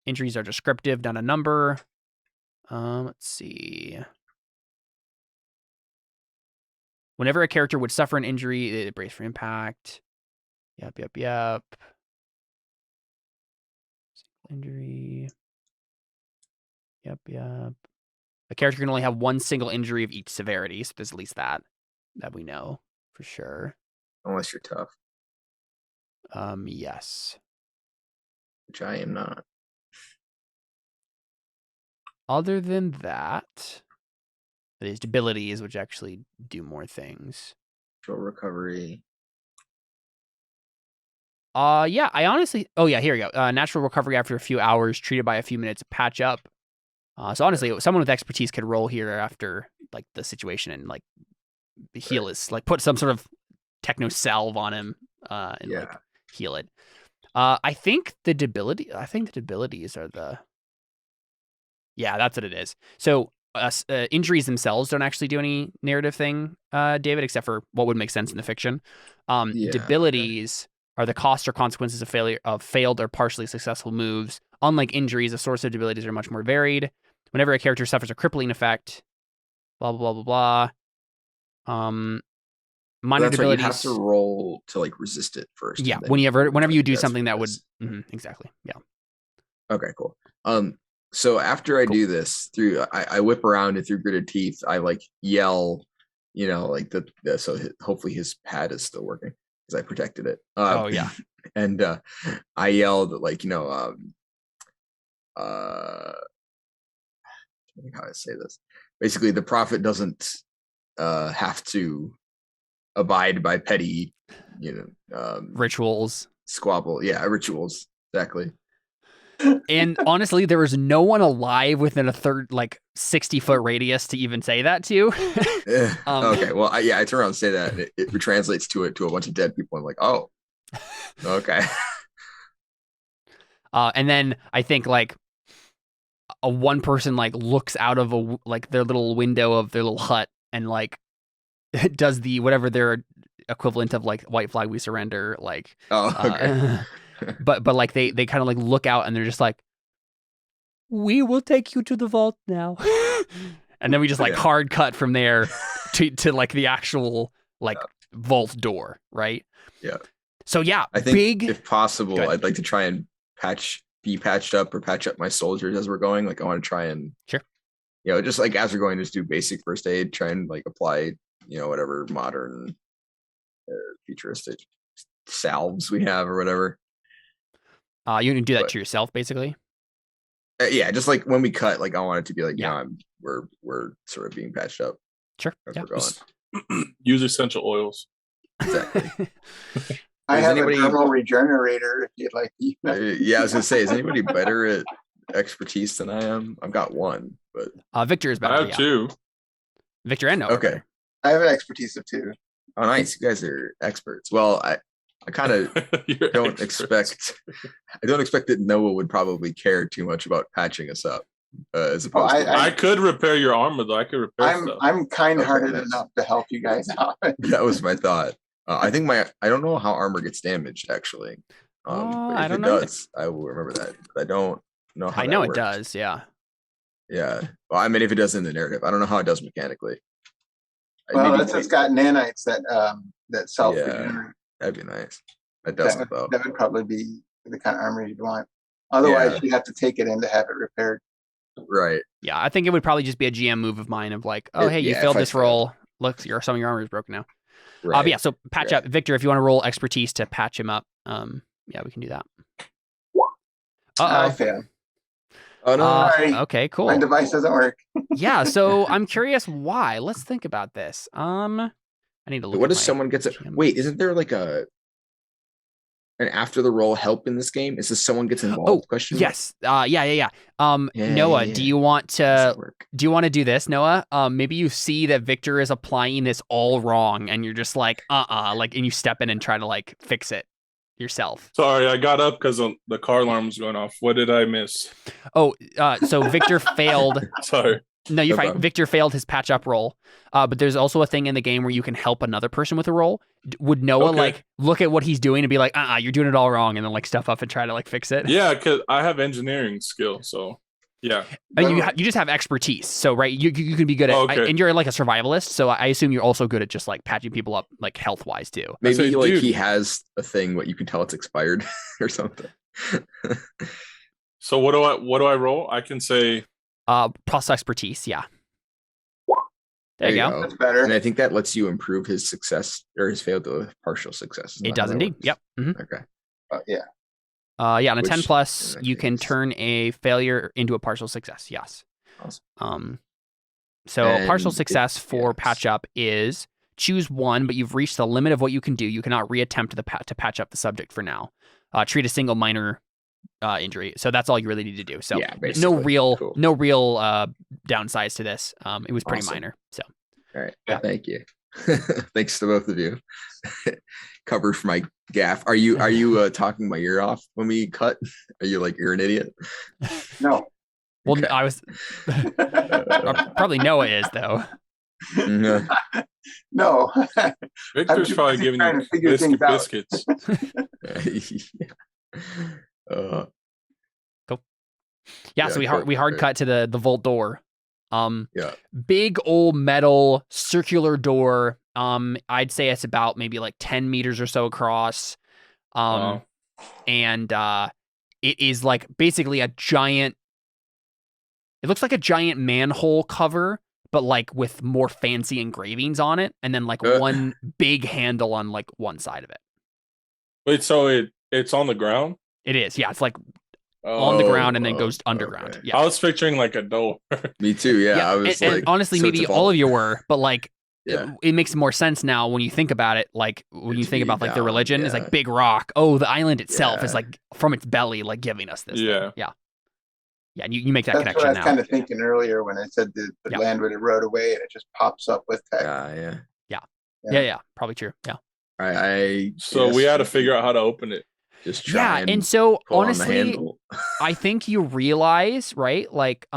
Injuries are descriptive, not a number. Let's see. Whenever a character would suffer an injury, they brace for impact. Yep. Injury. Yep. A character can only have 1 single injury of each severity, so there's at least that we know for sure. Unless you're tough. Yes. Which I am not. Other than that, there's abilities which actually do more things. Natural recovery. Yeah, I honestly... Oh, yeah, here we go. Natural recovery after a few hours, treated by a few minutes, patch up. So honestly, someone with expertise could roll here after like the situation and like heal his, like put some sort of techno salve on him and like heal it. I think the debilities are the... Yeah, that's what it is. So injuries themselves don't actually do any narrative thing, David, except for what would make sense in the fiction. Debilities are the costs or consequences of failed or partially successful moves. Unlike injuries, the source of debilities are much more varied. Whenever a character suffers a crippling effect, blah, blah, blah, blah, blah. Minor debilities. Right, you have to roll to like resist it first. Yeah, whenever you do something that would... exactly, yeah. Okay, cool. So after I do this, I whip around and through gritted teeth, I like yell, like so hopefully his pad is still working because I protected it. Oh yeah. And I yelled like, how to say this. Basically, the prophet doesn't have to abide by petty, rituals. Squabble. Yeah, rituals. Exactly. And honestly, there was no one alive within a 60-foot radius to even say that to. Okay, well, I turn around and say that, and it translates to a bunch of dead people. I'm like, oh, okay. And then I think like a one person like looks out of their little window of their little hut and like does the whatever their equivalent of like white flag we surrender like. Oh, okay. But like they kind of like look out and they're just like, we will take you to the vault now. And then we just like hard cut from there to like the actual like vault door, right? Yeah. So yeah, I think if possible, I'd like to try and be patched up or patch up my soldiers as we're going. Like I want to try and just like as we're going, just do basic first aid, try and like apply, whatever modern futuristic salves we have or whatever. You can do that to yourself, basically. Yeah, just like when we cut, like I want it to be like, we're sort of being patched up. Sure. As we're going. Use essential oils. Exactly. I have a thermal regenerator if you'd like. Yeah, I was gonna say, is anybody better at expertise than I am? I've got one, but Victor is better. I have 2. Victor and Noah. Okay. I have an expertise of 2. Oh, nice. You guys are experts. Well, I kind of don't expect that Noah would probably care too much about patching us up. As opposed to I could repair your armor though. I could repair stuff. I'm kind-hearted enough to help you guys out. That was my thought. I think I don't know how armor gets damaged actually. But if it does, I will remember that. But I don't know how. I know it does. Yeah. Yeah. Well, I mean, if it does in the narrative, I don't know how it does mechanically. Well, it's got nanites that self-regenerate. That'd be nice. That doesn't though. That would probably be the kind of armor you'd want. Otherwise, you'd have to take it in to have it repaired. Right. Yeah, I think it would probably just be a GM move of mine of like, oh, hey, you failed this roll. Look, some of your armor is broken now. Right. But yeah, so patch up. Victor, if you want to roll expertise to patch him up, yeah, we can do that. I failed. Oh, no. Sorry. Okay, cool. My device doesn't work. Yeah, so I'm curious why. Let's think about this. I need to look. What if someone gets it? Wait, isn't there like a an after the roll help in this game? Is this someone gets involved? Oh, Question mark? yes. Yeah. Yeah, Noah, yeah. do you want Does to it work? do this, Noah? Maybe you see that Victor is applying this all wrong, and you're just like, like, and you step in and try to like fix it yourself. Sorry, I got up because the car alarm was going off. What did I miss? Oh, so Victor failed. Sorry. No, you're No fine. problem. Victor failed his patch up roll. But there's also a thing in the game where you can help another person with a roll. Would Noah Okay. like look at what he's doing and be like, you're doing it all wrong, and then like step up and try to like fix it? Yeah, because I have engineering skill, so yeah. You just have expertise, so right, you can be good at, Okay. and you're like a survivalist, so I assume you're also good at just like patching people up like health wise too. Maybe say, like dude. he has a thing, what you can tell it's expired or something. So what do I roll? I can say Process expertise, yeah. There you go. That's better. And I think that lets you improve his success or his failed to partial success. Isn't It that does how indeed. works? Yep. Mhm. Okay. Yeah. On a 10 Which, plus, in that you can case- turn a failure into a partial success. Yes. Awesome. So a partial And success for yes. patch up is choose one, but you've reached the limit of what you can do. You cannot reattempt to patch up the subject for now. Treat a single minor injury. So that's all you really need to do. So Yeah, no basically. real Cool. downsides to this. It was pretty Awesome. minor. So All right. Yeah. Thank you. Thanks to both of you. Covered for my gaff. Are you talking my ear off when we cut? Are you like you're an idiot? No. well, Okay. I was probably Noah is though. Mhm. No. Victor's too probably busy giving trying you to figure things out. biscuits. Yeah, so we hard cut to the vault door. Yeah. Big old metal circular door. I'd say it's about maybe like 10 meters or so across. Wow. And it is like basically a giant. It looks like a giant manhole cover, but like with more fancy engravings on it, and then like one big handle on like one side of it. Wait, so it's on the ground? It is, yeah. It's like on the ground and then goes underground. Okay. Yeah. I was picturing like a door. Me too. Yeah. I was and like, honestly, so it's maybe evolved. all of you were, but like Yeah. it makes more sense now when you think about it. Like when you It's think about being like the down, religion is yeah. like big rock. Oh, the island itself is Yeah. like from its belly, like giving us this. Yeah. Thing. Yeah. And you make that That's what I connection was now. kind of thinking earlier when I said the Yeah. land would erode away and it just pops up with tech. Yeah. Yeah. Probably true. Yeah. I So guess we had to figure out how to open it. just try And so pull on the honestly, handle. I think you realize, right? Like,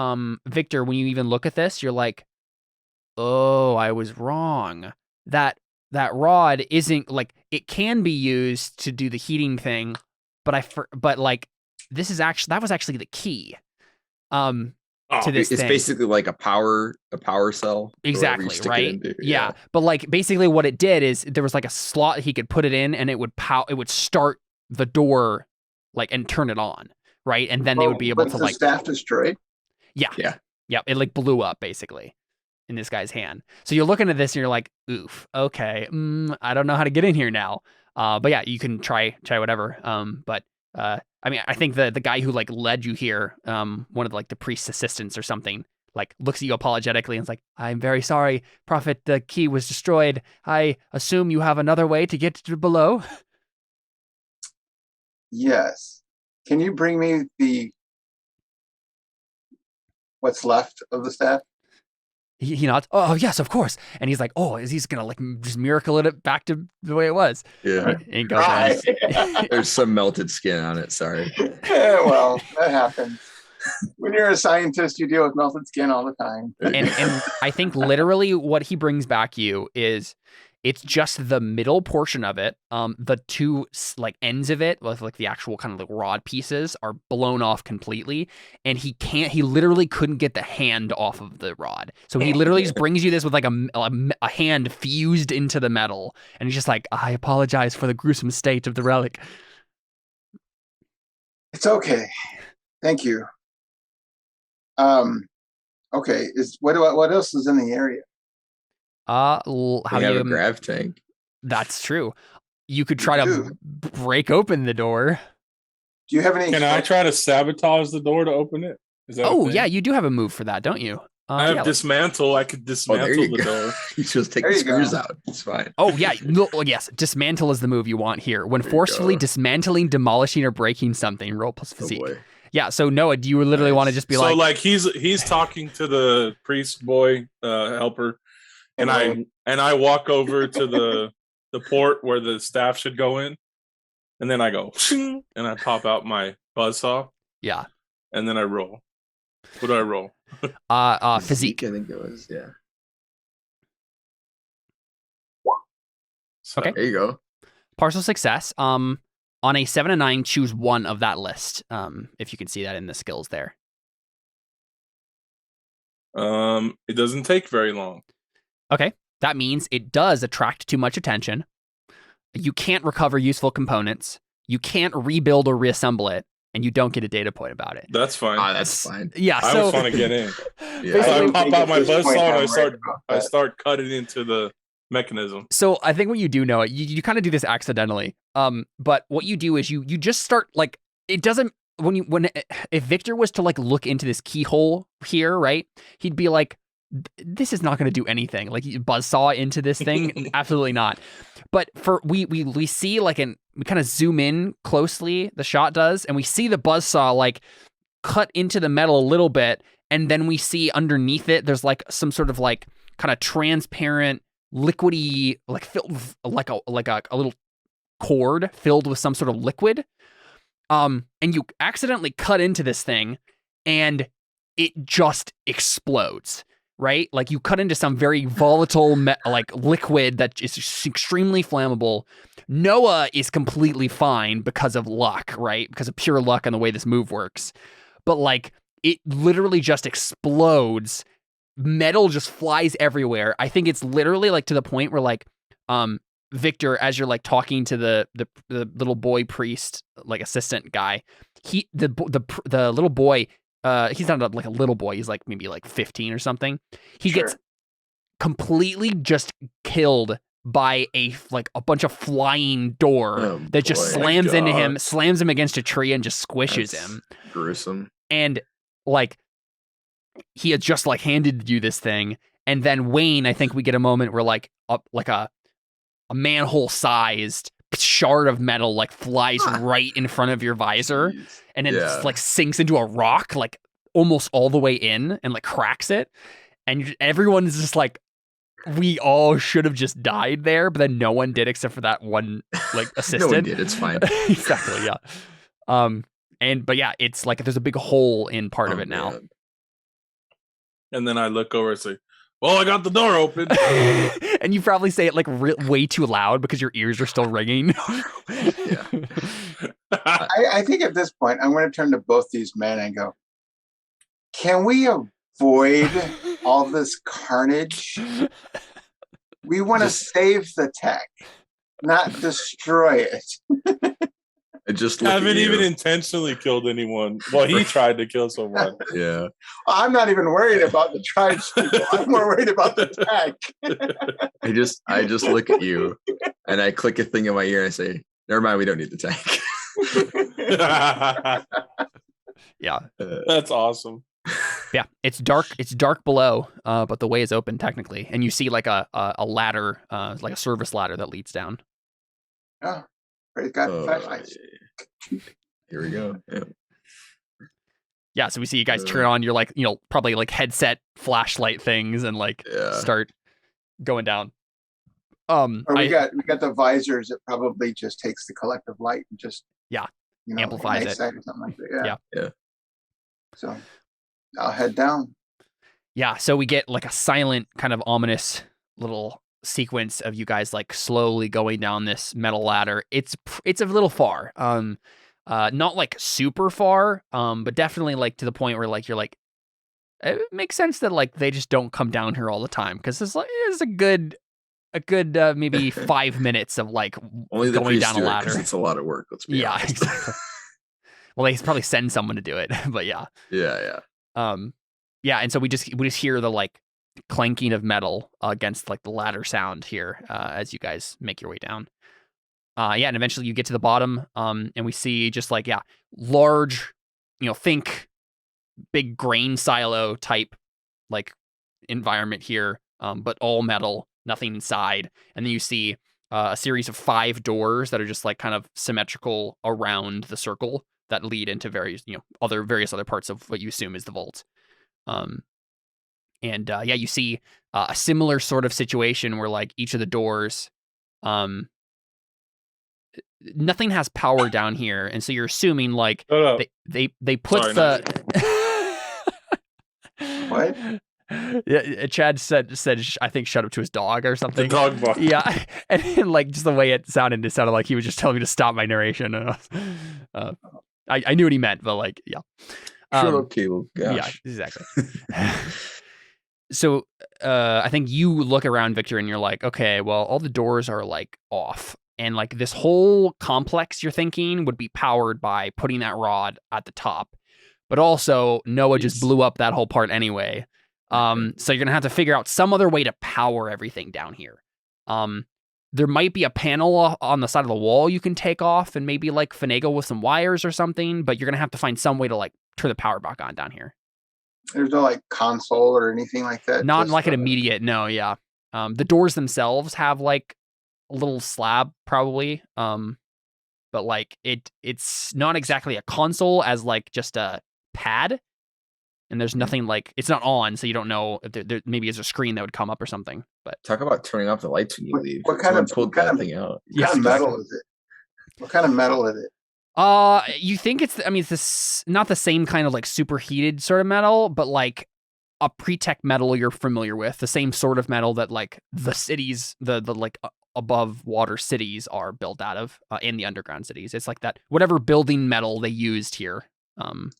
Victor, when you even look at this, you're like, oh, I was wrong. That rod isn't like, it can be used to do the heating thing, but like that was actually the key. To this It's thing. basically like a power cell. for whatever you Exactly, stick it right? into. Yeah. But like basically what it did is there was like a slot he could put it in and it would start the door like and turn it on, right? And then they would be able Was to the like staff destroyed? Yeah, it like blew up basically in this guy's hand. So you're looking at this and you're like, oof, okay, I don't know how to get in here now. But yeah, you can try whatever. But I mean, I think the guy who like led you here, one of like the priest's assistants or something, like looks at you apologetically and is like, I'm very sorry, Prophet, the key was destroyed. I assume you have another way to get to below. Yes. Can you bring me what's left of the staff? He nods. Oh yes, of course. And he's like, oh, is he's gonna like just miracle it back to the way it was? Yeah. And he goes, Right. There's some melted skin on it. Sorry. Yeah, well, that happens. When you're a scientist, you deal with melted skin all the time. and I think literally what he brings back you is it's just the middle portion of it. The two like ends of it with like the actual kind of like rod pieces are blown off completely, and he literally couldn't get the hand off of the rod. So he literally just brings you this with like a hand fused into the metal, and he's just like, I apologize for the gruesome state of the relic. It's okay. Thank you. Okay. What else is in the area? How We do have you? a grav tank. That's true. You could try to do. break open the door. Do you have any? Can I try to sabotage the door to open it? Is that a Oh thing? yeah, you do have a move for that, don't you? I have dismantle. I could dismantle the door. You just take the screws out. It's fine. Oh yeah, yes. Dismantle is the move you want here. When forcefully dismantling, demolishing, or breaking something, roll plus physique. Yeah. So Noah, do you literally want to just be so like he's talking to the priest boy helper, and I walk over to the port where the staff should go in, and then I go and I pop out my buzzsaw. Yeah. And then I roll. What do I roll? Physique. I think it was, yeah. So, okay. There you go. Partial success. On a 7 and 9, choose one of that list. If you can see that in the skills there. It doesn't take very long. Okay. That means it does attract too much attention. You can't recover useful components. You can't rebuild or reassemble it. And you don't get a data point about it. That's fine. That's fine. Yeah, I just want to get in. Yeah. So I pop out my buzzsaw and I start cutting into the mechanism. So I think what you do know, you kind of do this accidentally. But what you do is you just start like it doesn't if Victor was to like look into this keyhole here, right? He'd be like, this is not going to do anything. Like you buzzsaw into this thing, absolutely not. But we see like we kind of zoom in closely, the shot does, and we see the buzzsaw like cut into the metal a little bit, and then we see underneath it there's like some sort of like kind of transparent liquidy like filled like a little cord filled with some sort of liquid. And you accidentally cut into this thing and it just explodes. Right? Like you cut into some very volatile like liquid that is extremely flammable. Noah is completely fine because of luck, right? Because of pure luck and the way this move works. But like it literally just explodes. Metal just flies everywhere. I think it's literally like to the point where like Victor, as you're like talking to the little boy priest, like assistant guy, the little boy, he's not like a little boy. He's like maybe like 15 or something. He gets completely just killed by a bunch of flying door that just slams into him, slams him against a tree and just squishes him. Gruesome. And like he had just like handed you this thing, and then Wayne, I think we get a moment where like a manhole sized shard of metal like flies right in front of your visor. Jeez. And it just like sinks into a rock like almost all the way in and like cracks it. And everyone is just like, we all should have just died there, but then no one did except for that one like assistant. No one did. It's fine. Exactly. Yeah. But yeah, it's like there's a big hole in part of it now. Man. And then I look over and say, well, I got the door open. And you probably say it like way too loud because your ears are still ringing. Yeah. I think at this point, I'm going to turn to both these men and go, can we avoid all this carnage? We want to save the tech, not destroy it. I just haven't even intentionally killed anyone. Well, he tried to kill someone. Yeah. I'm not even worried about the tribes people. I'm more worried about the tech. I just look at you and I click a thing in my ear and I say, never mind, we don't need the tank. Yeah. That's awesome. Yeah, it's dark below, but the way is open technically, and you see like a ladder, like a service ladder that leads down. Oh, it's got flashlights. Here we go. Yeah, so we see you guys turn on your like, probably like headset flashlight things and like start going down. We got the visors. It probably just takes the collective light and just amplifies it. Or something like that. Yeah. So I'll head down. Yeah, so we get like a silent, kind of ominous little sequence of you guys like slowly going down this metal ladder. It's a little far. Not like super far, but definitely like to the point where like you're like, it makes sense that like they just don't come down here all the time, because it's a good maybe 5 minutes of like going down a ladder. It's a lot of work. Let's be honest. Exactly. Well, they probably send someone to do it, but yeah. And so we just hear the like clanking of metal against like the ladder sound here as you guys make your way down. And eventually you get to the bottom, and we see just like large, think big grain silo type like environment here, but all metal, nothing inside. And then you see a series of 5 doors that are just like kind of symmetrical around the circle that lead into various, various other parts of what you assume is the vault. You see a similar sort of situation where like each of the doors, nothing has power down here, and so you're assuming like they put What? Yeah, Chad said I think shut up to his dog or something. The dog bark. Yeah, and like just the way it sounded like he was just telling me to stop my narration. I knew what he meant, but like, yeah. Shut up, Caleb. Gosh. Yeah, exactly. So I think you look around, Victor, and you're like, okay, well, all the doors are like off. And like this whole complex, you're thinking, would be powered by putting that rod at the top. But also, Noah just blew up that whole part anyway. So you're going to have to figure out some other way to power everything down here. There might be a panel on the side of the wall you can take off and maybe like finagle with some wires or something, but you're going to have to find some way to like turn the power back on down here. There's no like console or anything like that? Not like an immediate, no, yeah. The doors themselves have like a little slab probably, but like it's not exactly a console as like just a pad, and there's nothing like, it's not on, so you don't know if there maybe is a screen that would come up or something. But talk about turning off the lights when you leave. What kind of thing out? What kind of metal is it? What kind of metal is it? You think it's this not the same kind of like superheated sort of metal, but like a pretech metal you're familiar with, the same sort of metal that like the cities, the like above water cities are built out of, in the underground cities. It's like that, whatever building metal they used here.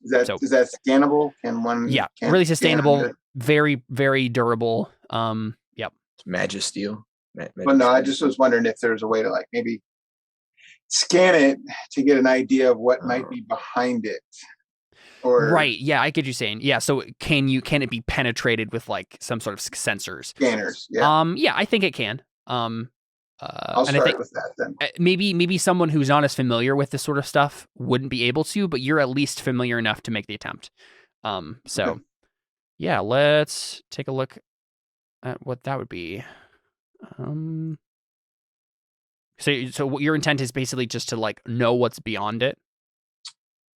Is that scannable? Can one? Yeah, really sustainable, very, very durable. Yep. Magisteel. Well, no, I just was wondering if there's a way to like maybe scan it to get an idea of what might be behind it. Or right, yeah, I get you saying. Yeah, so can it be penetrated with like some sort of sensors? Scanners, yeah. Yeah, I think it can. I'll start with that then. Maybe someone who's not as familiar with this sort of stuff wouldn't be able to, but you're at least familiar enough to make the attempt. Okay. Yeah, let's take a look at what that would be. So what your intent is basically just to like know what's beyond it?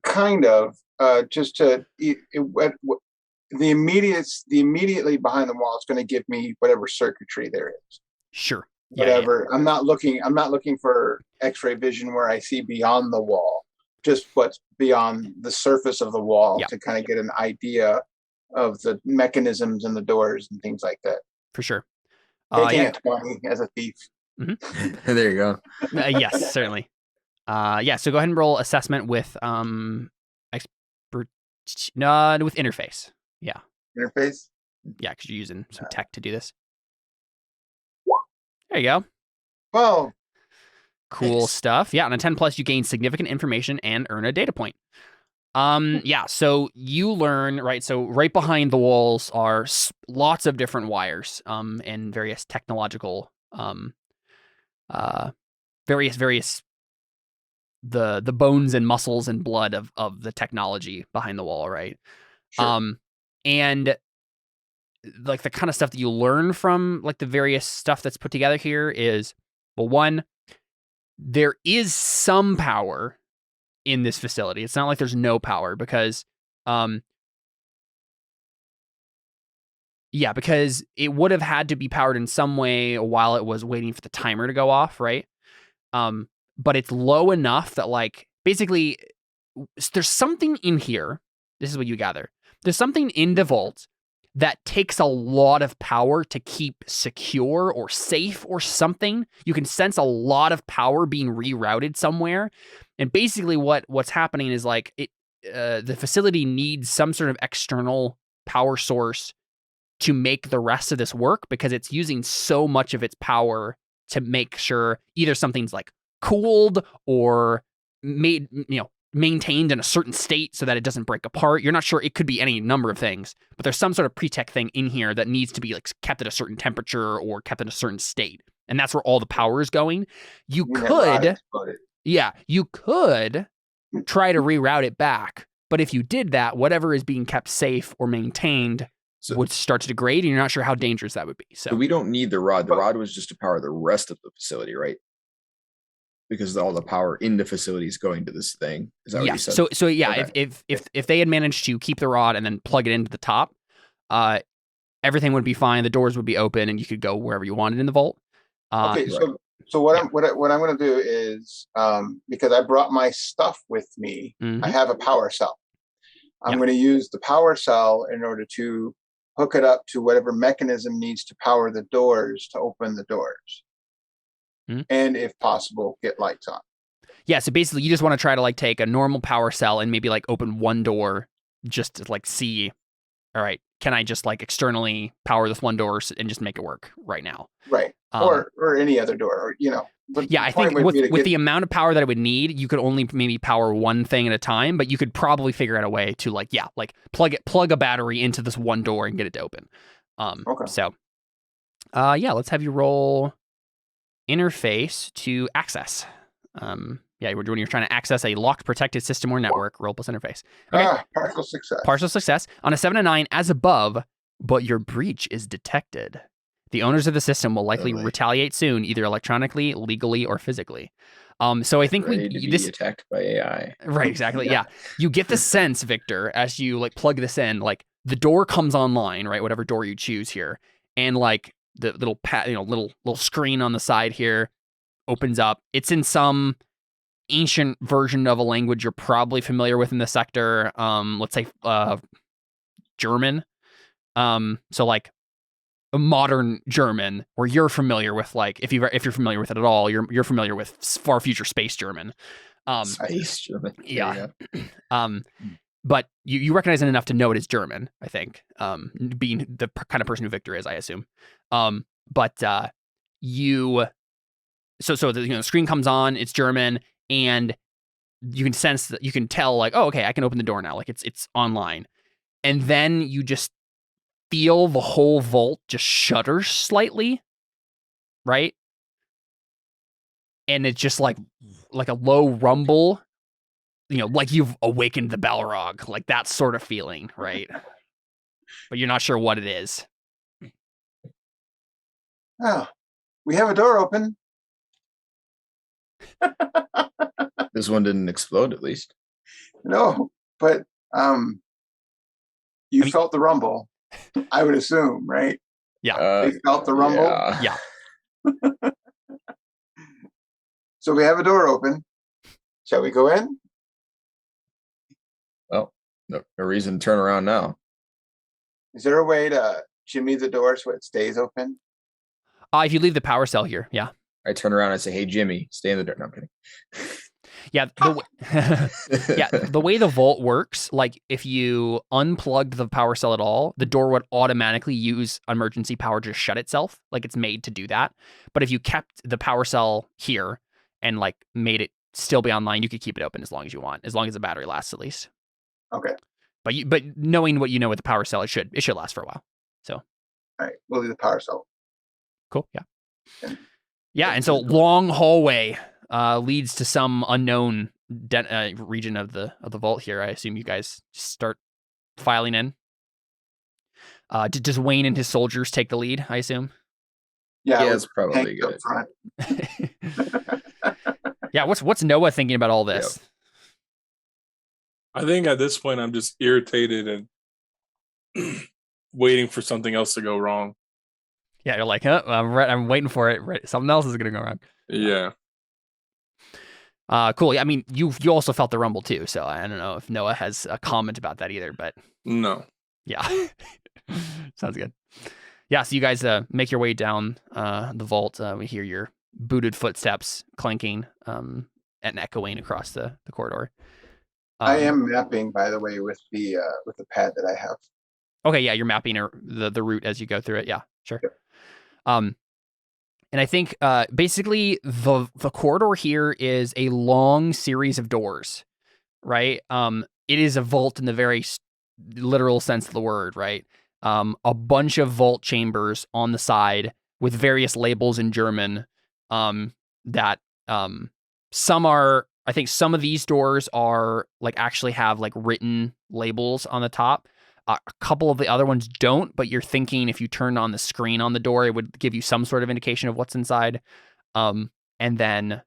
Kind of. Just to the immediately behind the wall is going to give me whatever circuitry there is. Sure. Whatever. Yeah. I'm not looking for X-ray vision where I see beyond the wall. Just what's beyond the surface of the wall to kind of get an idea of the mechanisms and the doors and things like that. For sure. Taking it 20 as a thief. Mm-hmm. There you go. Yes, certainly. So go ahead and roll assessment with with interface. Yeah. Interface? Yeah, because you're using some tech to do this. There you go. Well, cool stuff. Yeah, on a 10+, you gain significant information and earn a data point. So you learn, right? So right behind the walls are lots of different wires, and various technological, various the bones and muscles and blood of the technology behind the wall, right? Sure. And like the kind of stuff that you learn from like the various stuff that's put together here is, well, one, there is some power in this facility. It's not like there's no power because because it would have had to be powered in some way while it was waiting for the timer to go off, right? But it's low enough that like basically there's something in here. This is what you gather. There's something in the vault that takes a lot of power to keep secure or safe or something. You can sense a lot of power being rerouted somewhere. And basically what's happening is like the facility needs some sort of external power source to make the rest of this work because it's using so much of its power to make sure either something's like cooled or maintained in a certain state so that it doesn't break apart. You're not sure. It could be any number of things, but there's some sort of pretech thing in here that needs to be like kept at a certain temperature or kept in a certain state. And that's where all the power is going. You could try to reroute it back. But if you did that, whatever is being kept safe or maintained would start to degrade, and you're not sure how dangerous that would be. So we don't need the rod. The rod was just to power the rest of the facility, right? Because all the power in the facility is going to this thing. Is that what you said? So yeah, Okay. if they had managed to keep the rod and then plug it into the top, everything would be fine. The doors would be open, and you could go wherever you wanted in the vault. Okay, so what I'm going to do is, because I brought my stuff with me, I have a power cell. I'm going to use the power cell in order to hook it up to whatever mechanism needs to power the doors to open the doors. And if possible, get lights on. Yeah, so basically you just want to try to like take a normal power cell and maybe like open one door just to like see, all right, can I just like externally power this one door and just make it work right now? Right. Or any other door, or, you know. But yeah, I think with the amount of power that it would need, you could only maybe power one thing at a time, but you could probably figure out a way to like plug a battery into this one door and get it to open. Okay. So let's have you roll interface to access. When you're trying to access a locked, protected system or network, roll plus interface. Okay. Partial success. Partial success on a 7 to 9 as above, but your breach is detected. The owners of the system will likely retaliate soon, either electronically, legally, or physically. So I think this attacked by AI. Right, exactly. Yeah. You get the sense, Victor, as you like plug this in, like the door comes online, right? Whatever door you choose here, and like the little little screen on the side here opens up. It's in some ancient version of a language you're probably familiar with in the sector. Let's say German. So like a modern German, where you're familiar with, like if you're familiar with it at all, you're familiar with far future space German. Space German. Yeah. But you recognize it enough to know it is German, I think. Being the kind of person who Victor is, I assume. So the screen comes on, it's German, and you can sense that, you can tell like, oh, okay, I can open the door now. Like it's online. And then you just feel the whole vault just shudder slightly, right? And it's just like a low rumble, like you've awakened the Balrog, like that sort of feeling, right? But you're not sure what it is. Oh, we have a door open. This one didn't explode, at least. No, but you felt the rumble, I would assume, right? Yeah. They felt the rumble? Yeah. So we have a door open. Shall we go in? Well, no reason to turn around now. Is there a way to jimmy the door so it stays open? If you leave the power cell here, yeah. I turn around and say, "Hey, Jimmy, stay in the door." No, I'm kidding. Yeah, the way the vault works, like if you unplugged the power cell at all, the door would automatically use emergency power to shut itself. Like it's made to do that. But if you kept the power cell here and like made it still be online, you could keep it open as long as you want, as long as the battery lasts at least. Okay. But knowing what you know with the power cell, it should last for a while. So. All right, we'll leave the power cell. Cool. Yeah. Yeah, and so long hallway leads to some unknown region of the vault here. I assume you guys start filing in. Does Wayne and his soldiers take the lead, I assume? Yeah, it's probably good. Yeah, what's Noah thinking about all this? Yep. I think at this point I'm just irritated and waiting for something else to go wrong. Yeah, you're like, I'm waiting for it. Right, something else is gonna go wrong. Yeah. Cool. Yeah, I mean, you also felt the rumble too, so I don't know if Noah has a comment about that either, but no. Yeah, sounds good. Yeah, so you guys make your way down the vault. We hear your booted footsteps clanking and echoing across the corridor. I am mapping, by the way, with the pad that I have. Okay, yeah, you're mapping the route as you go through it. Yeah, sure. Yep. And I think basically the corridor here is a long series of doors, right? It is a vault in the very literal sense of the word, right? A bunch of vault chambers on the side with various labels in German that some are, I think some of these doors are like actually have like written labels on the top. A couple of the other ones don't, but you're thinking if you turn on the screen on the door, it would give you some sort of indication of what's inside. And then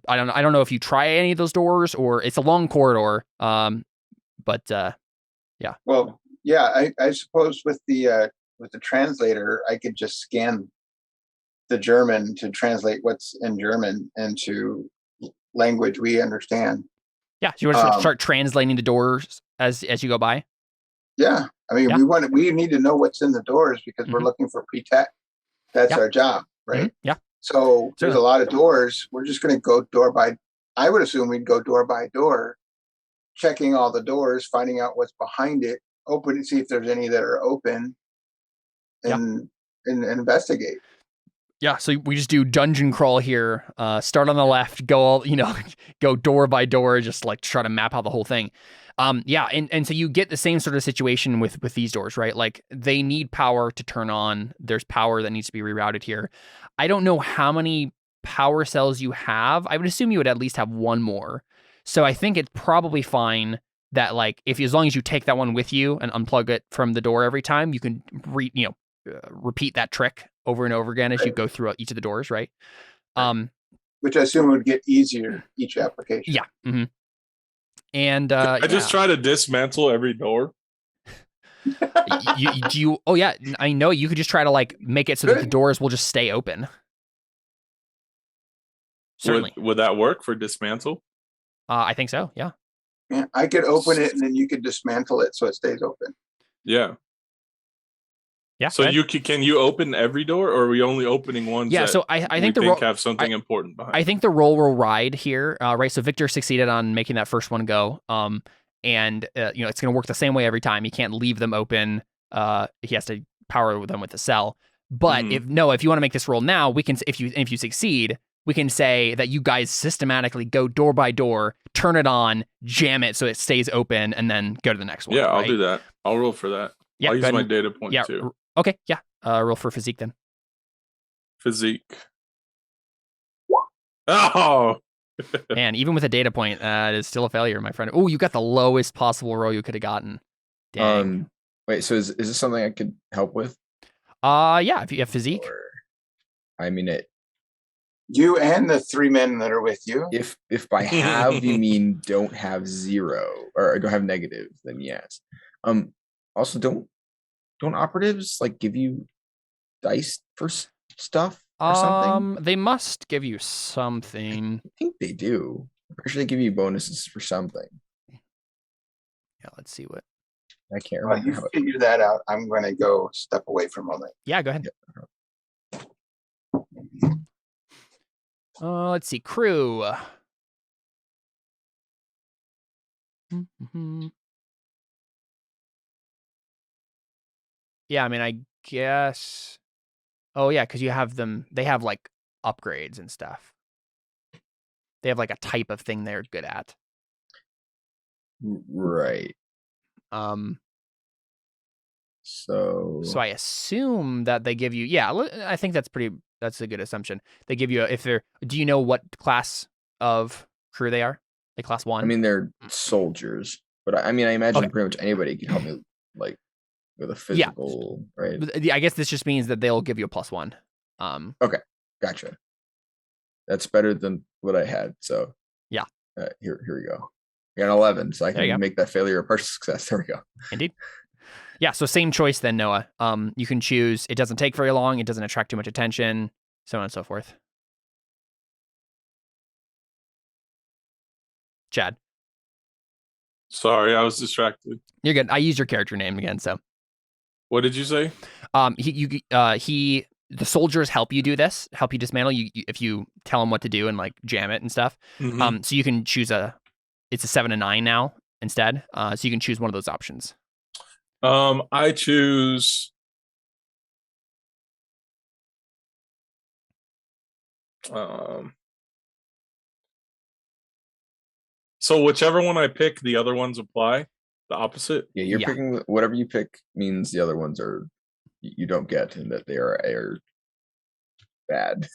I don't know if you try any of those doors, or it's a long corridor. But yeah. Well, yeah, I suppose with the translator, I could just scan the German to translate what's in German into language we understand. Yeah, so you want to start translating the doors as you go by? Yeah, I mean, we need to know what's in the doors because we're looking for pretech. That's our job, right? Yeah. So there's a lot of doors. We're just going to go door by. I would assume we'd go door by door, checking all the doors, finding out what's behind it, open see if there's any that are open, and investigate. Yeah, so we just do dungeon crawl here. Start on the left, go door by door, just like try to map out the whole thing. And so you get the same sort of situation with these doors, right? Like they need power to turn on. There's power that needs to be rerouted here. I don't know how many power cells you have. I would assume you would at least have one more. So I think it's probably fine that like as long as you take that one with you and unplug it from the door every time, you can repeat that trick over and over again as you go through each of the doors, right? Which I assume would get easier each application. Yeah. Mm-hmm. And I just try to dismantle every door. Oh yeah, I know you could just try to like make it so that the doors will just stay open. Certainly. Would that work for dismantle? I think so. Yeah. Yeah, I could open it and then you could dismantle it so it stays open. Yeah. Yeah. So can you open every door, or are we only opening ones? Yeah. So I think have something important behind. I think the roll will ride here, right? So Victor succeeded on making that first one go. And it's going to work the same way every time. He can't leave them open. He has to power them with the cell. But if you want to make this roll now, we can. If you succeed, we can say that you guys systematically go door by door, turn it on, jam it so it stays open, and then go to the next one. Yeah, I'll do that. I'll roll for that. Yeah, I'll use my data point too. Okay, yeah. Roll for physique then. Physique. Oh! Man, even with a data point, it's still a failure, my friend. Oh, you got the lowest possible roll you could have gotten. Dang. Wait, so is this something I could help with? Yeah, if you have physique. I mean it. You and the 3 men that are with you. If by have you mean don't have 0 or don't have negative, then yes. Also, don't operatives like give you dice for stuff or something? They must give you something. I think they do. I'm pretty sure they give you bonuses for something. Yeah, let's see what. I can't remember. You figure that out. I'm going to go step away for a moment. Yeah, go ahead. Let's see. Crew. Yeah, I mean, I guess. Oh, yeah, because you have them. They have like upgrades and stuff. They have like a type of thing they're good at. Right. So I assume that they give you. Yeah, I think that's a good assumption. They give you do you know what class of crew they are? Like class 1? I mean, they're soldiers, but I imagine pretty much anybody can help me like with a physical, right? But I guess this just means that they'll give you a +1. Okay, gotcha. That's better than what I had. So yeah, here we go. I got an 11, so I can make that failure a partial success. There we go. Indeed. Yeah, so same choice then, Noah. You can choose. It doesn't take very long. It doesn't attract too much attention, so on and so forth. Chad. Sorry, I was distracted. You're good. I used your character name again, so. What did you say? The soldiers help you do this, help you dismantle you if you tell them what to do and like jam it and stuff. Mm-hmm. So you can choose it's a 7 and 9 now instead. So you can choose one of those options. I choose. So whichever one I pick, the other ones apply. The opposite. Yeah, you're picking whatever you pick means the other ones are you don't get, and that they are bad.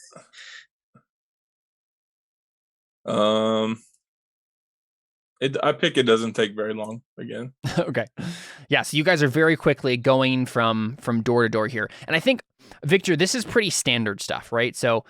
I pick it doesn't take very long again. Okay. Yeah, so you guys are very quickly going from door to door here. And I think, Victor, this is pretty standard stuff, right? So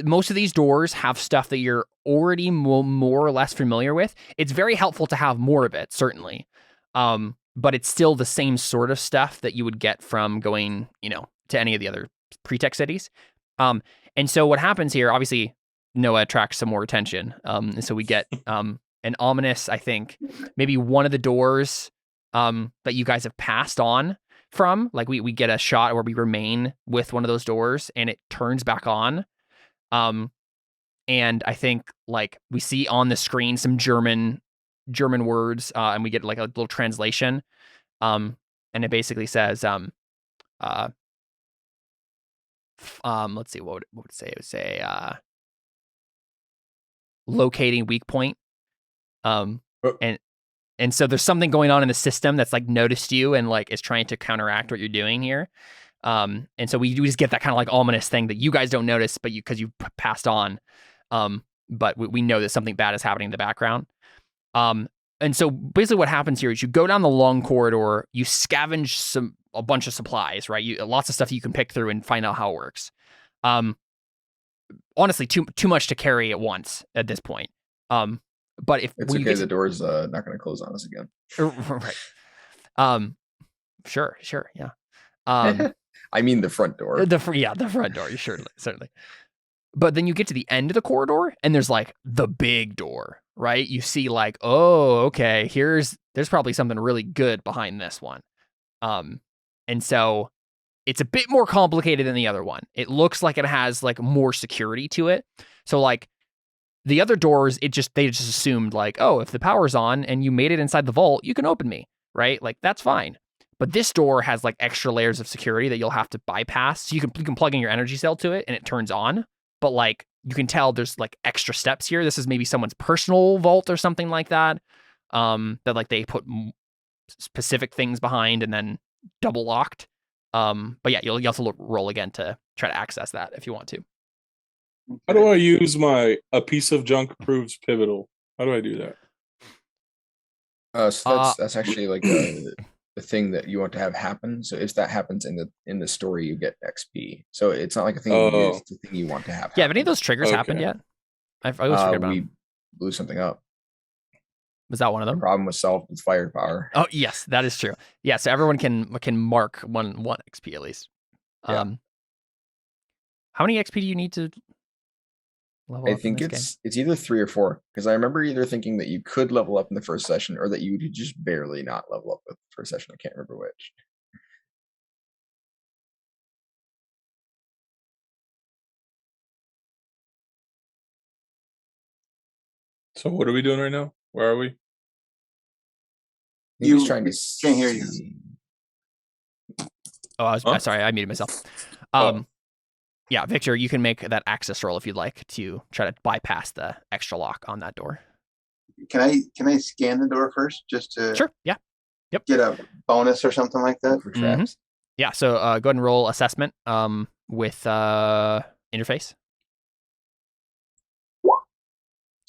most of these doors have stuff that you're already more or less familiar with. It's very helpful to have more of it, certainly. But it's still the same sort of stuff that you would get from going, to any of the other pretech cities. And so what happens here, obviously, Noah attracts some more attention. And so we get an ominous, I think, maybe one of the doors that you guys have passed on from. Like we get a shot where we remain with one of those doors and it turns back on. And I think like we see on the screen some German words, and we get like a little translation. And it basically says, let's see, what would it say? It would say, locating weak point. And so there's something going on in the system that's like noticed you and like is trying to counteract what you're doing here. And so we just get that kind of like ominous thing that you guys don't notice, but because you passed on. But we know that something bad is happening in the background. And so basically what happens here is you go down the long corridor, you scavenge a bunch of supplies, right? Lots of stuff you can pick through and find out how it works. Honestly, too much to carry at once at this point. But if it's okay, the door's not going to close on us again. Right. Sure, yeah. I mean the front door. The front door. Certainly. But then you get to the end of the corridor, and there's like the big door, right? You see like, oh, okay, there's probably something really good behind this one. And so it's a bit more complicated than the other one. It looks like it has like more security to it. So like the other doors, they just assumed like, oh, if the power's on and you made it inside the vault, you can open me, right? Like that's fine. But this door has like extra layers of security that you'll have to bypass. So you can plug in your energy cell to it and it turns on. But like you can tell there's like extra steps here. This is maybe someone's personal vault or something like that. That like they put specific things behind and then double locked. But yeah, you'll have to roll again to try to access that if you want to. How do I use a piece of junk proves pivotal? How do I do that? So that's actually like the thing that you want to have happen. So if that happens in the story, you get XP. So it's not like a thing you use, it's the thing you want to have. Yeah, have any of those triggers happened yet? I always forget about them. We blew something up. Was that one of them? The problem was solved with firepower. Oh yes, that is true. Yeah, so everyone can mark one XP at least. Yeah. How many XP do you need to level up? I think it's either 3 or 4, because I remember either thinking that you could level up in the first session or that you could just barely not level up with the first session. I can't remember which. So what are we doing right now? Where are we? He's trying to can't hear you. Oh, sorry, I muted myself. Yeah, Victor, you can make that access roll if you'd like to try to bypass the extra lock on that door. Can I scan the door first just to Sure, yeah. Yep. Get a bonus or something like that for traps? Yeah, so go ahead and roll assessment with interface.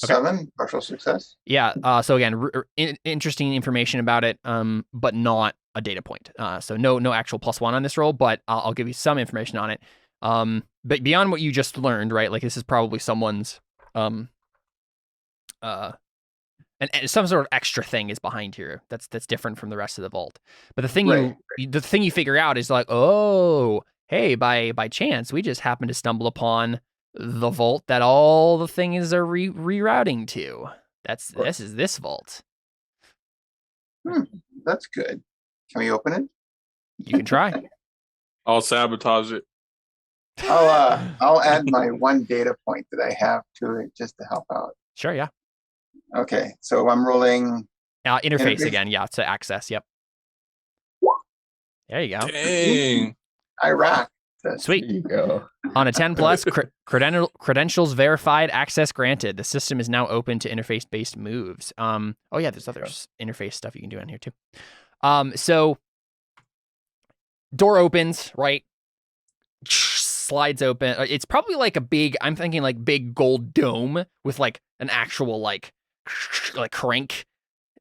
7, partial success. Yeah, so again, interesting information about it, but not a data point. So no actual +1 on this roll, but I'll give you some information on it. But beyond what you just learned, right? Like this is probably someone's and some sort of extra thing is behind here that's different from the rest of the vault. But the thing you figure out is like, oh, hey, by chance we just happened to stumble upon the vault that all the things are rerouting to. This is this vault. That's good. Can we open it? You can try. I'll sabotage it. I'll add my 1 data point that I have to it just to help out. Sure, yeah. Okay, so I'm rolling interface again, yeah, to access. Yep. There you go. Dang. I rock. Sweet. There you go. On a 10 plus, credentials verified, access granted. The system is now open to interface-based moves. Oh yeah, there's other interface stuff you can do on here too. So door opens, right? Slides open. It's probably like I'm thinking like big gold dome with like an actual like crank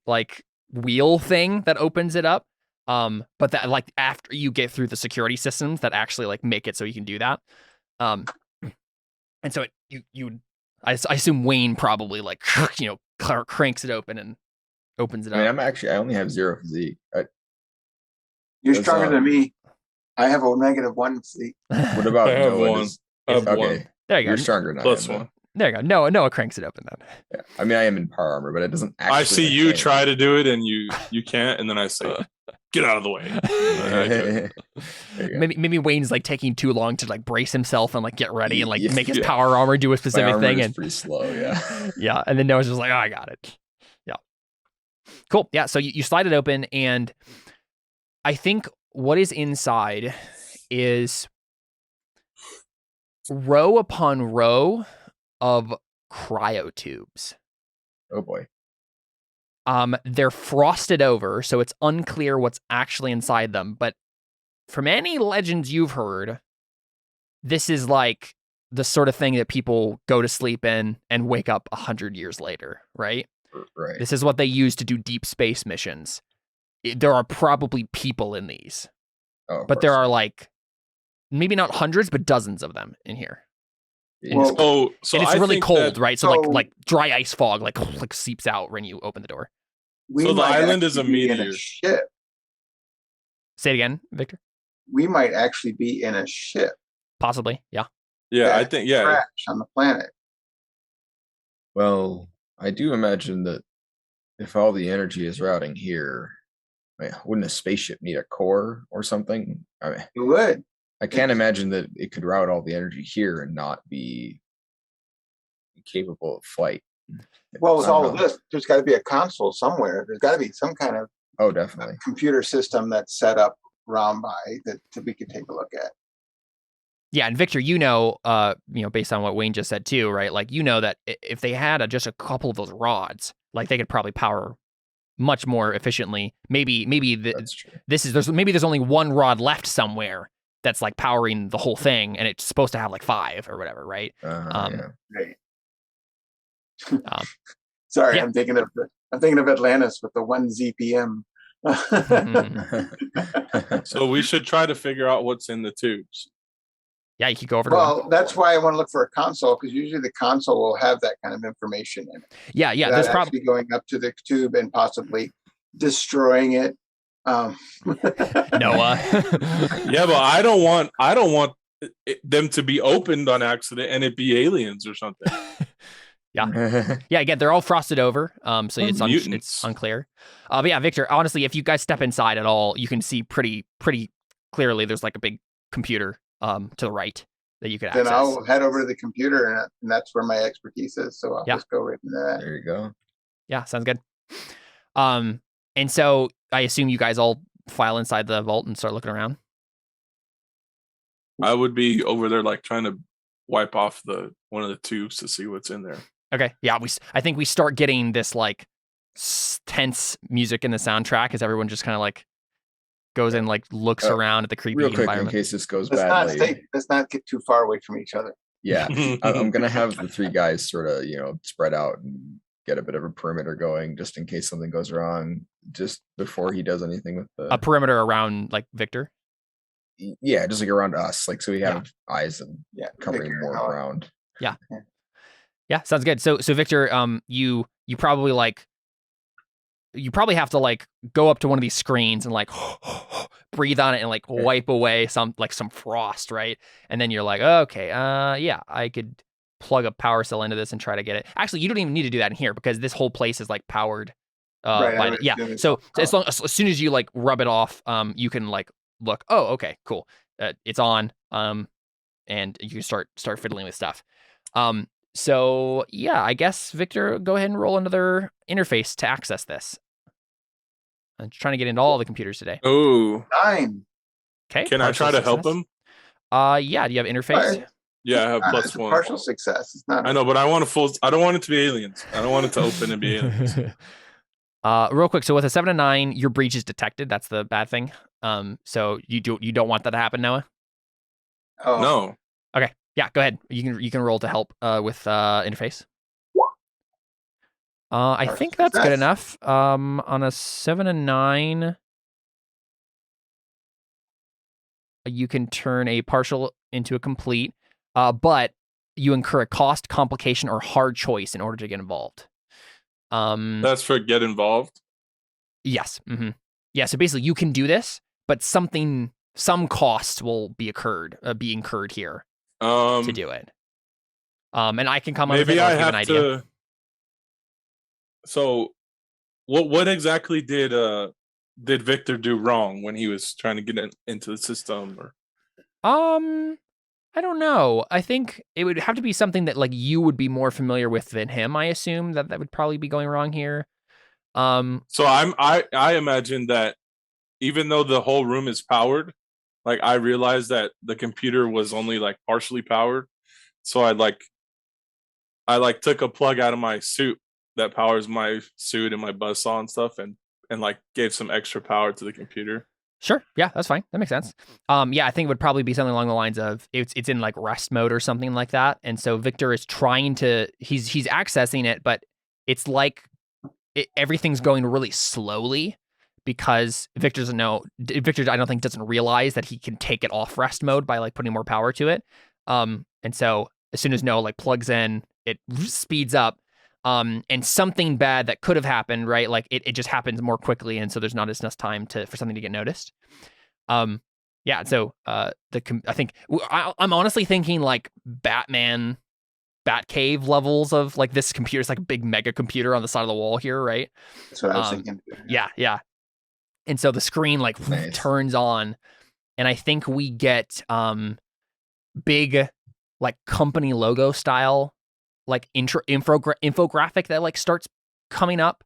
like wheel thing that opens it up. But that like after you get through the security systems that actually like make it so you can do that. And so I assume Wayne probably like cranks it open and opens it up. I mean, I only have 0 physique. You're stronger than me. I have a -1 physique. What about I have Noah? one. I have okay, one. There you go. You're stronger than Plus I am. one. There you go. Noah cranks it open then. Yeah. I mean, I am in power armor, but it doesn't actually. I see you try to do it and you can't, and then I say, get out of the way. Maybe Wayne's like taking too long to like brace himself and like get ready and like make his Yeah. power armor do a specific thing. Is And pretty slow, yeah. yeah, and then Noah's just like, oh, I got it. Yeah, cool. Yeah, so you slide it open, and I think what is inside is row upon row of cryotubes. Oh boy. They're frosted over, so it's unclear what's actually inside them. But from any legends you've heard, this is like the sort of thing that people go to sleep in and wake up 100 years later, right? Right. This is what they use to do deep space missions. There are probably people in these, but there are like maybe not hundreds, but dozens of them in here. So and it's really cold, right? So like dry ice fog like seeps out when you open the door. So the island is a meteor. Ship. Say it again, Victor. We might actually be in a ship. Possibly, yeah. Yeah, I think crash on the planet. Well, I do imagine that if all the energy is routing here, wouldn't a spaceship need a core or something? I mean, it would. I can't imagine that it could route all the energy here and not be capable of flight. Well, with all of this, there's got to be a console somewhere. There's got to be some kind of definitely computer system that's set up around by that we could take a look at. Yeah, and Victor, based on what Wayne just said too, right? Like, that if they had just a couple of those rods, like they could probably power much more efficiently. Maybe there's only one rod left somewhere that's like powering the whole thing, and it's supposed to have like 5 or whatever, right? Right. Sorry, yeah. I'm thinking of Atlantis with the 1 ZPM. So we should try to figure out what's in the tubes. Yeah, you could go over to Well, that's why I want to look for a console, because usually the console will have that kind of information in it. Yeah. There's probably going up to the tube and possibly destroying it. Noah. Yeah, but I don't want them to be opened on accident and it be aliens or something. Yeah. Again, they're all frosted over, so it's unclear. But yeah, Victor, honestly, if you guys step inside at all, you can see pretty clearly there's like a big computer to the right that you could access. Then I'll head over to the computer, and that's where my expertise is. So I'll just go right into that. There you go. Yeah, sounds good. And so I assume you guys all file inside the vault and start looking around. I would be over there like trying to wipe off one of the tubes to see what's in there. Okay. Yeah, I think we start getting this like tense music in the soundtrack as everyone just kind of like goes and like looks around at the creepy real quick environment. In case this goes badly. Let's not get too far away from each other. Yeah, I'm gonna have the 3 guys sort of spread out and get a bit of a perimeter going just in case something goes wrong. Just before he does anything with a perimeter around like Victor. Yeah, just like around us, like so we have eyes and covering more ground. Yeah, sounds good. So Victor, you probably have to like go up to one of these screens and like breathe on it and like wipe away some frost, right? And then you're like, okay, I could plug a power cell into this and try to get it. Actually, you don't even need to do that in here because this whole place is like powered. So as soon as you like rub it off, you can like look. Oh, okay, cool. It's on. And you can start fiddling with stuff. So yeah, I guess Victor, go ahead and roll another interface to access this. I'm trying to get into all the computers today. Oh, 9. Okay. Can I try to help him? Yeah. Do you have interface? Right. Yeah, I have it's +1. Partial success. It's not. I know, but I want I don't want it to be aliens. I don't want it to open and be aliens. Real quick. So with a 7 and 9, your breach is detected. That's the bad thing. So you don't want that to happen, Noah? Oh. No. Okay. Yeah. Go ahead. You can roll to help with interface. I think that's good enough. On a 7 and 9, you can turn a partial into a complete, but you incur a cost, complication, or hard choice in order to get involved. That's for get involved. Yes. Mm-hmm. Yeah. So basically, you can do this, but some cost will be incurred here to do it. And I can come up with it, or give an idea. So, what exactly did Victor do wrong when he was trying to get into the system? Or I don't know. I think it would have to be something that like you would be more familiar with than him. I assume that would probably be going wrong here. So I imagine that even though the whole room is powered, like I realized that the computer was only like partially powered. So I took a plug out of my suit that powers my suit and my buzzsaw and stuff, and like gave some extra power to the computer. Sure. Yeah, that's fine. That makes sense. Yeah, I think it would probably be something along the lines of it's in like rest mode or something like that. And so Victor is trying to he's accessing it, but it's like everything's going really slowly because Victor I don't think doesn't realize that he can take it off rest mode by like putting more power to it. And so as soon as Noah like plugs in, it speeds up. And something bad that could have happened, right? Like it just happens more quickly, and so there's not as much time for something to get noticed. Yeah. So I think I'm honestly thinking like Batman, Batcave levels of like this computer's like a big mega computer on the side of the wall here, right? That's what I was thinking. Yeah. And so the screen like turns on, and I think we get big like company logo style like infographic that like starts coming up,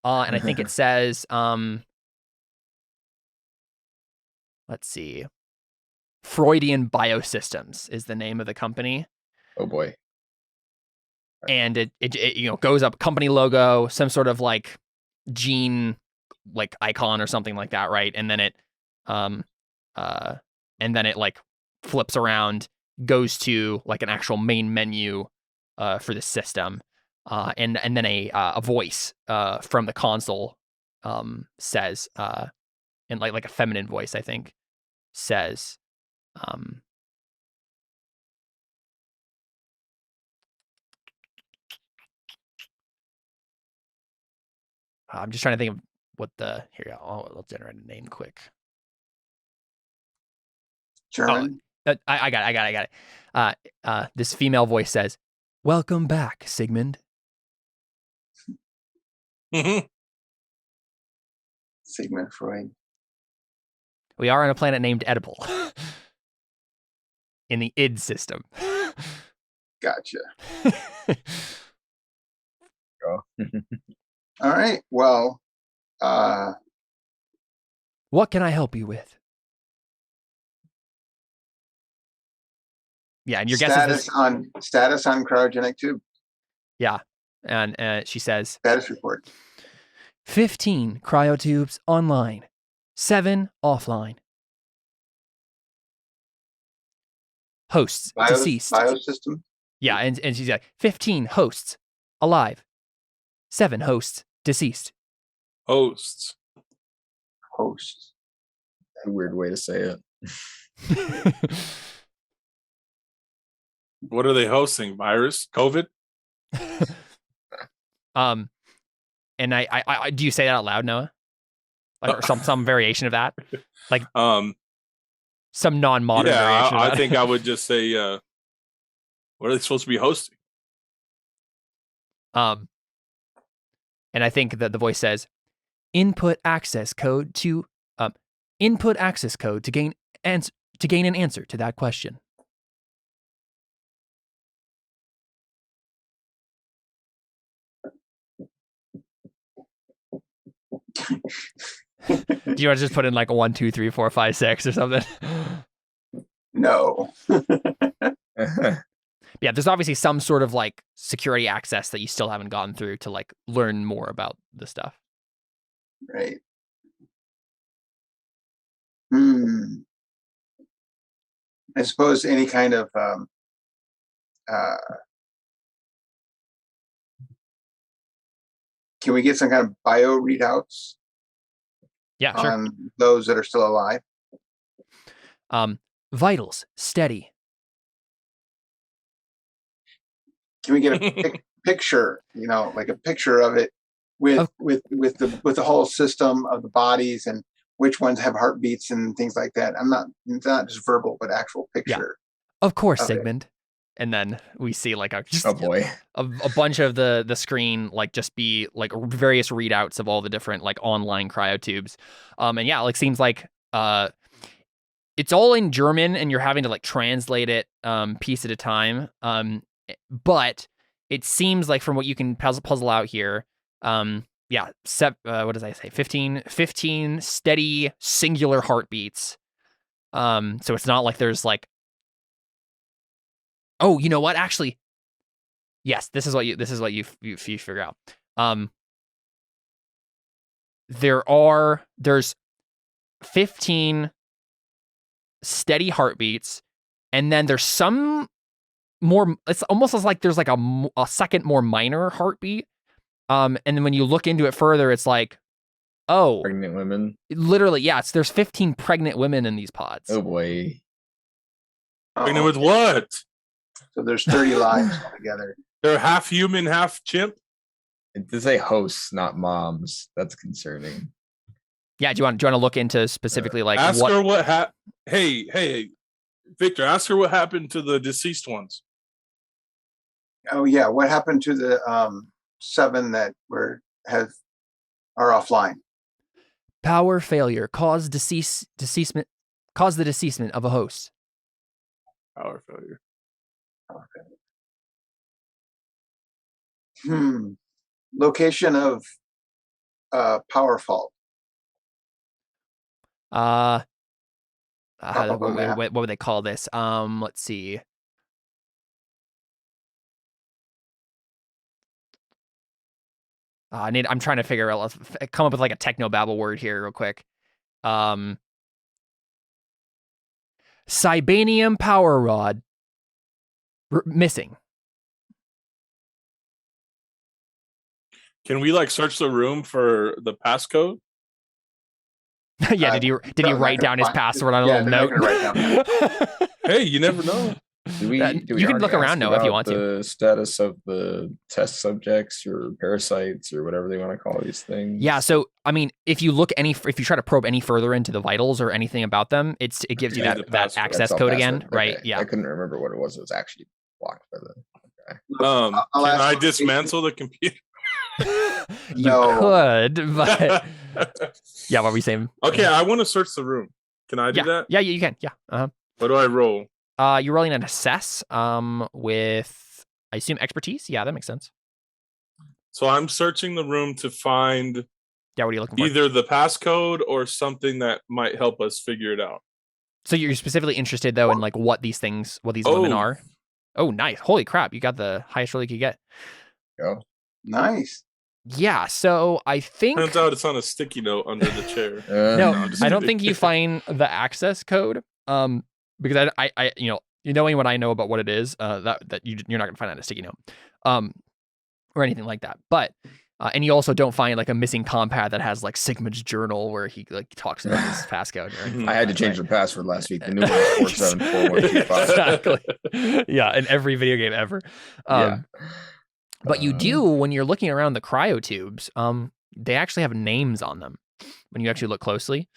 and I think it says let's see, Freudian Biosystems is the name of the company. Oh boy. And it goes up, company logo, some sort of like gene like icon or something like that, right? And then it like flips around, goes to like an actual main menu for the system, and then a voice from the console says, in like a feminine voice, I think, says, I'm just trying to think of what here. I'll generate a name quick. German. I got it. This female voice says, "Welcome back, Sigmund." Sigmund Freud. We are on a planet named Edible in the id system. Gotcha. All right. Well, what can I help you with? Yeah, and your guess is status on cryogenic tube. Yeah, and she says status report. 15 cryotubes online, 7 offline. Hosts deceased. Biosystem. Yeah, and she's like 15 hosts alive, 7 hosts deceased. Hosts. A weird way to say it. What are they hosting? Virus? COVID? And I do you say that out loud, Noah? Like, or some variation of that? Like some non-modern variation of that? I think I would just say what are they supposed to be hosting? And I think that the voice says input access code to gain an answer to that question. Do you want to just put in like a 1, 2, 3, 4, 5, 6 or something? No. Yeah, there's obviously some sort of like security access that you still haven't gotten through to like learn more about the stuff. Right. I suppose any kind of Can we get some kind of bio readouts Yeah, sure. on those that are still alive? Vitals steady. Can we get a picture? Like a picture of it with the whole system of the bodies and which ones have heartbeats and things like that. It's not just verbal, but actual picture. Of course, Sigmund. And then we see like a bunch of the screen like just be like various readouts of all the different like online cryotubes. And yeah, like seems like it's all in German and you're having to like translate it piece at a time. But it seems like from what you can puzzle out here, what did I say? 15 steady singular heartbeats. So it's not like there's like, oh, you know what? Actually, yes, this is what you figure out. There's 15 steady heartbeats, and then there's some more. It's almost like there's like a second more minor heartbeat. And then when you look into it further, it's like, oh, pregnant women. Literally, yeah. There's 15 pregnant women in these pods. Oh boy. Pregnant with what? So there's 30 lives altogether. They're half human, half chimp. They say hosts, not moms. That's concerning. Yeah, do you want to look into specifically like ask her what Hey, Victor, ask her what happened to the deceased ones. Oh yeah, what happened to the 7 that are offline? Power failure caused the deceasement of a host. Power failure. Location of power fault. What would they call this? Let's see. I'm trying to figure out, come up with like a technobabble word here real quick. Cybanium power rod missing. Can we like search the room for the passcode? Yeah, did he write down his password on a little note? Hey, you never know. You can look around now if you want to. The status of the test subjects or parasites or whatever they want to call these things. Yeah, so I mean, if you try to probe any further into the vitals or anything about them, it gives you that access code again, right? Okay. Yeah, I couldn't remember what it was. It was actually blocked by the. Okay. Can I dismantle the computer? You could, but yeah, what were we saying? Okay, I want to search the room. Can I do that? Yeah, you can. Yeah. What do I roll? You're rolling an assess with, I assume, expertise. Yeah, that makes sense. So I'm searching the room to find. Yeah, what are you looking for? Either the passcode or something that might help us figure it out. So you're specifically interested though in like what these women are. Oh, nice! Holy crap! You got the highest roll you could get. Go. Nice. Yeah, so I think turns out it's on a sticky note under the chair. No, I don't think you find the access code. Because I knowing what I know about what it is, that you're not gonna find that in a sticky note, or anything like that. But and you also don't find like a missing compad that has like Sigmund's journal where he like talks about his passcode. I had to change the password last week. The new one is 474125. Exactly. Yeah, in every video game ever. But you do when you're looking around the cryotubes. They actually have names on them when you actually look closely,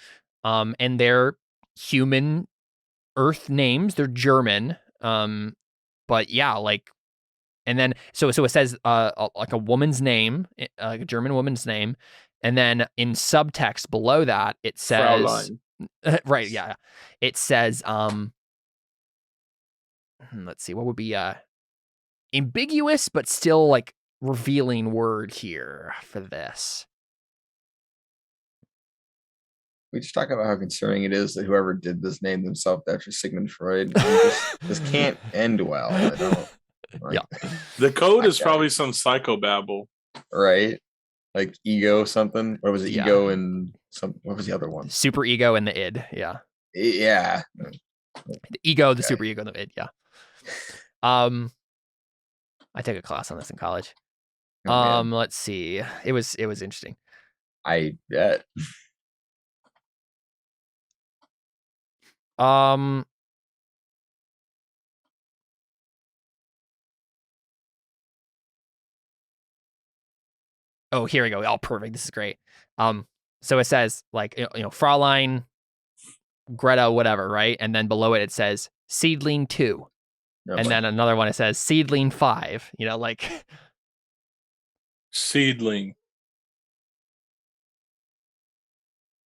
and they're human Earth names. They're German, but yeah, like, and then so it says like a woman's name, like a German woman's name, and then in subtext below that it says right, yeah, it says let's see, what would be ambiguous but still like revealing word here for this. We just talk about how concerning it is that whoever did this named themselves after Sigmund Freud. This can't end well. I don't. Yeah. The code is probably some psychobabble. Right. Like ego something. What was it? Yeah. Ego and some. What was the other one? Super ego and the id. Yeah. Yeah. The ego, the super ego, and the id. Yeah. I took a class on this in college. man. Let's see. It was interesting. I bet. Oh, here we go. Oh, perfect. This is great. So it says like Fraulein Greta, whatever, right? And then below it says Seedling 2. No, And then another one it says Seedling 5. Like Seedling.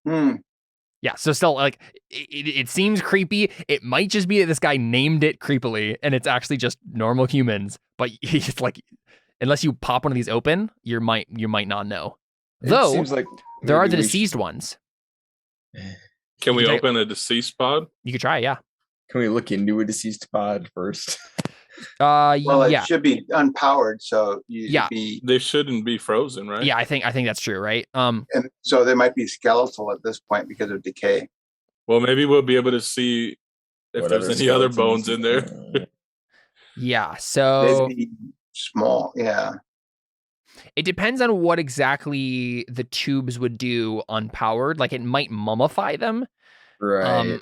yeah, so still like it seems creepy. It might just be that this guy named it creepily and it's actually just normal humans, but it's like unless you pop one of these open, you might not know. Though seems like there are maybe the we deceased ones. Can we You can open a deceased pod? You could try, yeah. Can we look into a deceased pod first? Well, yeah. it should be unpowered, so Yeah. They shouldn't be frozen, right? Yeah, I think that's true, right? and so they might be skeletal at this point because of decay. Well, maybe we'll be able to see if What there's any other bones in there. Yeah, so They'd be small, yeah. it depends on what exactly the tubes would do unpowered. Like it might mummify them. Right.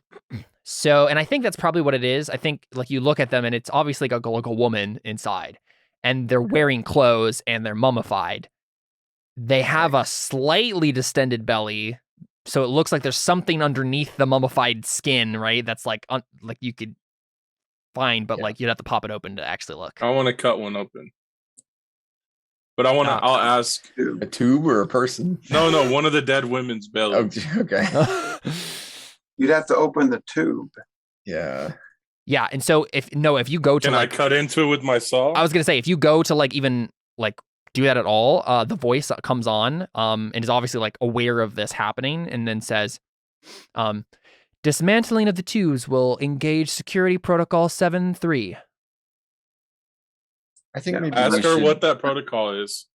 So, and I think that's probably what it is. I think like you look at them and it's obviously like a woman inside and they're wearing clothes and they're mummified. They have a slightly distended belly. So it looks like there's something underneath the mummified skin, right? That's like, like you could find, but like you'd have to pop it open to actually look. I want to cut one open. But I'll ask. A tube or a person? No, one of the dead women's belly. Oh, okay. You'd have to open the tube. Yeah. Yeah, and so if you go to Can I cut into it with my saw? I was gonna say if you go to like even like do that at all, the voice comes on, and is obviously like aware of this happening, and then says, dismantling of the tubes will engage security protocol 7-3. I think maybe Ask we her should- what that protocol is.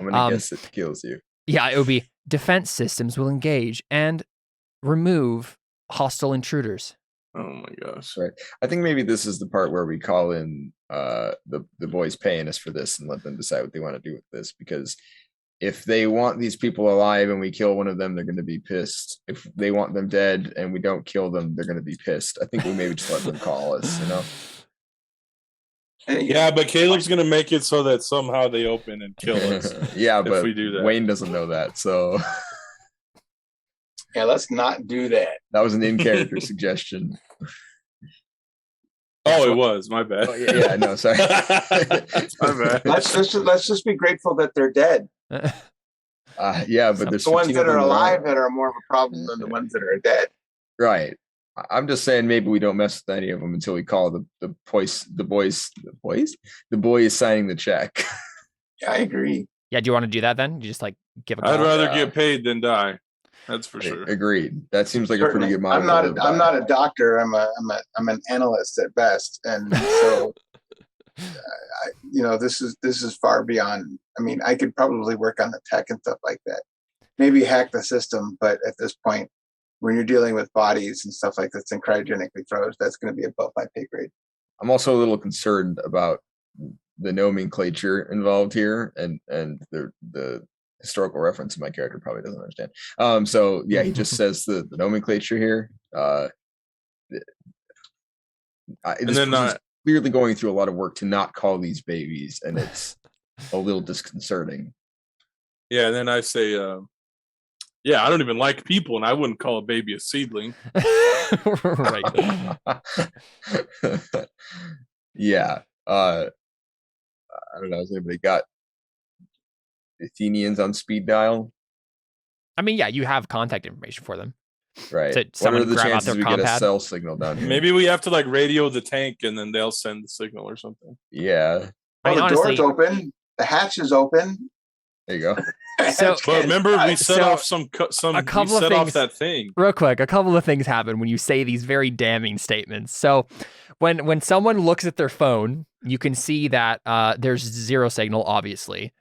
I'm gonna guess it kills you. Yeah, it would be defense systems will engage and remove hostile intruders. Oh my gosh. Right. I think maybe this is the part where we call in the boys paying us for this and let them decide what they want to do with this, because if they want these people alive and we kill one of them, they're going to be pissed. If they want them dead and we don't kill them, they're going to be pissed. I think we maybe just let them call us, Yeah, but Caleb's gonna make it so that somehow they open and kill us. Yeah, if but we do that. Wayne doesn't know that, so Yeah, let's not do that. that was an in-character suggestion. Oh, it was. My bad. Oh, yeah, no, sorry. My bad. Let's just be grateful that they're dead. Yeah, but there's The ones 15 that of them are alive alive. that are more of a problem than the ones that are dead. Right. I'm just saying maybe we don't mess with any of them until we call the boys signing the check. Yeah, I agree. Yeah, do you want to do that then? You just like give a call? I'd rather get paid than die. That's for sure. Agreed. That seems like a pretty good model. I'm not a doctor. I'm an analyst at best, and so this is far beyond. I mean, I could probably work on the tech and stuff like that. Maybe hack the system, but at this point, when you're dealing with bodies and stuff like this and cryogenically froze, that's going to be above my pay grade. I'm also a little concerned about the nomenclature involved here and the historical reference my character probably doesn't understand. So yeah, he just says the nomenclature here. Clearly going through a lot of work to not call these babies, and it's a little disconcerting. Yeah, and then I say, I don't even like people, and I wouldn't call a baby a seedling. Right. Yeah. I don't know. Has anybody got Athenians on speed dial? I mean, yeah, you have contact information for them. Right. So what someone are the grab out chances their we get a compad? cell signal down here? Maybe we have to like radio the tank, and then they'll send the signal or something. Yeah. I mean, the honestly, door's open. The hatch is open. There you go. So- But remember, we set So, off some. a couple we of set off things- that thing. real quick, a couple of things happen when you say these very damning statements. So when someone looks at their phone, you can see that there's zero signal, obviously.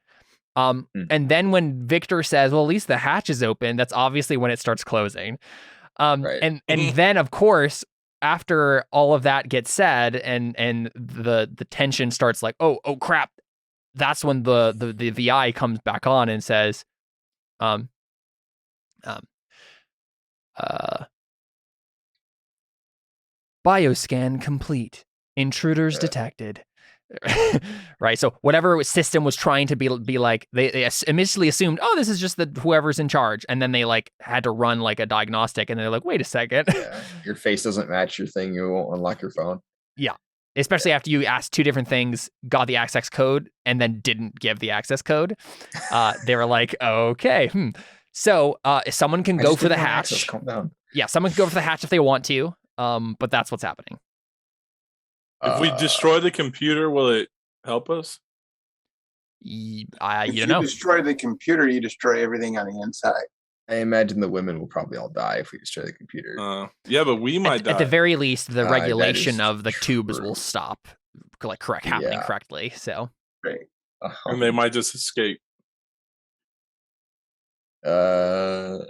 And then when Victor says, well, at least the hatch is open, that's obviously when it starts closing. Right. And then, of course, after all of that gets said and the tension starts like, oh crap, that's when the VI comes back on and says, bioscan complete. Intruders detected. Right. So whatever system was trying to be like, they initially assumed, oh, this is just whoever's in charge, and then they like had to run like a diagnostic, and they're like, wait a second, your face doesn't match your thing. You won't unlock your phone. Yeah. Especially after you asked two different things, got the access code, and then didn't give the access code. They were like, okay. So someone can go for the hatch. Calm down. Yeah, someone can go for the hatch if they want to. But that's what's happening. If we destroy the computer, will it help us? You If you know. destroy the computer, you destroy everything on the inside. I imagine the women will probably all die if we destroy the computer. Yeah, but we might die. At the very least, the regulation that is of the tubes true. will stop, like happening correctly. So, Right. And they might just escape. Well,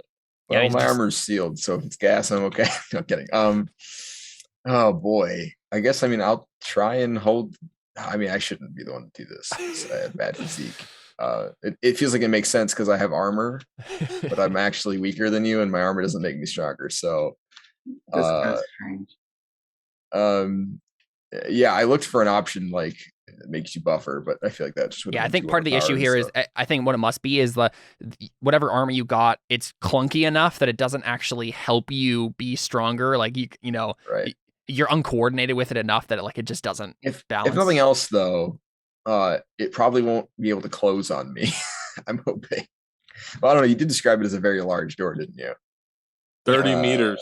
my armor's sealed, so if it's gas, I'm okay. No kidding. Oh boy. I guess I'll try and hold. I shouldn't be the one to do this. I have bad physique. It feels like it makes sense because I have armor, but I'm actually weaker than you, and my armor doesn't make me stronger. So, That's kind of strange. Yeah, I looked for an option like it makes you buffer, but I feel like that just would. yeah, I think part of the issue here is I think what it must be is whatever armor you got, it's clunky enough that it doesn't actually help you be stronger. Like you know, right. You're uncoordinated with it enough that it just doesn't balance. If nothing else, though, it probably won't be able to close on me. I'm hoping. Well, I don't know. You did describe it as a very large door, didn't you? 30 meters.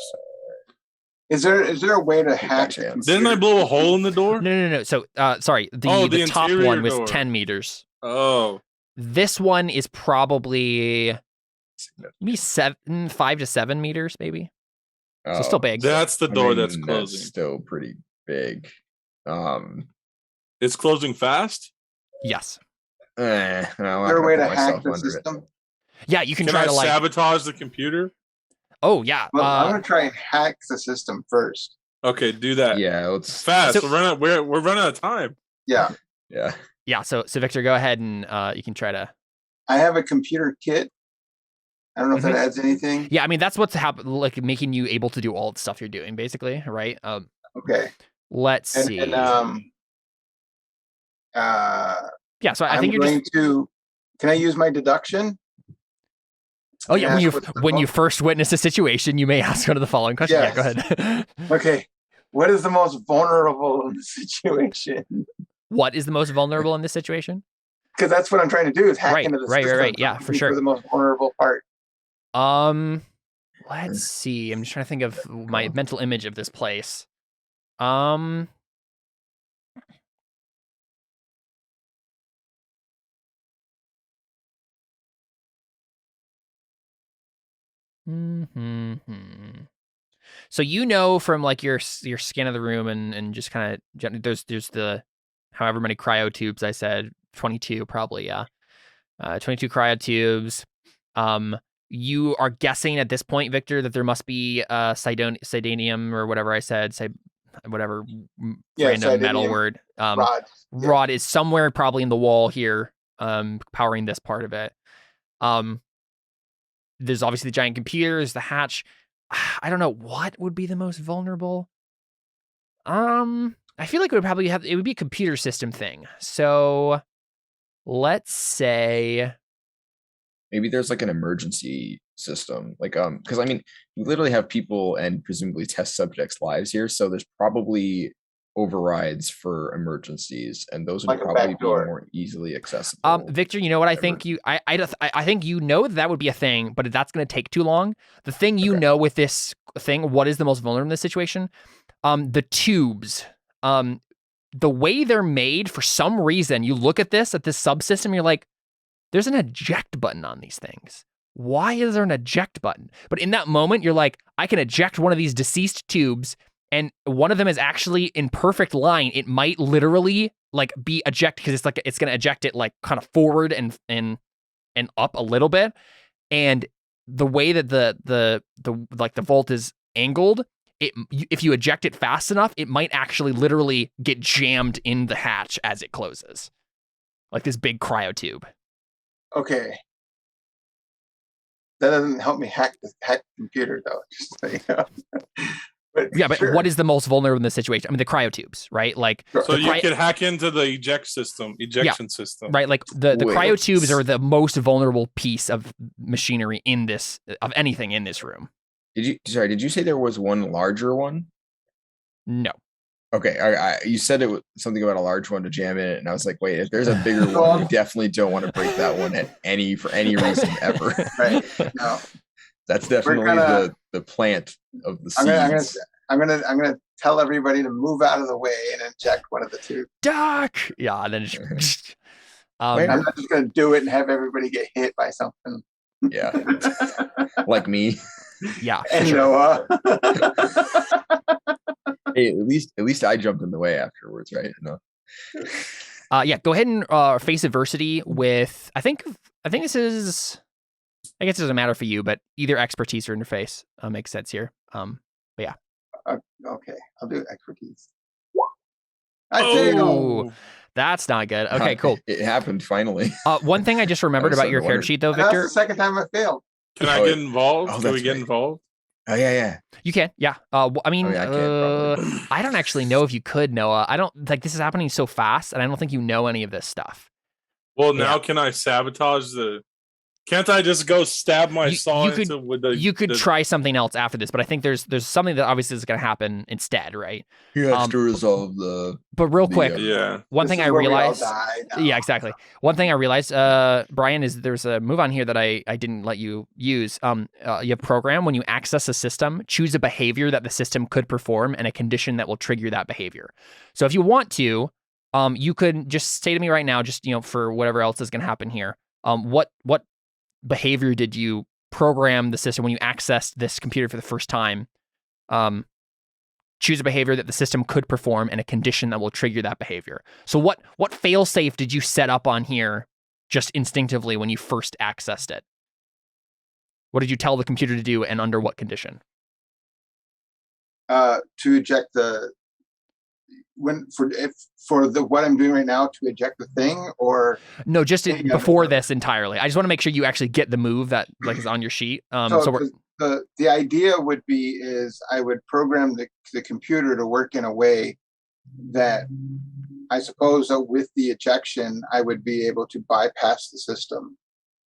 Is there a way to hack the Didn't computer? I blow a hole in the door? No. So, sorry. The top interior one was door. 10 meters. Oh. This one is probably maybe 5 to 7 meters, maybe. So still big. That's the door that's closing. That's still pretty big. It's closing fast? Yes. No, Is there a way to hack the system? Yeah, you can Can try I to sabotage the computer? Oh yeah. Well, I'm gonna try and hack the system first. Okay, do that. Yeah, let's Fast. So- we're running out of time. Yeah, Yeah. So Victor, go ahead and you can try to. I have a computer kit. I don't know if that adds anything. Yeah, that's what's like making you able to do all the stuff you're doing, basically, right? Okay. Let's see. Yeah. So I think you're just. Can I use my deduction? Oh yeah, Ask what's the when you most- first witness a situation, you may ask one of the following questions. Yes. Yeah, go ahead. Okay. What is the most vulnerable in the situation? What is the most vulnerable in this situation? Because that's what I'm trying to do is hack Right, into the right, system. right. Yeah, for sure. For the most vulnerable part. Let's see. I'm just trying to think of my mental image of this place. Mhm. So from like your scan of the room and just kind of there's the however many cryo tubes I said 22 probably 22 cryo tubes. You are guessing at this point, Victor, that there must be sidanium or whatever I said, whatever random metal word. Rod is somewhere probably in the wall here, powering this part of it. There's obviously the giant computer, there's the hatch. I don't know what would be the most vulnerable. I feel like it would be a computer system thing. So let's say maybe there's like an emergency system, like because you literally have people and presumably test subjects' lives here, so there's probably overrides for emergencies, and those would Like a probably be backdoor. more easily accessible. Victor, you know what I think I think that would be a thing, but that's going to take too long. The thing with this thing, what is the most vulnerable in this situation? The tubes. The way they're made, for some reason, you look at this subsystem, you're like, there's an eject button on these things. Why is there an eject button? But in that moment, you're like, I can eject one of these deceased tubes, and one of them is actually in perfect line. It might literally like be ejected because it's going to eject it like kind of forward and up a little bit. And the way that the vault is angled, if you eject it fast enough, it might actually literally get jammed in the hatch as it closes. like this big cryo tube. Okay. That doesn't help me hack the computer though. Just so you know. But sure. what is the most vulnerable in this situation? I mean, the cryotubes, right? Like, So you could hack into the ejection system. right? Like the Wait, cryotubes are the most vulnerable piece of machinery of anything in this room. Did you say there was one larger one? No. Okay, you said it was something about a large one to jam in it, and I was like, wait, if there's a bigger one, you definitely don't want to break that one for any reason ever. Right. No. That's definitely the plant of the seeds. I'm gonna tell everybody to move out of the way and inject one of the two. Doc. Yeah, and then just, Wait, I'm not just gonna do it and have everybody get hit by something. Yeah, like me. yeah, And sure. Noah. Hey, at least I jumped in the way afterwards, right? No. Yeah, go ahead and face adversity with. I think this is. I guess it doesn't matter for you, but either expertise or interface makes sense here. But yeah. Okay, I'll do expertise. Oh, that's not good. Okay, cool. It happened finally. One thing I just remembered about your character sheet, though, That's Victor. the second time I failed. Can I get involved? Oh, Can we that's get right. involved? Oh yeah. You can, yeah. I mean, I can, probably. I don't actually know if you could, Noah. I don't like this is happening so fast, and I don't think you know any of this stuff. Well, now can I sabotage the? Can't I just go stab my saw into with the? You could try something else after this, but I think there's something that obviously is going to happen instead, right? He has to resolve the. But real quick, one This thing is I where we all realized. die now. Yeah, exactly. One thing I realized, Brian, is there's a move on here that I didn't let you use. You have program when you access a system, choose a behavior that the system could perform and a condition that will trigger that behavior. So if you want to, you could just say to me right now, just for whatever else is going to happen here, what behavior did you program the system when you accessed this computer for the first time? Choose a behavior that the system could perform and a condition that will trigger that behavior. So what failsafe did you set up on here just instinctively when you first accessed it? What did you tell the computer to do and under what condition? To eject the what I'm doing right now to eject the thing, or no, just before this entirely. I just want to make sure you actually get the move that is on your sheet. The idea would be is I would program the computer to work in a way that I suppose that with the ejection I would be able to bypass the system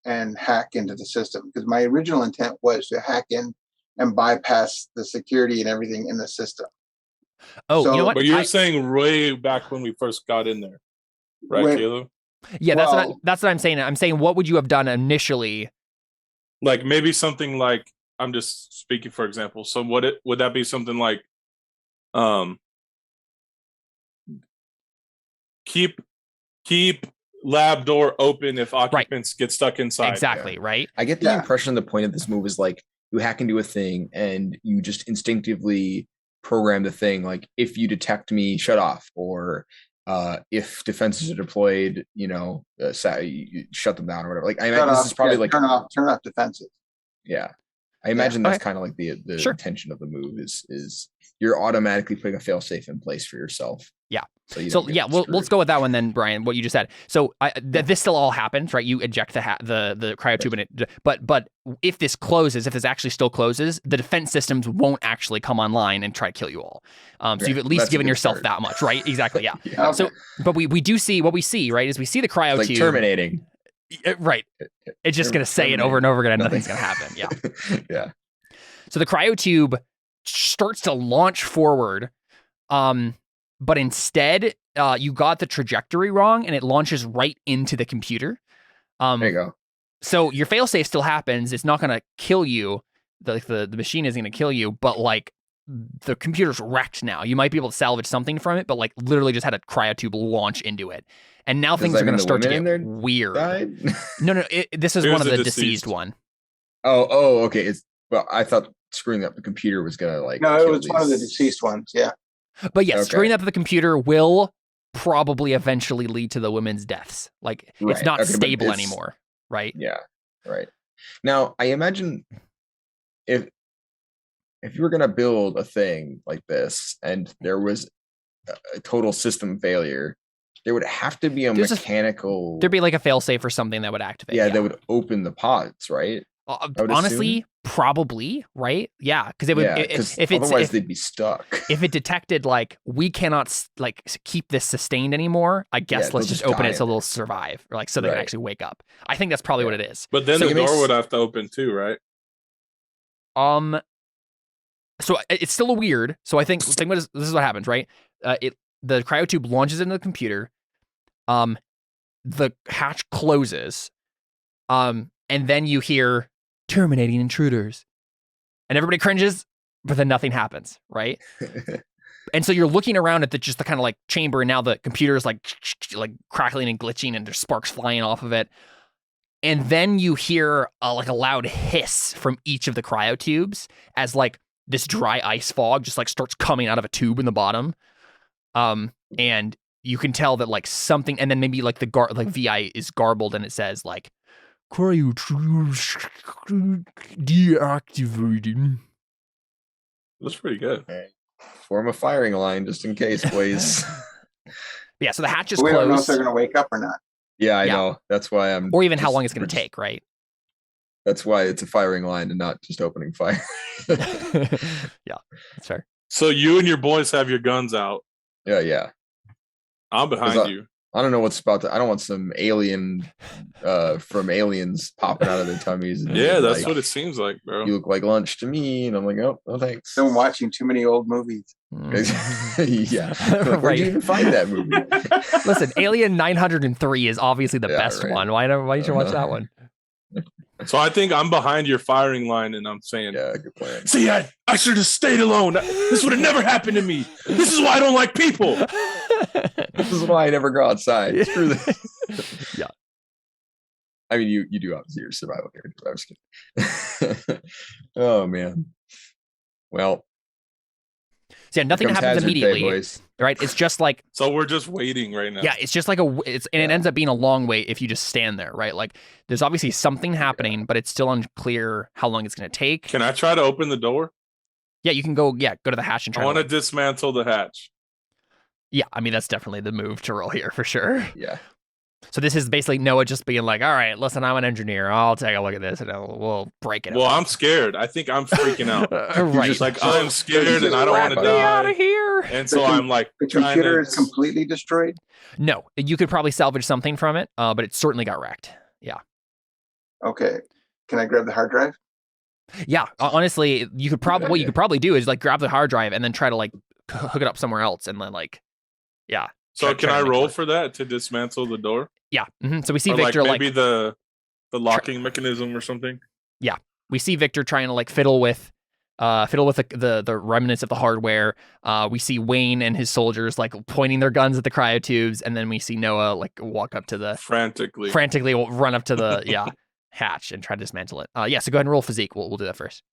and hack into the system, because my original intent was to hack in and bypass the security and everything in the system. Oh, so, you know what? But you're saying way back when we first got in there, right, Caleb? Yeah, that's what I'm saying. I'm saying, what would you have done initially? Like maybe something like, I'm just speaking for example. So would that be something like, keep lab door open if occupants get stuck inside. Exactly, right? I get the impression the point of this move is like you hack into a thing and you just instinctively program the thing, like if you detect me, shut off, or if defenses are deployed, you shut them down or whatever. Like I imagine this is probably like turn off defenses. Yeah, I imagine that's kind of like the intention of the move is you're automatically putting a failsafe in place for yourself. Yeah. So let's go with that one then, Brian. What you just said. So this still all happens, right? You eject the cryotube in it, but if this actually still closes, the defense systems won't actually come online and try to kill you all. So you've at least given yourself that much, right? Exactly. Yeah. Okay. So, but we do see what we see, right? Is we see the cryotube like terminating. Right. It's just going to say it over and over again, and nothing's going to happen. Yeah. Yeah. So the cryotube starts to launch forward. But instead, you got the trajectory wrong, and it launches right into the computer. There you go. So your failsafe still happens. It's not going to kill you. The machine isn't going to kill you, but like the computer's wrecked now. You might be able to salvage something from it, but like literally just had a cryotube launch into it. And now things are going to start to get weird. No. This is one of the deceased one. Oh, okay. I thought screwing up the computer was going to No, it was one of the deceased ones. Yeah. But yes, screwing up the computer will probably eventually lead to the women's deaths. Like it's not stable anymore, right? Yeah, right. Now, I imagine if you were going to build a thing like this and there was a total system failure, there would have to be a mechanical. There'd be like a failsafe or something that would activate. Yeah, that would open the pods, right? Honestly, probably, right? Yeah, because it would. Yeah, if otherwise they'd be stuck. If it detected like we cannot like keep this sustained anymore, I guess let's just open it so they'll survive, or like so they can actually wake up. I think that's probably what it is. But then the door would have to open too, right? So it's still a weird. So I think this is what happens, right? The cryotube launches into the computer. The hatch closes. And then you hear terminating intruders, and everybody cringes, but then nothing happens, right? And so you're looking around at the kind of like chamber, and now the computer is like crackling and glitching, and there's sparks flying off of it. And then you hear like a loud hiss from each of the cryotubes as like this dry ice fog just like starts coming out of a tube in the bottom. And you can tell that like something, and then maybe like the VI is garbled, and it says like cryotubes deactivated. That's pretty good. Form a firing line just in case, please. Yeah, so the hatch is we closed. don't know if they're going to wake up or not. Yeah, I know. That's why or even how long it's going to take, right? That's why it's a firing line and not just opening fire. Yeah, that's fair. So you and your boys have your guns out. Yeah. I'm behind you. I don't know what's about to. I don't want some alien from Aliens popping out of their tummies. And yeah, that's what it seems like, bro. You look like lunch to me, and I'm like, oh, thanks. Still watching too many old movies. Yeah, where'd you even find that movie? Listen, Alien 903 is obviously the best one. Why didn't you watch that one? So I think I'm behind your firing line, and I'm saying, yeah, good plan. See, I should have stayed alone. This would have never happened to me. This is why I don't like people. This is why I never go outside. Screw this. Yeah. I mean, you do obviously your survival character. I was kidding. Oh man. Well. So yeah, nothing happens immediately, right? It's just like. So we're just waiting right now. Yeah, it's just like it ends up being a long wait if you just stand there, right? Like there's obviously something happening, but it's still unclear how long it's going to take. Can I try to open the door? Yeah, you can go to the hatch and try. I want to dismantle the hatch. Yeah, I mean that's definitely the move to roll here for sure. Yeah. So this is basically Noah just being like, all right, listen, I'm an engineer. I'll take a look at this and we'll break it up. Well, I'm scared. I think I'm freaking out. Right. Just like, I'm scared and I don't want to die. Out of here. And so I'm like, the computer is completely destroyed? No, you could probably salvage something from it, but it certainly got wrecked. Yeah. Okay. Can I grab the hard drive? Yeah. Honestly, what you could probably do is like grab the hard drive and then try to like hook it up somewhere else and then like, yeah. So can I roll for that to dismantle the door? Yeah. Mm-hmm. So we see or Victor like maybe the locking mechanism or something. Yeah, we see Victor trying to like fiddle with the remnants of the hardware. We see Wayne and his soldiers like pointing their guns at the cryotubes, and then we see Noah like walk up to the frantically run up to the hatch and try to dismantle it. Yeah. So go ahead and roll physique. We'll do that first.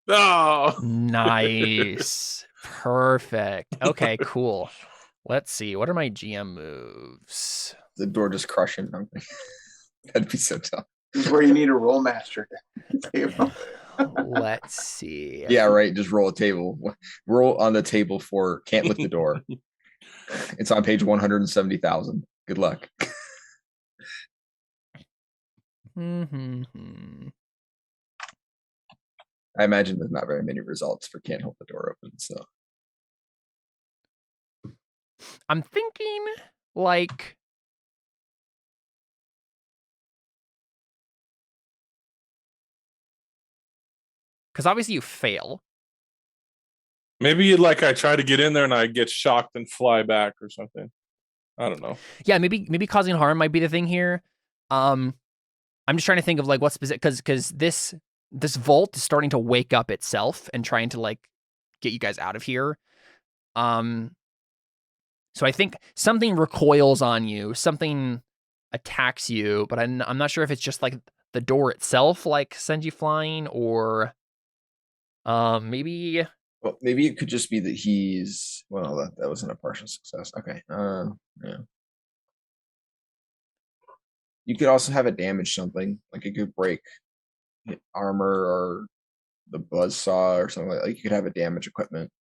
Oh, nice. Perfect. Okay, cool. Let's see. What are my GM moves? The door just crushing. That'd be so tough. This is where you need a roll master. Let's see. Yeah, right. Just roll a table. Roll on the table for can't lift the door. It's on page 170,000. Good luck. Mm-hmm. I imagine there's not very many results for can't hold the door open. So I'm thinking like because obviously you fail. Maybe like I try to get in there and I get shocked and fly back or something. I don't know. Yeah, maybe causing harm might be the thing here. I'm just trying to think of like what's specific because this vault is starting to wake up itself and trying to like get you guys out of here. So I think something recoils on you, something attacks you, but I'm not sure if it's just like the door itself like sends you flying or maybe. Well, maybe it could just be that he's that wasn't a partial success. Okay. Yeah. You could also have it damage something, like it could break armor or the buzzsaw or something like you could have it damage equipment.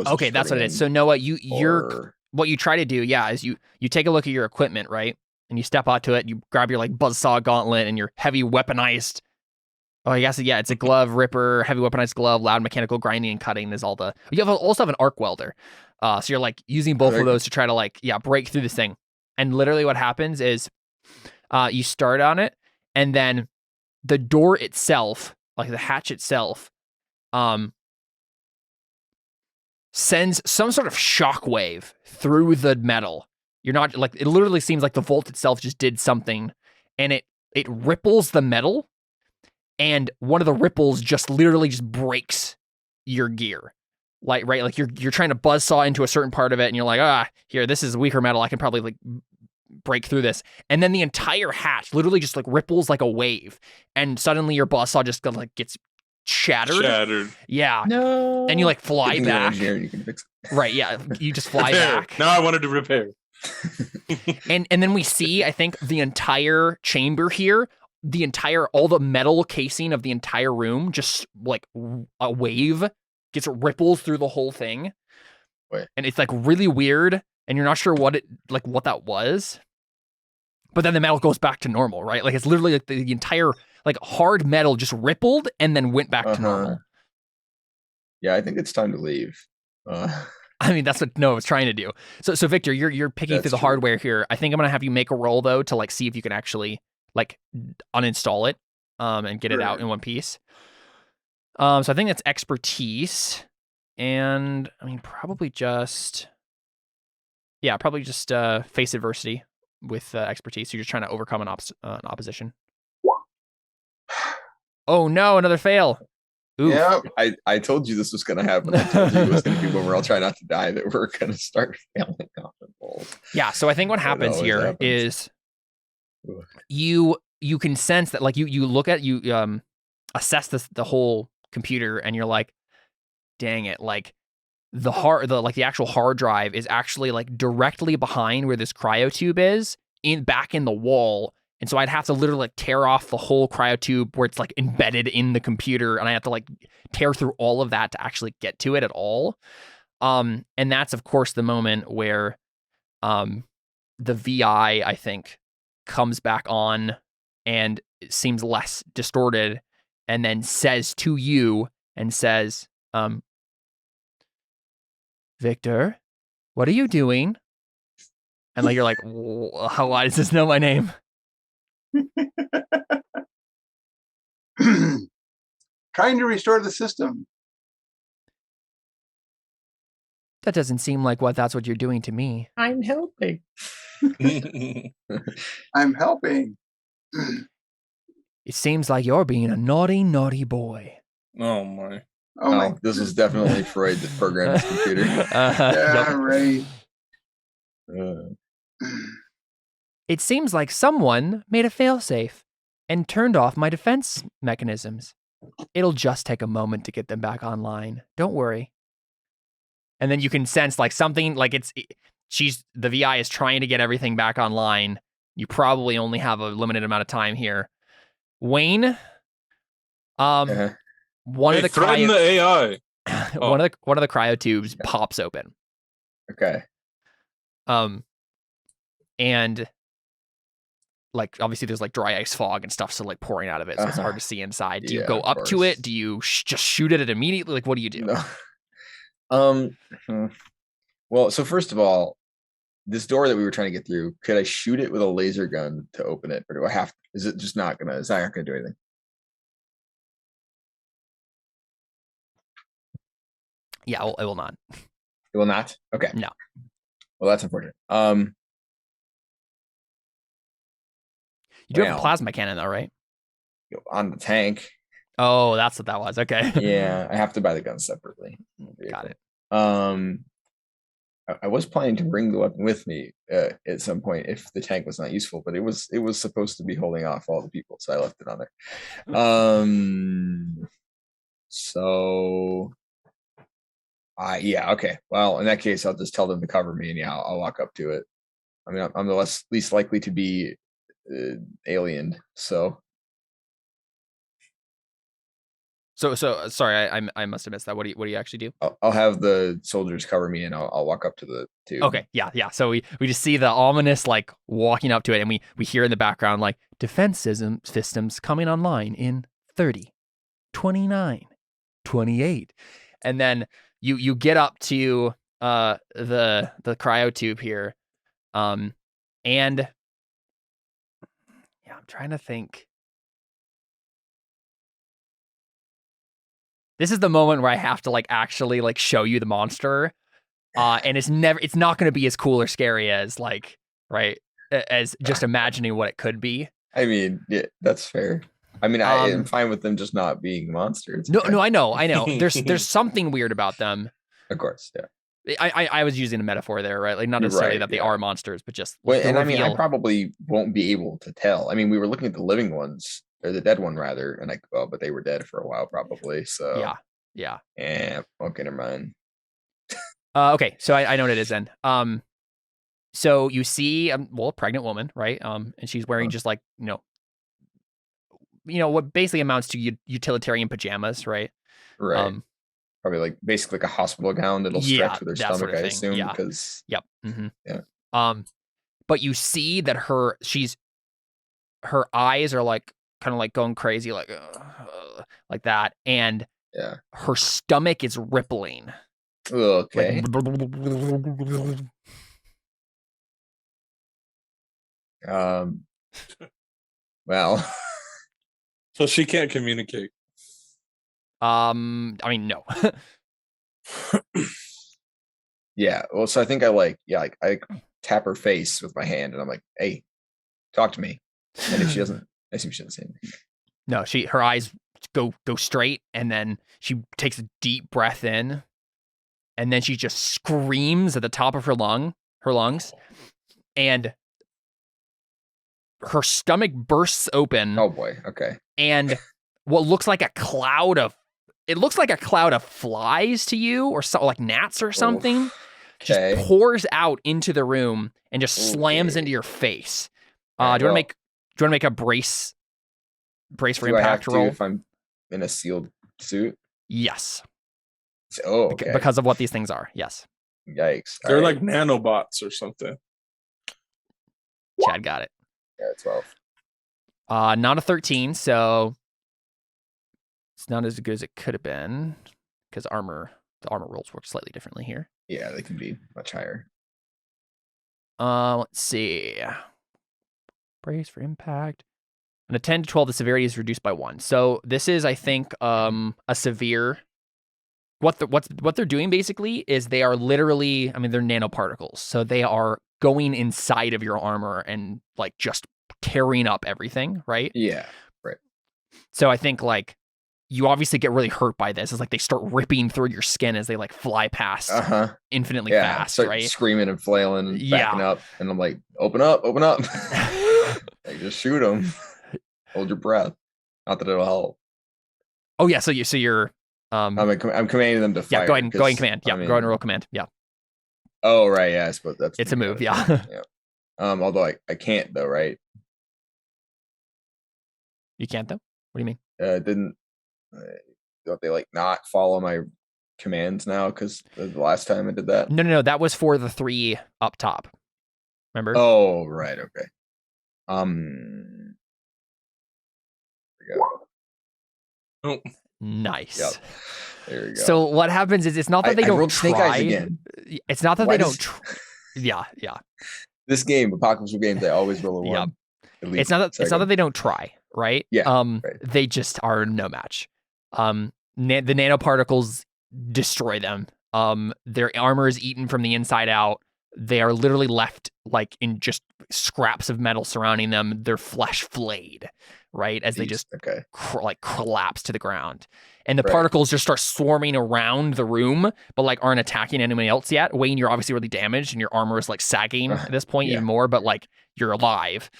Okay, that's what it is. So Noah, you're what you try to do, is you take a look at your equipment, right? And you step onto it, you grab your like buzzsaw gauntlet and your heavy weaponized. Oh, I guess it's a glove ripper, heavy weaponized glove, loud mechanical grinding and cutting is all the. You also have an arc welder, so you're like using both of those to try to like break through this thing. And literally, what happens is, you start on it, and then the door itself, like the hatch itself, sends some sort of shockwave through the metal. You're not like, it literally seems like the Volt itself just did something, and it ripples the metal, and one of the ripples just literally just breaks your gear. Like, right, like you're trying to buzzsaw into a certain part of it, and you're like, here, this is weaker metal, I can probably like break through this. And then the entire hatch literally just like ripples like a wave, and suddenly your buzzsaw just like gets shattered. Yeah. No. And you like fly back. You can fix it. Right, yeah. You just fly Repair. back. Now I wanted to repair. And then we see, I think, the entire chamber here, all the metal casing of the entire room, just like a wave gets ripples through the whole thing. Wait. And it's like really weird, and you're not sure what that was. But then the metal goes back to normal, right? Like it's literally like the entire like hard metal just rippled and then went back to normal. Yeah, I think it's time to leave. I mean, that's what Noah was trying to do. So Victor, you're picking through the hardware here. I think I'm gonna have you make a roll though to like see if you can actually like uninstall it and get it out in one piece. So I think that's expertise, and I mean probably just face adversity with expertise. So you're just trying to overcome an opposition. Oh no, another fail. Ooh. Yeah. I told you this was going to happen. I told you it was going to be when we're all trying not to die that we're going to start failing off the rolls. Yeah, so I think what happens here is you can sense that like you look at assess the whole computer, and you're like, dang it, like the actual hard drive is actually like directly behind where this cryotube is, back in the wall. And so I'd have to literally like tear off the whole cryotube where it's like embedded in the computer, and I have to like tear through all of that to actually get to it at all. And that's of course the moment where the VI, I think, comes back on and it seems less distorted, and then says to you and says, Victor, what are you doing? And like you're like, why does this know my name? Trying to restore the system. That doesn't seem like that's what you're doing to me. I'm helping. I'm helping. It seems like you're being a naughty, naughty boy. Oh my. Oh my. This was definitely Freud that programmed his computer. Yeah, right. It seems like someone made a failsafe and turned off my defense mechanisms. It'll just take a moment to get them back online. Don't worry. And then you can sense like something like the VI is trying to get everything back online. You probably only have a limited amount of time here. Wayne, one of the threaten the AI. one of the cryotubes pops open. Okay. And like obviously there's like dry ice fog and stuff, so like pouring out of it, so it's hard to see inside. Do you go up to it? Do you just shoot at it immediately? Like what do you do? No. Well, so first of all, this door that we were trying to get through, could I shoot it with a laser gun to open it, or do I have? Is it just not gonna? It's not gonna do anything. Yeah, it will not. It will not. Okay. No. Well, that's unfortunate. You do have a plasma cannon though, right? On the tank. Oh, that's what that was. Okay. Yeah, I have to buy the gun separately. Got it. I was planning to bring the weapon with me at some point if the tank was not useful, but it was supposed to be holding off all the people, so I left it on there. So yeah, okay. Well, in that case, I'll just tell them to cover me, and yeah, I'll walk up to it. I mean, I'm the least likely to be aliened, so So sorry, I must have missed that. What do you actually do? I'll have the soldiers cover me, and I'll walk up to the tube. Okay, yeah. So we just see the ominous like walking up to it, and we hear in the background like defense systems coming online in 30, 29, 28, and then you get up to the cryo tube here, and yeah, I'm trying to think. This is the moment where I have to like actually like show you the monster. And it's not going to be as cool or scary as like, right, as just imagining what it could be. I mean, yeah, that's fair. I mean, I am fine with them just not being monsters. No, I know. There's something weird about them. Of course, yeah. I was using a metaphor there, right? Like not necessarily that they are monsters, but just and I mean, I probably won't be able to tell. I mean, we were looking at the living ones, or the dead one rather, and but they were dead for a while probably. So yeah. Okay, never mind. Okay, so I know what it is then. So you see, a pregnant woman, right? And she's wearing just like what basically amounts to utilitarian pajamas, right? Right. Probably like basically like a hospital gown that'll stretch with her stomach, sort of I assume. Yeah. Because Mm-hmm. Yeah. But you see that her eyes are like kind of like going crazy, like that, and her stomach is rippling. Okay. Well. So she can't communicate. I mean, no. Yeah. Well, so I think I tap her face with my hand, and I'm like, "Hey, talk to me." And if she doesn't, I assume she doesn't say anything. No, her eyes go straight, and then she takes a deep breath in, and then she just screams at the top of her lungs, and her stomach bursts open. Oh boy. Okay. And what looks like a cloud of flies to you, or so, like gnats or something, just pours out into the room and just slams into your face. Do you want to make a brace for impact roll? If I'm in a sealed suit? Yes. Okay. Because of what these things are. Yes. Yikes. They're like nanobots or something. Chad got it. Yeah, 12. Not a 13, so it's not as good as it could have been, because the armor rolls work slightly differently here. Yeah, they can be much higher. Let's see. Brace for impact. On a 10 to 12, the severity is reduced by 1. So this is, I think, a severe. What they're doing basically is they are literally, I mean, they're nanoparticles, so they are going inside of your armor and like just tearing up everything, right? Yeah, right. So I think like you obviously get really hurt by this. It's like they start ripping through your skin as they like fly past infinitely fast, right? Screaming and flailing and backing up, and I'm like, open up. Like, just shoot them. Hold your breath. Not that it'll help. Oh yeah, so you're I'm commanding them to fire. Yeah, go ahead and command. Yeah, go ahead and roll command. Yeah. Oh right, yeah, I suppose it's a move. Yeah. Yeah. Although I can't though, right? You can't though. What do you mean? Don't they like not follow my commands now? Because the last time I did that. No. That was for the 3 up top. Remember? Oh right, okay. There we go. Oh. Nice. Yep. There you go. So what happens is it's not that they don't try. Snake Eyes again. It's not that they don't. Yeah. This game, Apocalypse games, they always roll a 1. Yeah. It's not that they don't try, right? Yeah. Right. They just are no match. The nanoparticles destroy them. Their armor is eaten from the inside out. They are literally left like in just scraps of metal surrounding them. Their flesh flayed, right? As they just collapse to the ground. And the particles just start swarming around the room, but like aren't attacking anyone else yet. Wayne, you're obviously really damaged and your armor is like sagging at this point even more, but like you're alive.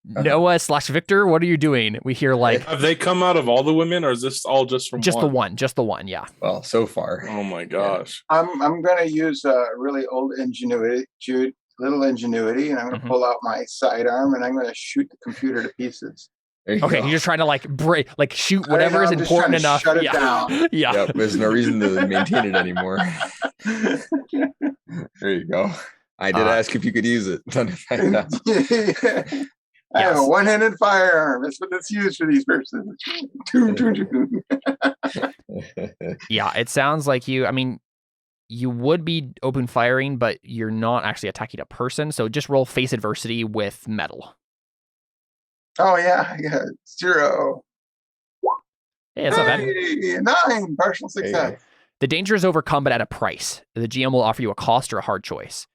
Noah/Victor, what are you doing? We hear like, have they come out of all the women, or is this all just from just the one? Yeah. Well, so far. Oh my gosh. I'm gonna use a really old ingenuity, and I'm gonna pull out my sidearm and I'm gonna shoot the computer to pieces. There you Okay, go. you're just trying to like shoot Right whatever now, is I'm just important trying enough. to shut it Yeah. down. Yeah. Yep, there's no reason to maintain it anymore. There you go. I did ask if you could use it. I have a Yes. one-handed firearm. That's what it's used for these purposes. Yeah, it sounds like I mean, you would be open firing, but you're not actually attacking a person. So just roll face adversity with metal. Oh yeah, I got 0. Hey, it's not bad. Hey, 9, partial There you go. success. The danger is overcome, but at a price. The GM will offer you a cost or a hard choice.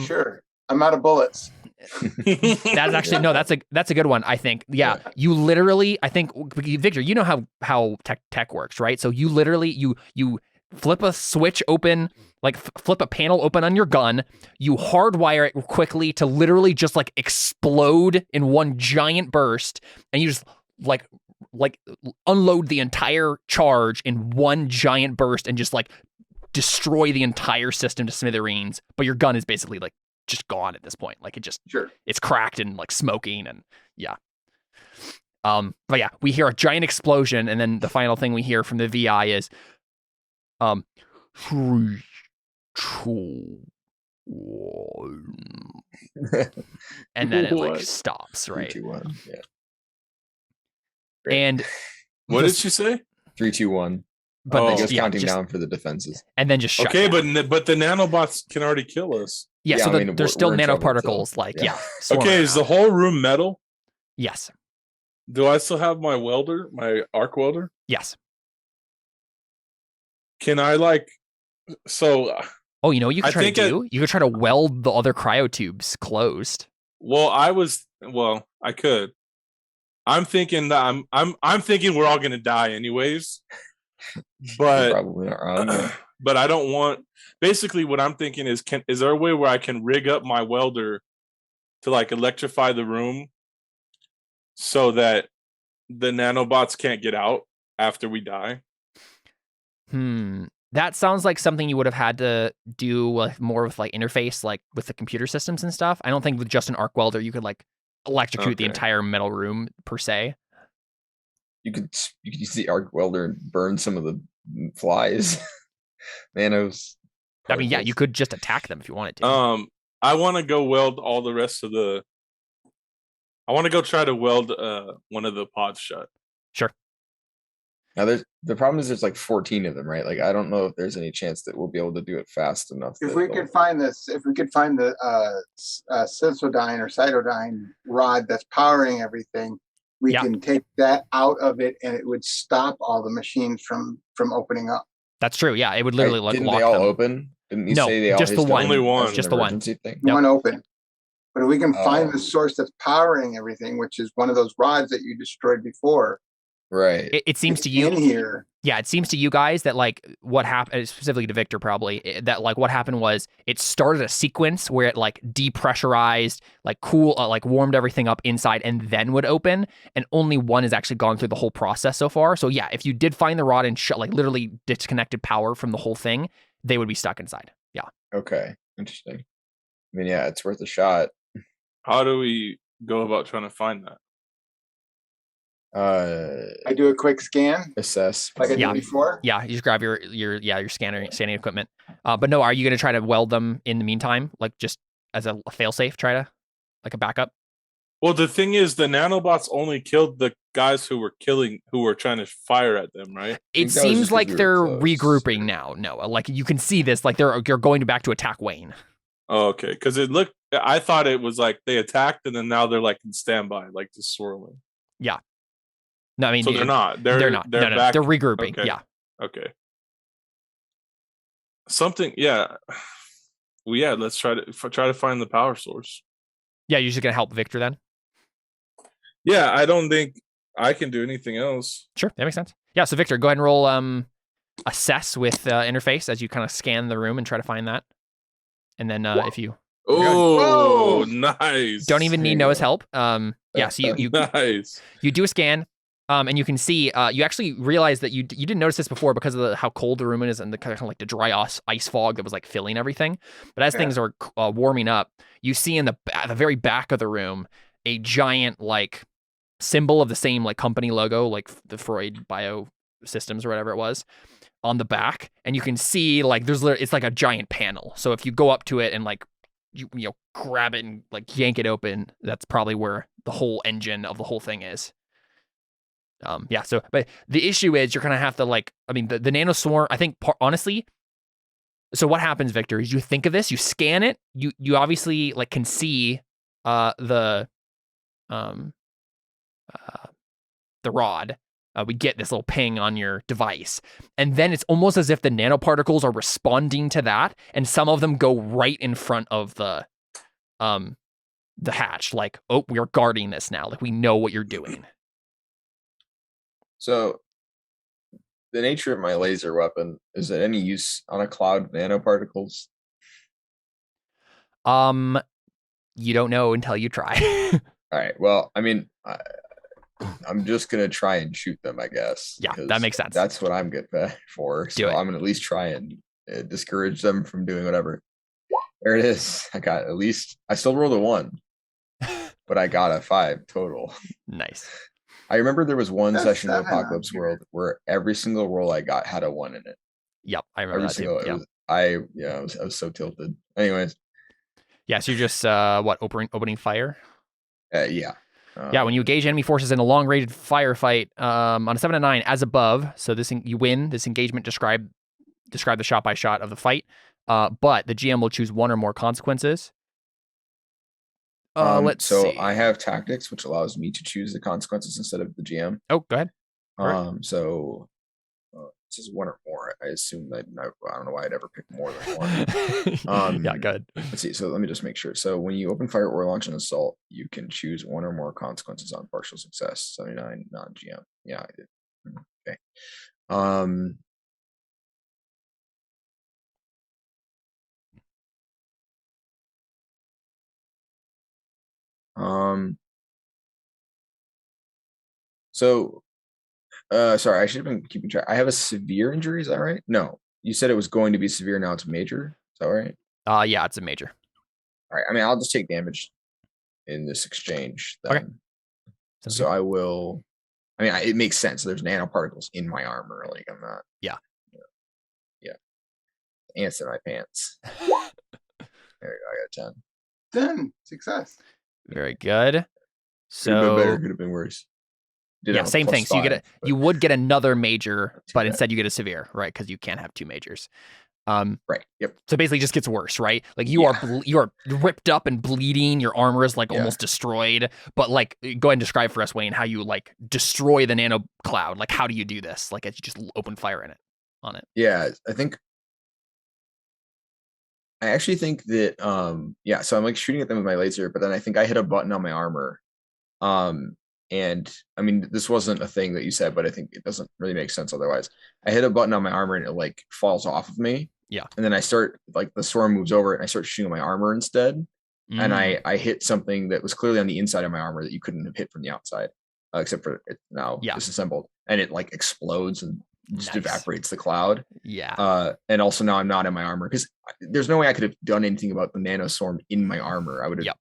Sure, I'm out of bullets. That's actually no. That's a good one. I think. Yeah. You literally. I think Victor. You know how tech works, right? So you literally you flip a switch open, like flip a panel open on your gun. You hardwire it quickly to literally just like explode in one giant burst, and you just like unload the entire charge in one giant burst and just like destroy the entire system to smithereens. But your gun is basically like just gone at this point. Like it's cracked and like smoking and yeah. But yeah, we hear a giant explosion, and then the final thing we hear from the VI is 3, 2, 1. And then it like What? stops, right? 3, 2, 1. Yeah. And What did she say? 3, 2, 1. but Oh. It goes yeah, counting just- down for the defenses. and then just shut Okay, down. but the nanobots can already kill us. Yeah, Yeah, so I mean, there's still we're in trouble, nanoparticles, so, like, yeah. yeah. swarming Okay, is the around. whole room metal? Yes. Do I still have my welder, my arc welder? Yes. Can I like? So, Oh, you know what you could I try to think do? You could try to weld the other cryotubes closed. well, I could. I'm thinking that I'm thinking we're all gonna die anyways. You're But probably not wrong. Yeah. but I don't want. Basically, what I'm thinking is there a way where I can rig up my welder to like electrify the room so that the nanobots can't get out after we die? That sounds like something you would have had to do with more with like interface, like with the computer systems and stuff. I don't think with just an arc welder you could like electrocute the Okay. entire metal room per se. You could use the arc welder and burn some of the flies. Nanos. I mean, yeah, you particles. could just attack them if you wanted to. I want to go weld all the rest of the. I want to go try to weld one of the pods shut. Sure. Now the problem is there's like 14 of them, right? Like I don't know if there's any chance that we'll be able to do it fast enough. If that we they'll- could find the cystodyne or cytodyne rod that's powering everything, we Yeah. can take that out of it, and it would stop all the machines from opening up. That's true. Yeah, it would literally like didn't lock they all them. open? Didn't you No, say they all just the hit one. Only one. as an Just the one. emergency thing? Nope. One open. But if we can find Oh. the source that's powering everything, which is one of those rods that you destroyed before, Right. It seems it's to you. in here. Yeah, it seems to you guys that like what happened, specifically to Victor probably, that like what happened was it started a sequence where it like depressurized, like like warmed everything up inside and then would open, and only one has actually gone through the whole process so far. So yeah, if you did find the rod and like literally disconnected power from the whole thing, they would be stuck inside. Yeah. Okay. Interesting. I mean, yeah, it's worth a shot. How do we go about trying to find that? I do a quick scan Assess. like I Yeah. did before. Yeah, you just grab your scanning equipment. But no, are you gonna try to weld them in the meantime, like just as a failsafe, try to like a backup? Well, the thing is, the nanobots only killed the guys who were trying to fire at them, right? It think that was seems just 'cause like we were they're close. regrouping now. No, like you can see this, like you're going back to attack Wayne. Oh, okay, because I thought it was like they attacked and then now they're like in standby, like just swirling. No, I mean So they're not. They're not. They're no, back. they're regrouping. Okay. Yeah. Okay. Something. Yeah. Well, yeah. Let's try to find the power source. Yeah, you're just gonna help Victor then. Yeah, I don't think I can do anything else. Sure, that makes sense. Yeah, so Victor, go ahead and roll assess with interface as you kind of scan the room and try to find that. And then if you Oh, Whoa. nice. don't even There need you Noah's go. help, yeah, so you Nice. you do a scan, and you can see you actually realize that you didn't notice this before because of how cold the room is and the kind of like the dry ice fog that was like filling everything. But as Yeah. things are warming up, you see in the very back of the room a giant like symbol of the same like company logo, like the Freud Biosystems or whatever it was, on the back, and you can see like it's like a giant panel. So if you go up to it and like you know grab it and like yank it open, that's probably where the whole engine of the whole thing is. Yeah. So, but the issue is you're gonna have to like, I mean, the nanoswarm. I think honestly. So what happens, Victor, is you think of this, you scan it, you obviously like can see the rod. We get this little ping on your device, and then it's almost as if the nanoparticles are responding to that, and some of them go right in front of the hatch. Like, oh, we're guarding this now. Like we know what you're doing. So, the nature of my laser weapon, is it any use on a cloud of nanoparticles? You don't know until you try. All right. Well, I mean, I'm just gonna try and shoot them, I guess. Yeah, that makes sense. That's what I'm good for. So I'm gonna at least try and discourage them from doing whatever. There it is. I still rolled a 1, but I got a 5 total. Nice. I remember there was one session of Apocalypse World where every single roll I got had a 1 in it. Yep, I remember that too. Yep. I was so tilted. Anyways. Yeah, so you're just opening fire? Yeah. Yeah, when you engage enemy forces in a long-range firefight on a 7 to 9 as above, so you win. This engagement describe the shot by shot of the fight. But the GM will choose one or more consequences. Let's see. I have tactics, which allows me to choose the consequences instead of the GM. Oh, go ahead. So this is one or more. I assume that I don't know why I'd ever pick more than one. Yeah, go ahead. Let's see. So let me just make sure. So when you open fire or launch an assault, you can choose one or more consequences on partial success. 79 non-GM. Yeah, I did. Okay. Sorry, I should have been keeping track. I have a severe injury, is that right? No. You said it was going to be severe, now it's major. Is that right? Yeah, it's a major. All right. I mean, I'll just take damage in this exchange then. Okay. So good. I will. I mean, it makes sense. There's nanoparticles in my armor. Like I'm not. Yeah. Ants in my pants. There you go. I got 10. 10 success. Very good. So could have been better. Could have been worse. Same thing. So you would get another major, but instead you get a severe, right? Because you can't have 2 majors. Right. Yep. So basically, it just gets worse, right? Like you are ripped up and bleeding. Your armor is like almost destroyed. But like, go ahead and describe for us, Wayne, how you like destroy the nano cloud. Like, how do you do this? Like, as you just open fire on it. Yeah, I actually think that so I'm like shooting at them with my laser, but then I think I hit a button on my armor. And I mean, this wasn't a thing that you said, but I think it doesn't really make sense otherwise. I hit a button on my armor and it like falls off of me. Yeah. And then I start like the storm moves over and I start shooting my armor instead. And I hit something that was clearly on the inside of my armor that you couldn't have hit from the outside, except for it now disassembled, and it like explodes and just evaporates the cloud. Yeah. And also now I'm not in my armor because there's no way I could have done anything about the nanoswarm in my armor. I would have.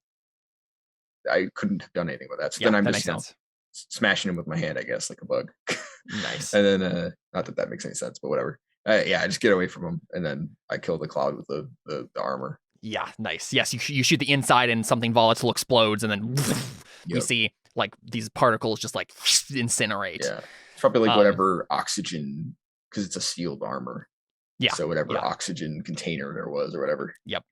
I couldn't have done anything with that. So then I'm just smashing him with my hand, I guess, like a bug. Nice. And then, not that makes any sense, but whatever. I just get away from him, and then I kill the cloud with the armor. Yeah, nice. Yes, you shoot the inside, and something volatile explodes, and then you see like these particles just like incinerate. Yeah, it's probably like whatever oxygen, because it's a sealed armor. Yeah. So whatever oxygen container there was, or whatever. Yep.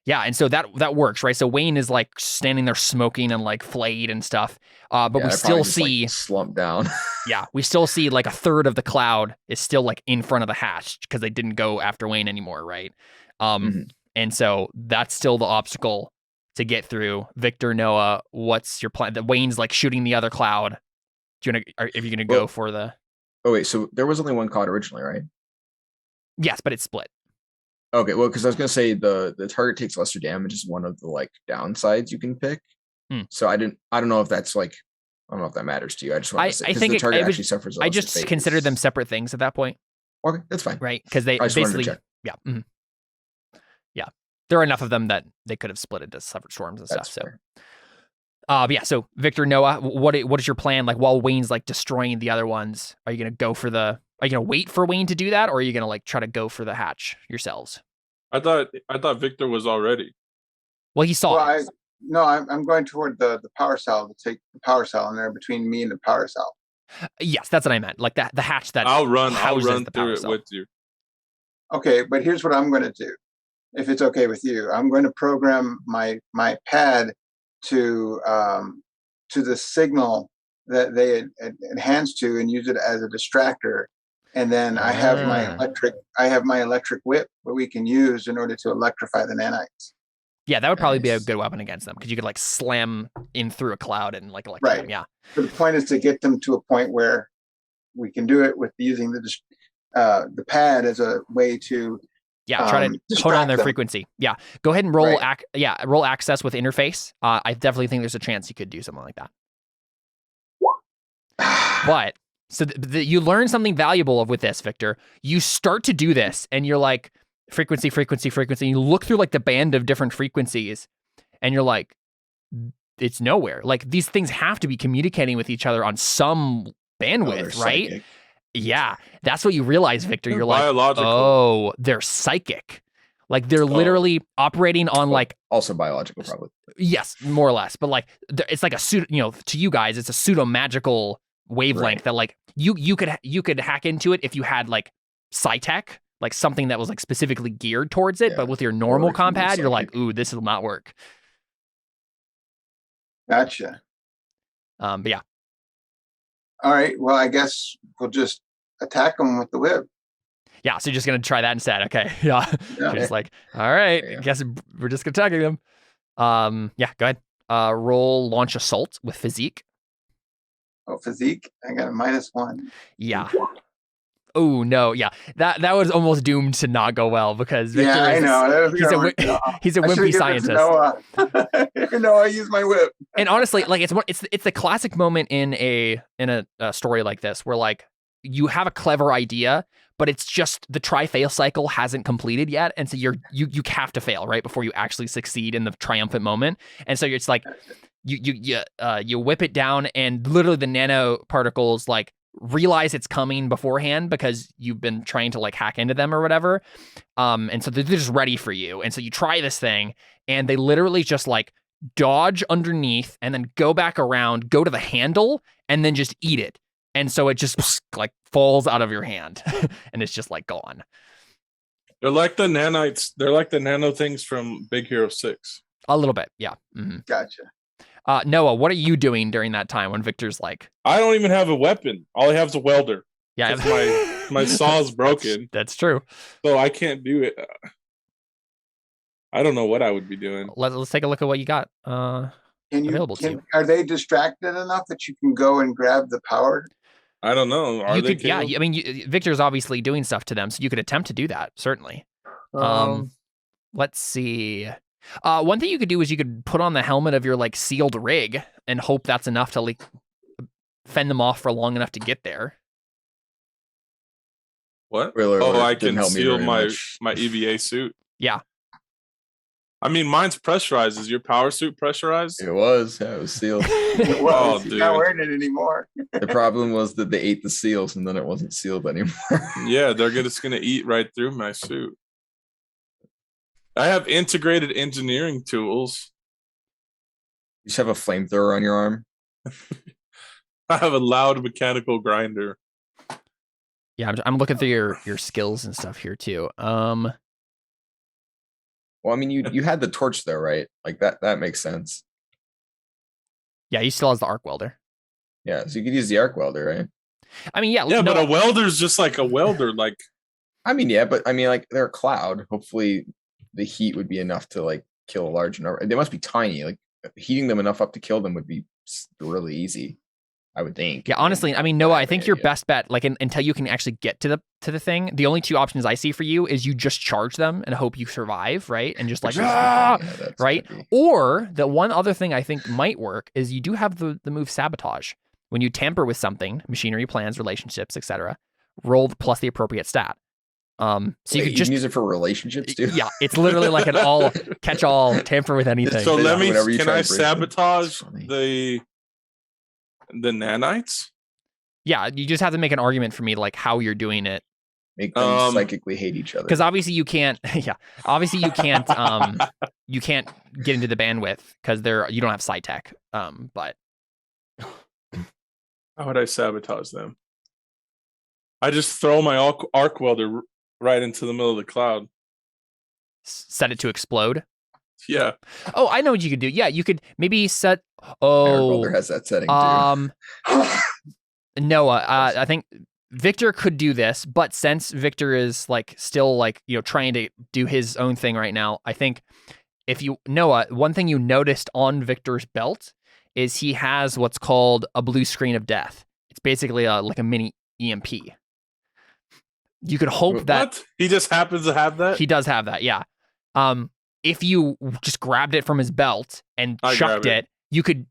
Yeah, and so that works, right? So Wayne is like standing there smoking and like flayed and stuff, but we still see slumped down. Yeah, we still see like a third of the cloud is still like in front of the hatch because they didn't go after Wayne anymore, right? And so that's still the obstacle to get through. Victor, Noah, what's your plan? That Wayne's like shooting the other cloud. Are you gonna go for the? Oh wait, so there was only one cloud originally, right? Yes, but it's split. Okay, well, because I was gonna say the target takes lesser damage is one of the like downsides you can pick. So I don't know if that's like, I don't know if that matters to you. I just want to say, I think the target actually suffers. I just considered them separate things at that point. Okay, that's fine. Right, because they basically there are enough of them that they could have split into separate storms and stuff. So Yeah. So Victor, Noah, what is your plan? Like while Wayne's like destroying the other ones, are you gonna go for the? Are you gonna wait for Wayne to do that, or are you gonna like try to go for the hatch yourselves? I thought Victor was already. Well, he saw it. I'm going toward the power cell to take the power cell in there between me and the power cell. Yes, that's what I meant. Like the hatch that I'll run the through it cell. with you. Okay, but here's what I'm going to do. If it's okay with you, I'm going to program my pad to the signal that they enhance to and use it as a distractor. And then I have my electric whip that we can use in order to electrify the nanites. Yeah, that would probably be a good weapon against them because you could like slam in through a cloud and like electrify them. Yeah. But the point is to get them to a point where we can do it with using the pad as a way to try to hone on their frequency. Yeah, go ahead and roll. Right. Roll access with interface. I definitely think there's a chance you could do something like that. But so you learn something valuable with this, Victor. You start to do this, and you're like frequency. And you look through like the band of different frequencies, and you're like, it's nowhere. Like these things have to be communicating with each other on some bandwidth, right? Psychic. Yeah, that's what you realize, Victor. You're biological. Like, oh, they're psychic. Like they're literally operating on like also biological, probably. Yes, more or less. But like it's like a pseudo. To you guys, it's a pseudo magical wavelength that like you could hack into it if you had like sci-tech, like something that was like specifically geared towards it. But with your normal compad, you're like, ooh, this will not work. Gotcha. But yeah. All right. Well, I guess we'll just attack them with the whip. Yeah. So you're just gonna try that instead. Okay. Yeah. Just like, all right. I guess we're just attacking them. Yeah. Go ahead. Roll launch assault with physique. Oh, physique. I got a -1. Yeah. Oh no, yeah, that was almost doomed to not go well because Victor I know. He's a wimpy scientist. I use my whip. And honestly, like it's the classic moment in a story like this where like you have a clever idea, but it's just the try-fail cycle hasn't completed yet, and so you have to fail right before you actually succeed in the triumphant moment, and so it's like you whip it down, and literally the nanoparticles like realize it's coming beforehand because you've been trying to like hack into them or whatever. And so they're just ready for you. And so you try this thing and they literally just like dodge underneath and then go back around, go to the handle and then just eat it. And so it just like falls out of your hand and it's just like gone. They're like the nanites. They're like the nano things from Big Hero 6. A little bit. Yeah. Mm-hmm. Gotcha. Noah, what are you doing during that time when Victor's like, I don't even have a weapon. All I have is a welder. Yeah, my saw's broken. That's true. So I can't do it. I don't know what I would be doing. Let's take a look at what you got available to you. Are they distracted enough that you can go and grab the power? I don't know. Yeah, I mean, Victor's obviously doing stuff to them, so you could attempt to do that, certainly. Let's see. One thing you could do is you could put on the helmet of your like sealed rig and hope that's enough to like fend them off for long enough to get there. What? Really, I can seal my EVA suit. Yeah. I mean, mine's pressurized. Is your power suit pressurized? It was. Yeah, it was sealed. It was. You're not wearing it anymore. The problem was that they ate the seals and then it wasn't sealed anymore. Yeah, they're just going to eat right through my suit. I have integrated engineering tools. You just have a flamethrower on your arm. I have a loud mechanical grinder. Yeah, I'm looking through your skills and stuff here too. Well, I mean, you had the torch though, right? Like that makes sense. Yeah, he still has the arc welder. Yeah, so you could use the arc welder, right? I mean, yeah. Yeah, but a welder's just like a welder. Like, I mean, yeah, but I mean, like they're a cloud. Hopefully, the heat would be enough to like kill a large number. They must be tiny. Like heating them enough up to kill them would be really easy, I would think. Yeah, honestly, I mean, Noah, I think your best bet, like until you can actually get to the thing, the only two options I see for you is you just charge them and hope you survive, right? And just like, right? Or the one other thing I think might work is you do have the move sabotage. When you tamper with something, machinery, plans, relationships, etc., roll plus the appropriate stat. So you Wait, could just use it for relationships too. yeah, it's literally like an all catch all, tamper with anything. So let me. Whenever you Can try I and break them, sabotage it's funny. the nanites? Yeah, you just have to make an argument for me like how you're doing it. Make them psychically hate each other. Because obviously you can't. Yeah, obviously you can't. You can't get into the bandwidth because you don't have sci-tech. But How would I sabotage them? I just throw my arc welder right into the middle of the cloud. set it to explode. Yeah. Oh, I know what you could do. Yeah, you could maybe set. Brother has that setting too. Noah, I think Victor could do this, but since Victor is like still like, you know, trying to do his own thing right now, I think if you, Noah, one thing you noticed on Victor's belt is he has what's called a blue screen of death. It's basically like a mini EMP. You could hope that What? He just happens to have that? he does have that. Yeah. If you just grabbed it from his belt and I chucked grab it, you could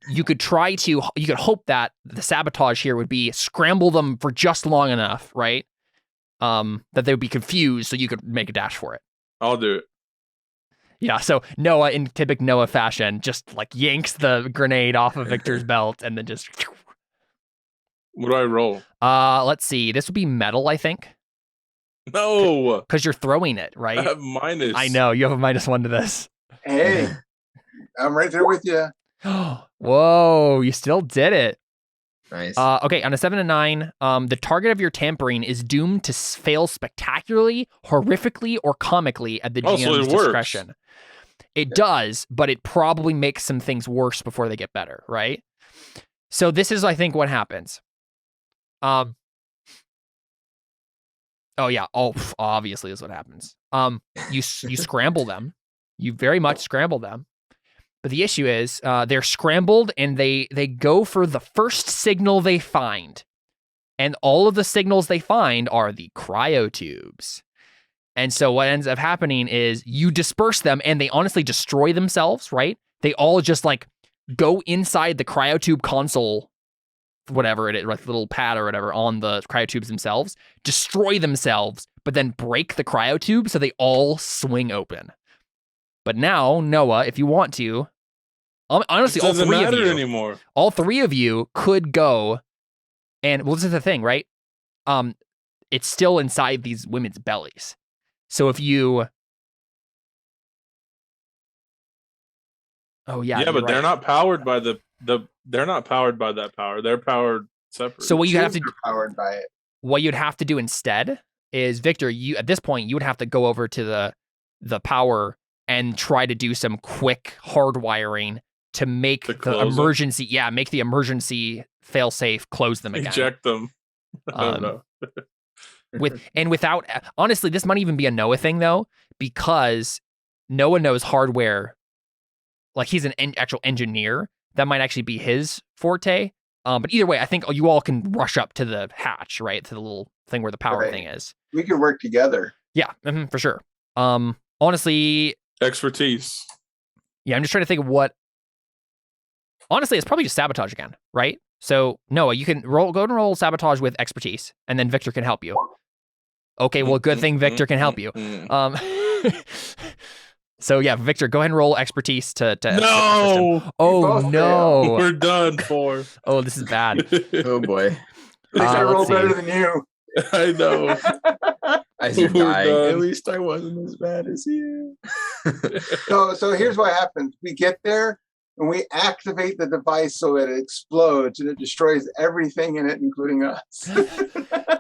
hope that the sabotage here would be scramble them for just long enough, right? That they would be confused, so you could make a dash for it. I'll do it. Yeah. So Noah, in typical Noah fashion, just like yanks the grenade off of Victor's belt and then just. What do I roll? Let's see. This would be metal, I think, No. because you're throwing it, I right? have minus. I know you have a -1 to this. Hey, I'm right there with you. Whoa! You still did it. Nice. Okay, on a 7 and 9, the target of your tampering is doomed to fail spectacularly, horrifically, or comically at the Oh, so GM's it works. discretion. It does, but it probably makes some things worse before they get better, right? So this is, I think, what happens. Oh yeah. Oh, obviously, is what happens. You scramble them. You very much scramble them. But the issue is they're scrambled and they go for the first signal they find. And all of the signals they find are the cryotubes. And so what ends up happening is you disperse them and they honestly destroy themselves, right? They all just like go inside the cryotube console, whatever it is, like the little pad or whatever on the cryotubes themselves, destroy themselves, but then break the cryotube so they all swing open. But now, Noah, if you want to, honestly, It doesn't all three of matter you, anymore. all three of you could go, and well, this is the thing, right? It's still inside these women's bellies. So if you, oh yeah, Yeah, but they're not powered by they're not powered by that power. They're powered separate. So what you have to, You're powered by it. what you'd have to do instead is, Victor, you at this point you would have to go over to the power and try to do some quick hardwiring to make To the close it? emergency, make the emergency fail-safe close them again. Eject them. I don't know. Without, honestly, this might even be a Noah thing though, because Noah knows hardware. Like he's an actual engineer. That might actually be his forte. But either way, I think you all can rush up to the hatch, right? To the little thing where the power Right. thing is. We could work together. Yeah, for sure. Honestly, Expertise. yeah, I'm just trying to think of what. Honestly, it's probably just sabotage again, right? So Noah, you can go and roll sabotage with expertise, and then Victor can help you. Okay, well, good thing Victor can help you. So yeah, Victor, go ahead and roll expertise to assist him. No. Oh both no! We're done for. Oh, this is bad. Oh boy. At least I let's roll see. better than you. I know. As you're We're dying, done. at least I wasn't as bad as you. So here's what happens. We get there and we activate the device so it explodes and it destroys everything in it, including us.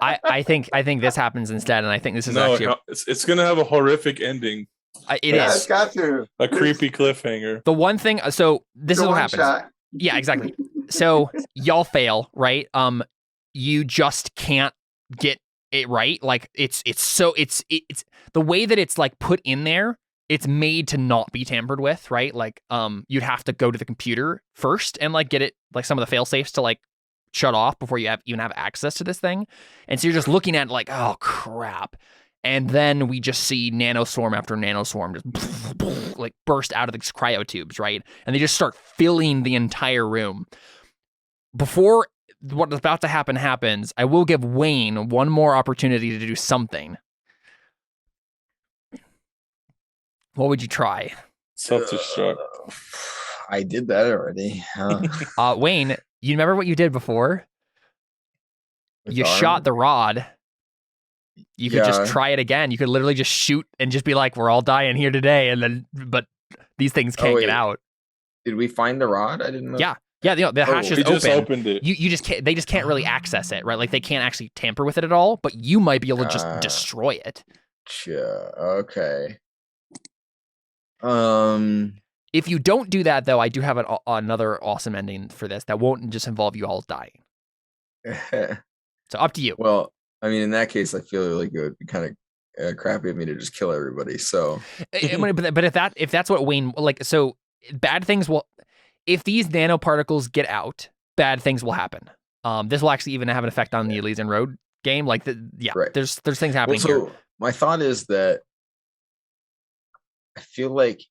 I think this happens instead, and I think this is No, actually it's gonna have a horrific ending. it Yeah, is it's got to. A creepy cliffhanger. the one thing. So this It's is a what one happens. shot. Yeah, exactly. So y'all fail, right? You just can't get it right. Like it's the way that it's like put in there. It's made to not be tampered with, right? Like you'd have to go to the computer first and like get it like some of the fail safes to like shut off before you even have access to this thing. And so you're just looking at it like, oh crap. And then we just see nanoswarm after nanoswarm just like burst out of these cryotubes, right? And they just start filling the entire room. Before what's about to happen happens, I will give Wayne one more opportunity to do something. What would you try? Self-destruct. I did that already. Wayne, you remember what you did before? With You the shot armor? the rod. You could just Yeah. try it again. You could literally just shoot and just be like, "We're all dying here today," and then, but these things can't get wait. out. Did we find the rod? I didn't know. Yeah. Yeah, the hatch is We just open. opened it. You just can't. They just can't really access it, right? Like they can't actually tamper with it at all. But you might be able to just destroy it. Okay. If you don't do that, though, I do have another awesome ending for this that won't just involve you all dying. So up to you. Well, I mean, in that case, I feel like it would be kind of crappy of me to just kill everybody. So, But if that's what Wayne like, so bad things will. If these nanoparticles get out, bad things will happen. This will actually even have an effect on the Elysian Road game. Like, Right. there's things happening so here. my thought is that I feel like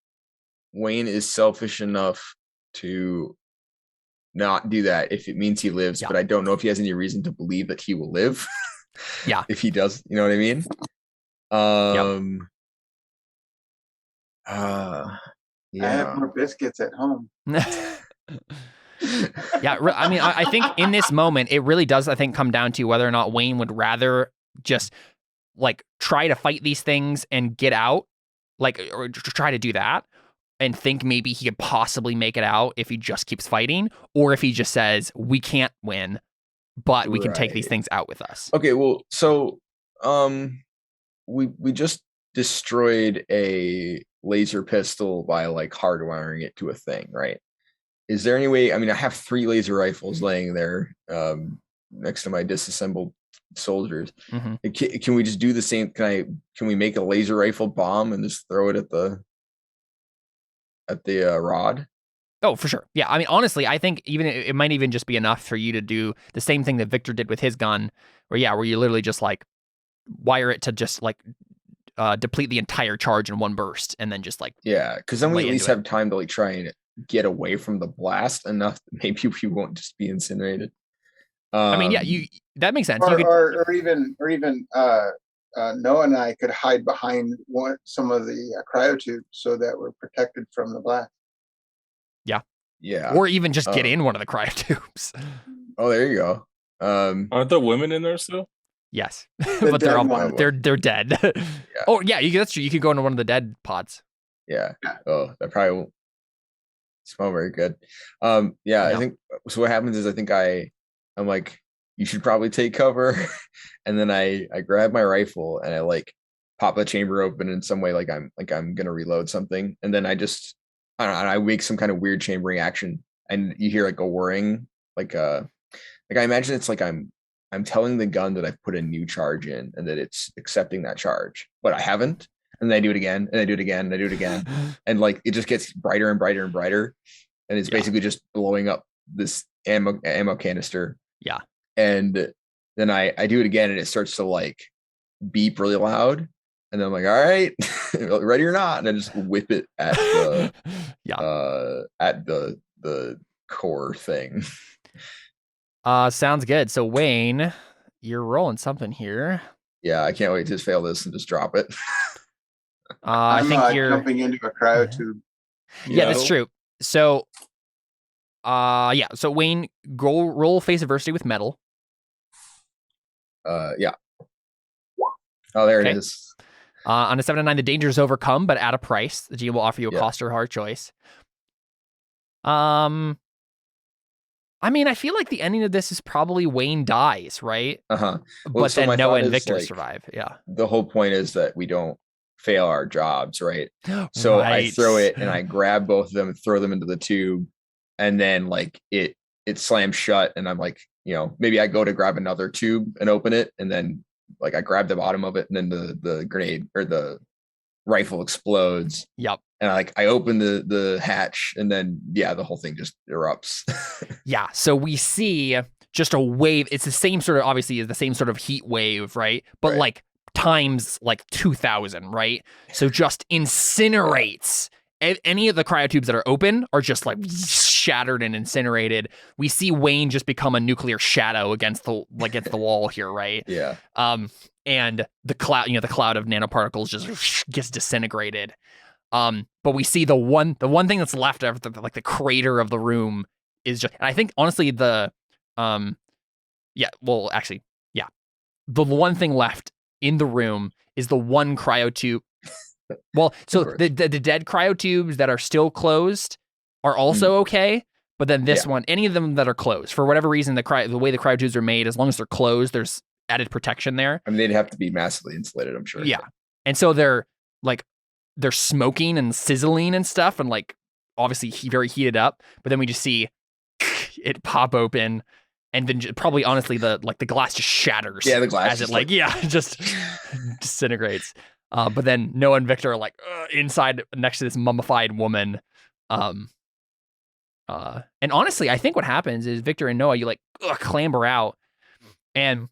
Wayne is selfish enough to not do that if it means he lives, Yeah. but I don't know if he has any reason to believe that he will live. Yeah. If he does, you know what I mean? I have more biscuits at home. Yeah, I mean, I think in this moment, it really does, I think, come down to whether or not Wayne would rather just like try to fight these things and get out, like, or try to do that and think maybe he could possibly make it out if he just keeps fighting, or if he just says, we can't win, but we can take these Right. things out with us. Okay, well, so we just destroyed a laser pistol by like hardwiring it to a thing, right? Is there any way? I mean, I have 3 laser rifles laying there next to my disassembled soldiers. Mhm. Can we just do the same? Can we make a laser rifle bomb and just throw it at the rod? Oh, for sure. Yeah. I mean, honestly, I think even it might even just be enough for you to do the same thing that Victor did with his gun, where you literally just like wire it to just like deplete the entire charge in one burst, and then just like Yeah, because then we lay at least into have time to like try and get away from the blast enough that maybe we won't just be incinerated. I mean, yeah, that makes sense. Or even Noah and I could hide behind some of the cryotubes so that we're protected from the blast. Yeah. Or even just get in one of the cryotubes. Oh, there you go. Aren't there women in there still? Yes, The but they're dead all one. they're dead. Oh yeah, that's true. You could go into one of the dead pods. Yeah. Oh, that probably won't smell very good. Yeah, I think so. What happens is I think I'm like, you should probably take cover, and then I grab my rifle and I like pop the chamber open in some way, like I'm gonna reload something, and then I don't know, I make some kind of weird chambering action, and you hear like a whirring, like I imagine it's like I'm telling the gun that I've put a new charge in and that it's accepting that charge, but I haven't. And then I do it again, and I do it again, and I do it again, and like it just gets brighter and brighter and brighter, and it's basically just blowing up this ammo canister. Yeah. And then I do it again, and it starts to like beep really loud, and then I'm like, all right, ready or not, and I just whip it at the at the core thing. Sounds good. So Wayne, you're rolling something here. Yeah, I can't wait to just fail this and just drop it. I think you're jumping into a cryotube. Yeah, that's true. So, so Wayne, roll face adversity with metal. Yeah. Oh, there it is. On a 7 and 9, the danger is overcome, but at a price. The GM will offer you a cost or hard choice. I mean, I feel like the ending of this is probably Wayne dies, right? Well, but so then my Noah thought and is, Victor like, survive. Yeah. The whole point is that we don't fail our jobs, right? So I throw it and I grab both of them and throw them into the tube, and then like it slams shut, and I'm like, maybe I go to grab another tube and open it, and then like I grab the bottom of it, and then the grenade or the rifle explodes. Yep. And I open the hatch, and then the whole thing just erupts. Yeah. So we see just a wave. It's the same sort of, obviously, is the same sort of heat wave, right? But like times like 2,000, right? So just incinerates. Any of the cryotubes that are open are just like shattered and incinerated. We see Wayne just become a nuclear shadow against the wall here, right? Yeah. And the cloud of nanoparticles just gets disintegrated. But we see the one thing that's left after the crater of the room is just, and I think honestly the the one thing left in the room is the one cryotube. Well, so the dead cryotubes that are still closed are also okay, but then this one, any of them that are closed for whatever reason, the way the cryotubes are made, as long as they're closed, there's added protection there. I mean, they'd have to be massively insulated, I'm sure. Yeah, and so they're smoking and sizzling and stuff, and like obviously very heated up. But then we just see it pop open, and then probably honestly the glass just shatters. Yeah, the glass as it just disintegrates. But then Noah and Victor are like inside next to this mummified woman. And honestly, I think what happens is Victor and Noah, you like clamber out, and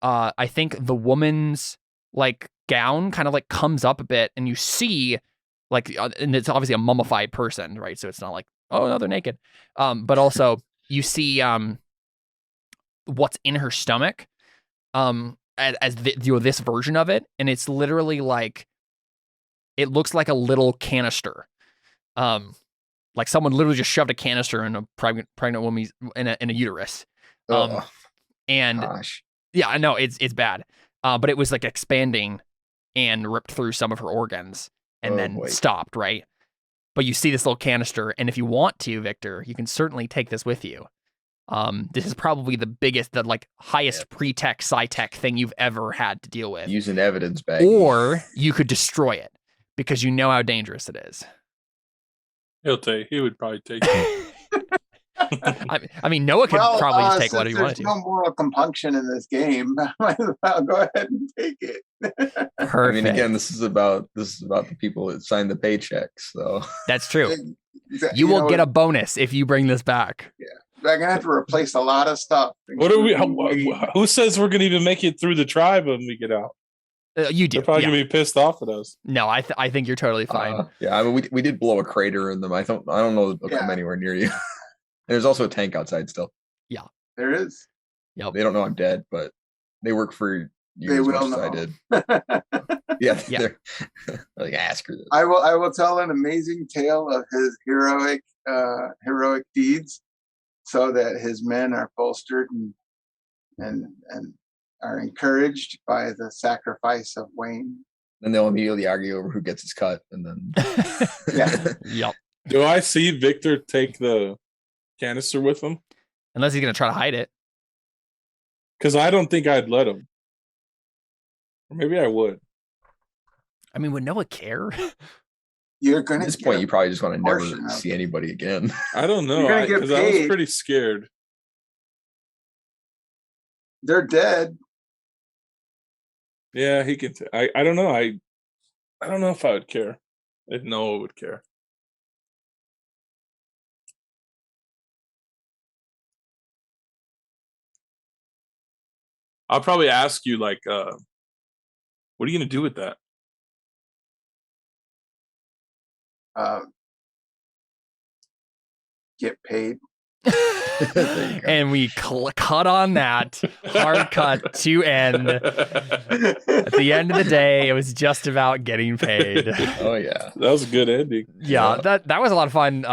I think the woman's like gown kind of like comes up a bit, and you see like, and it's obviously a mummified person, right? So it's not like, oh no, they're naked. But also you see what's in her stomach. As this version of it, and it's literally like, it looks like a little canister, like someone literally just shoved a canister in a pregnant woman's in a uterus, and gosh. Yeah, I know it's bad, but it was like expanding and ripped through some of her organs and then stopped, right? But you see this little canister, and if you want to, Victor, you can certainly take this with you. This is probably the biggest, highest pretech, sci-tech thing you've ever had to deal with. Use an evidence bag. Or you could destroy it because you know how dangerous it is. He would probably take it. I mean, Noah could probably just take what he wanted to. There's no moral compunction in this game. Might as well go ahead and take it. Perfect. I mean, again, this is about the people that sign the paychecks. So that's true. You will get a bonus if you bring this back. Yeah. I'm gonna have to replace a lot of stuff. What are we? Who says we're gonna even make it through the tribe when we get out? You do. They're probably gonna be pissed off at us. No, I think you're totally fine. Yeah, I mean, we did blow a crater in them. I don't know if they'll come anywhere near you. And there's also a tank outside still. Yeah, there is. Yep. They don't know I'm dead, but they work for you as much as I did. Yeah. Like, ask her this. I will tell an amazing tale of his heroic deeds, so that his men are bolstered and are encouraged by the sacrifice of Wayne. And they'll immediately argue over who gets his cut, and then Yep. Do I see Victor take the canister with him? Unless he's gonna try to hide it. Because I don't think I'd let him. Or maybe I would. I mean, would Noah care? You're gonna at this point, you probably just want to never see anybody again. I don't know, because I was pretty scared. They're dead. Yeah, he can. I don't know. I don't know if I would care. If Noah would care. I'll probably ask you, like, what are you gonna do with that? Get paid. And we cut on that. Hard cut to end. At the end of the day, it was just about getting paid. Oh yeah, that was a good ending. Yeah, that was a lot of fun.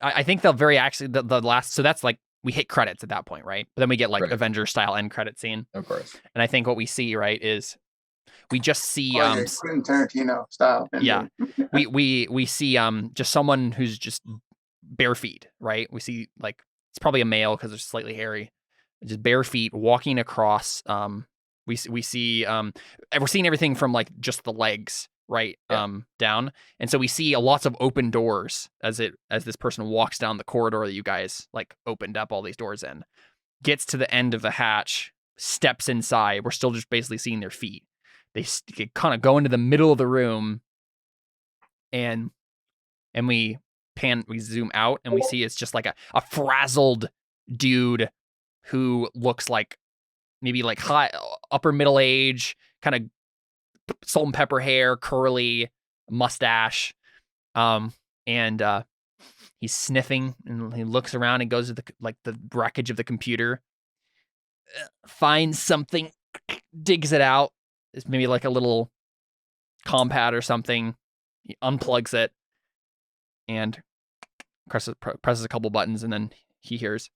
I think the last. So that's like we hit credits at that point, right? But then we get like Avenger style end credit scene. Of course. And I think what we see, right, is we just see Quentin Tarantino style. Yeah, we see just someone who's just bare feet, right? We see like it's probably a male because they're slightly hairy, just bare feet walking across. We see we're seeing everything from like just the legs, right, down, and so we see lots of open doors as this person walks down the corridor that you guys like opened up all these doors in, gets to the end of the hatch, steps inside. We're still just basically seeing their feet. They kind of go into the middle of the room, and we zoom out, and we see it's just like a frazzled dude who looks like maybe like high upper middle age, kind of salt and pepper hair, curly mustache, and he's sniffing, and he looks around and goes to the wreckage of the computer, finds something, digs it out. It's maybe like a little compad or something, He unplugs it and presses a couple buttons, and then he hears,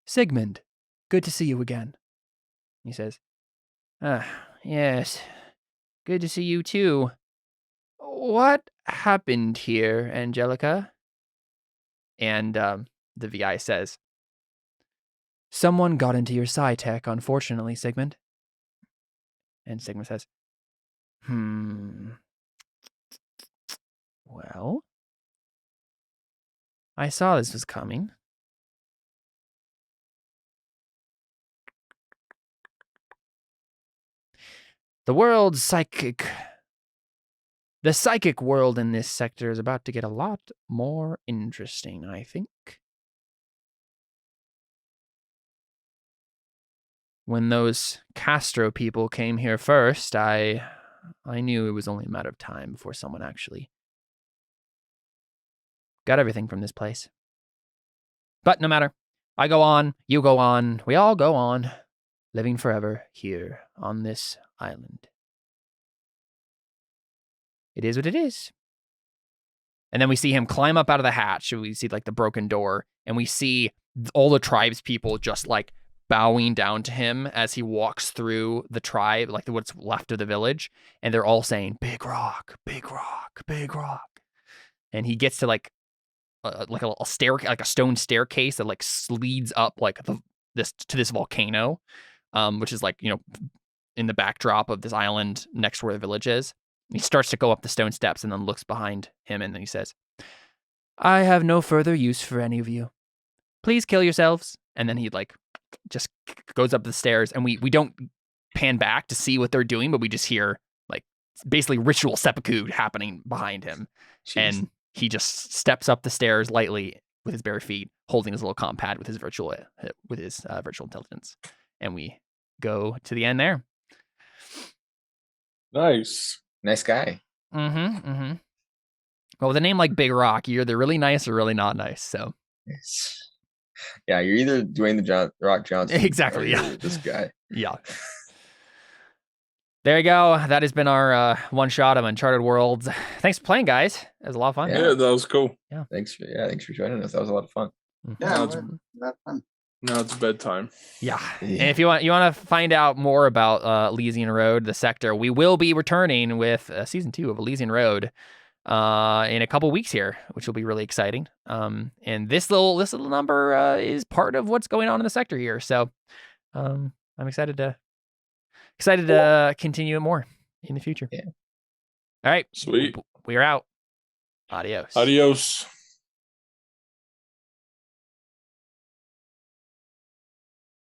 "Sigmund, good to see you again." He says, "Yes, good to see you too. What happened here, Angelica?" And the VI says, "Someone got into your sci-tech, unfortunately, Sigmund." And Sigmund says, "Well, I saw this was coming. The psychic world in this sector is about to get a lot more interesting, I think. When those Castro people came here first, I knew it was only a matter of time before someone actually got everything from this place. But no matter. I go on, you go on, we all go on, living forever here on this island. It is what it is." And then we see him climb up out of the hatch. We see like the broken door, and we see all the tribes people just like bowing down to him as he walks through the tribe, like what's left of the village. And they're all saying, "Big rock, big rock, big rock." And he gets to like a stair, like a stone staircase that like leads up like this volcano, which is like, you know, in the backdrop of this island next to where the village is. He starts to go up the stone steps and then looks behind him, and then he says, "I have no further use for any of you. Please kill yourselves." And then he like just goes up the stairs, and we don't pan back to see what they're doing, but we just hear like basically ritual seppuku happening behind him. Jeez. And he just steps up the stairs lightly with his bare feet, holding his little compad with his virtual intelligence. And we go to the end there. Nice. Nice guy. Well, with a name like Big Rock, you're either really nice or really not nice. So Yeah, you're either Dwayne the Rock Johnson. Exactly, or yeah. you're this guy. Yeah. There you go. That has been our one shot of Uncharted Worlds. Thanks for playing, guys. It was a lot of fun. Yeah, that was cool. Thanks for joining us. That was a lot of fun. Yeah, Now that's fun. Now it's bedtime. Yeah. And if you want to find out more about Elysian Road, the sector, we will be returning with season 2 of Elysian Road in a couple weeks here, which will be really exciting. And this little number is part of what's going on in the sector here. So I'm excited to continue it more in the future. Yeah. All right. Sweet. We are out. Adios. Adios.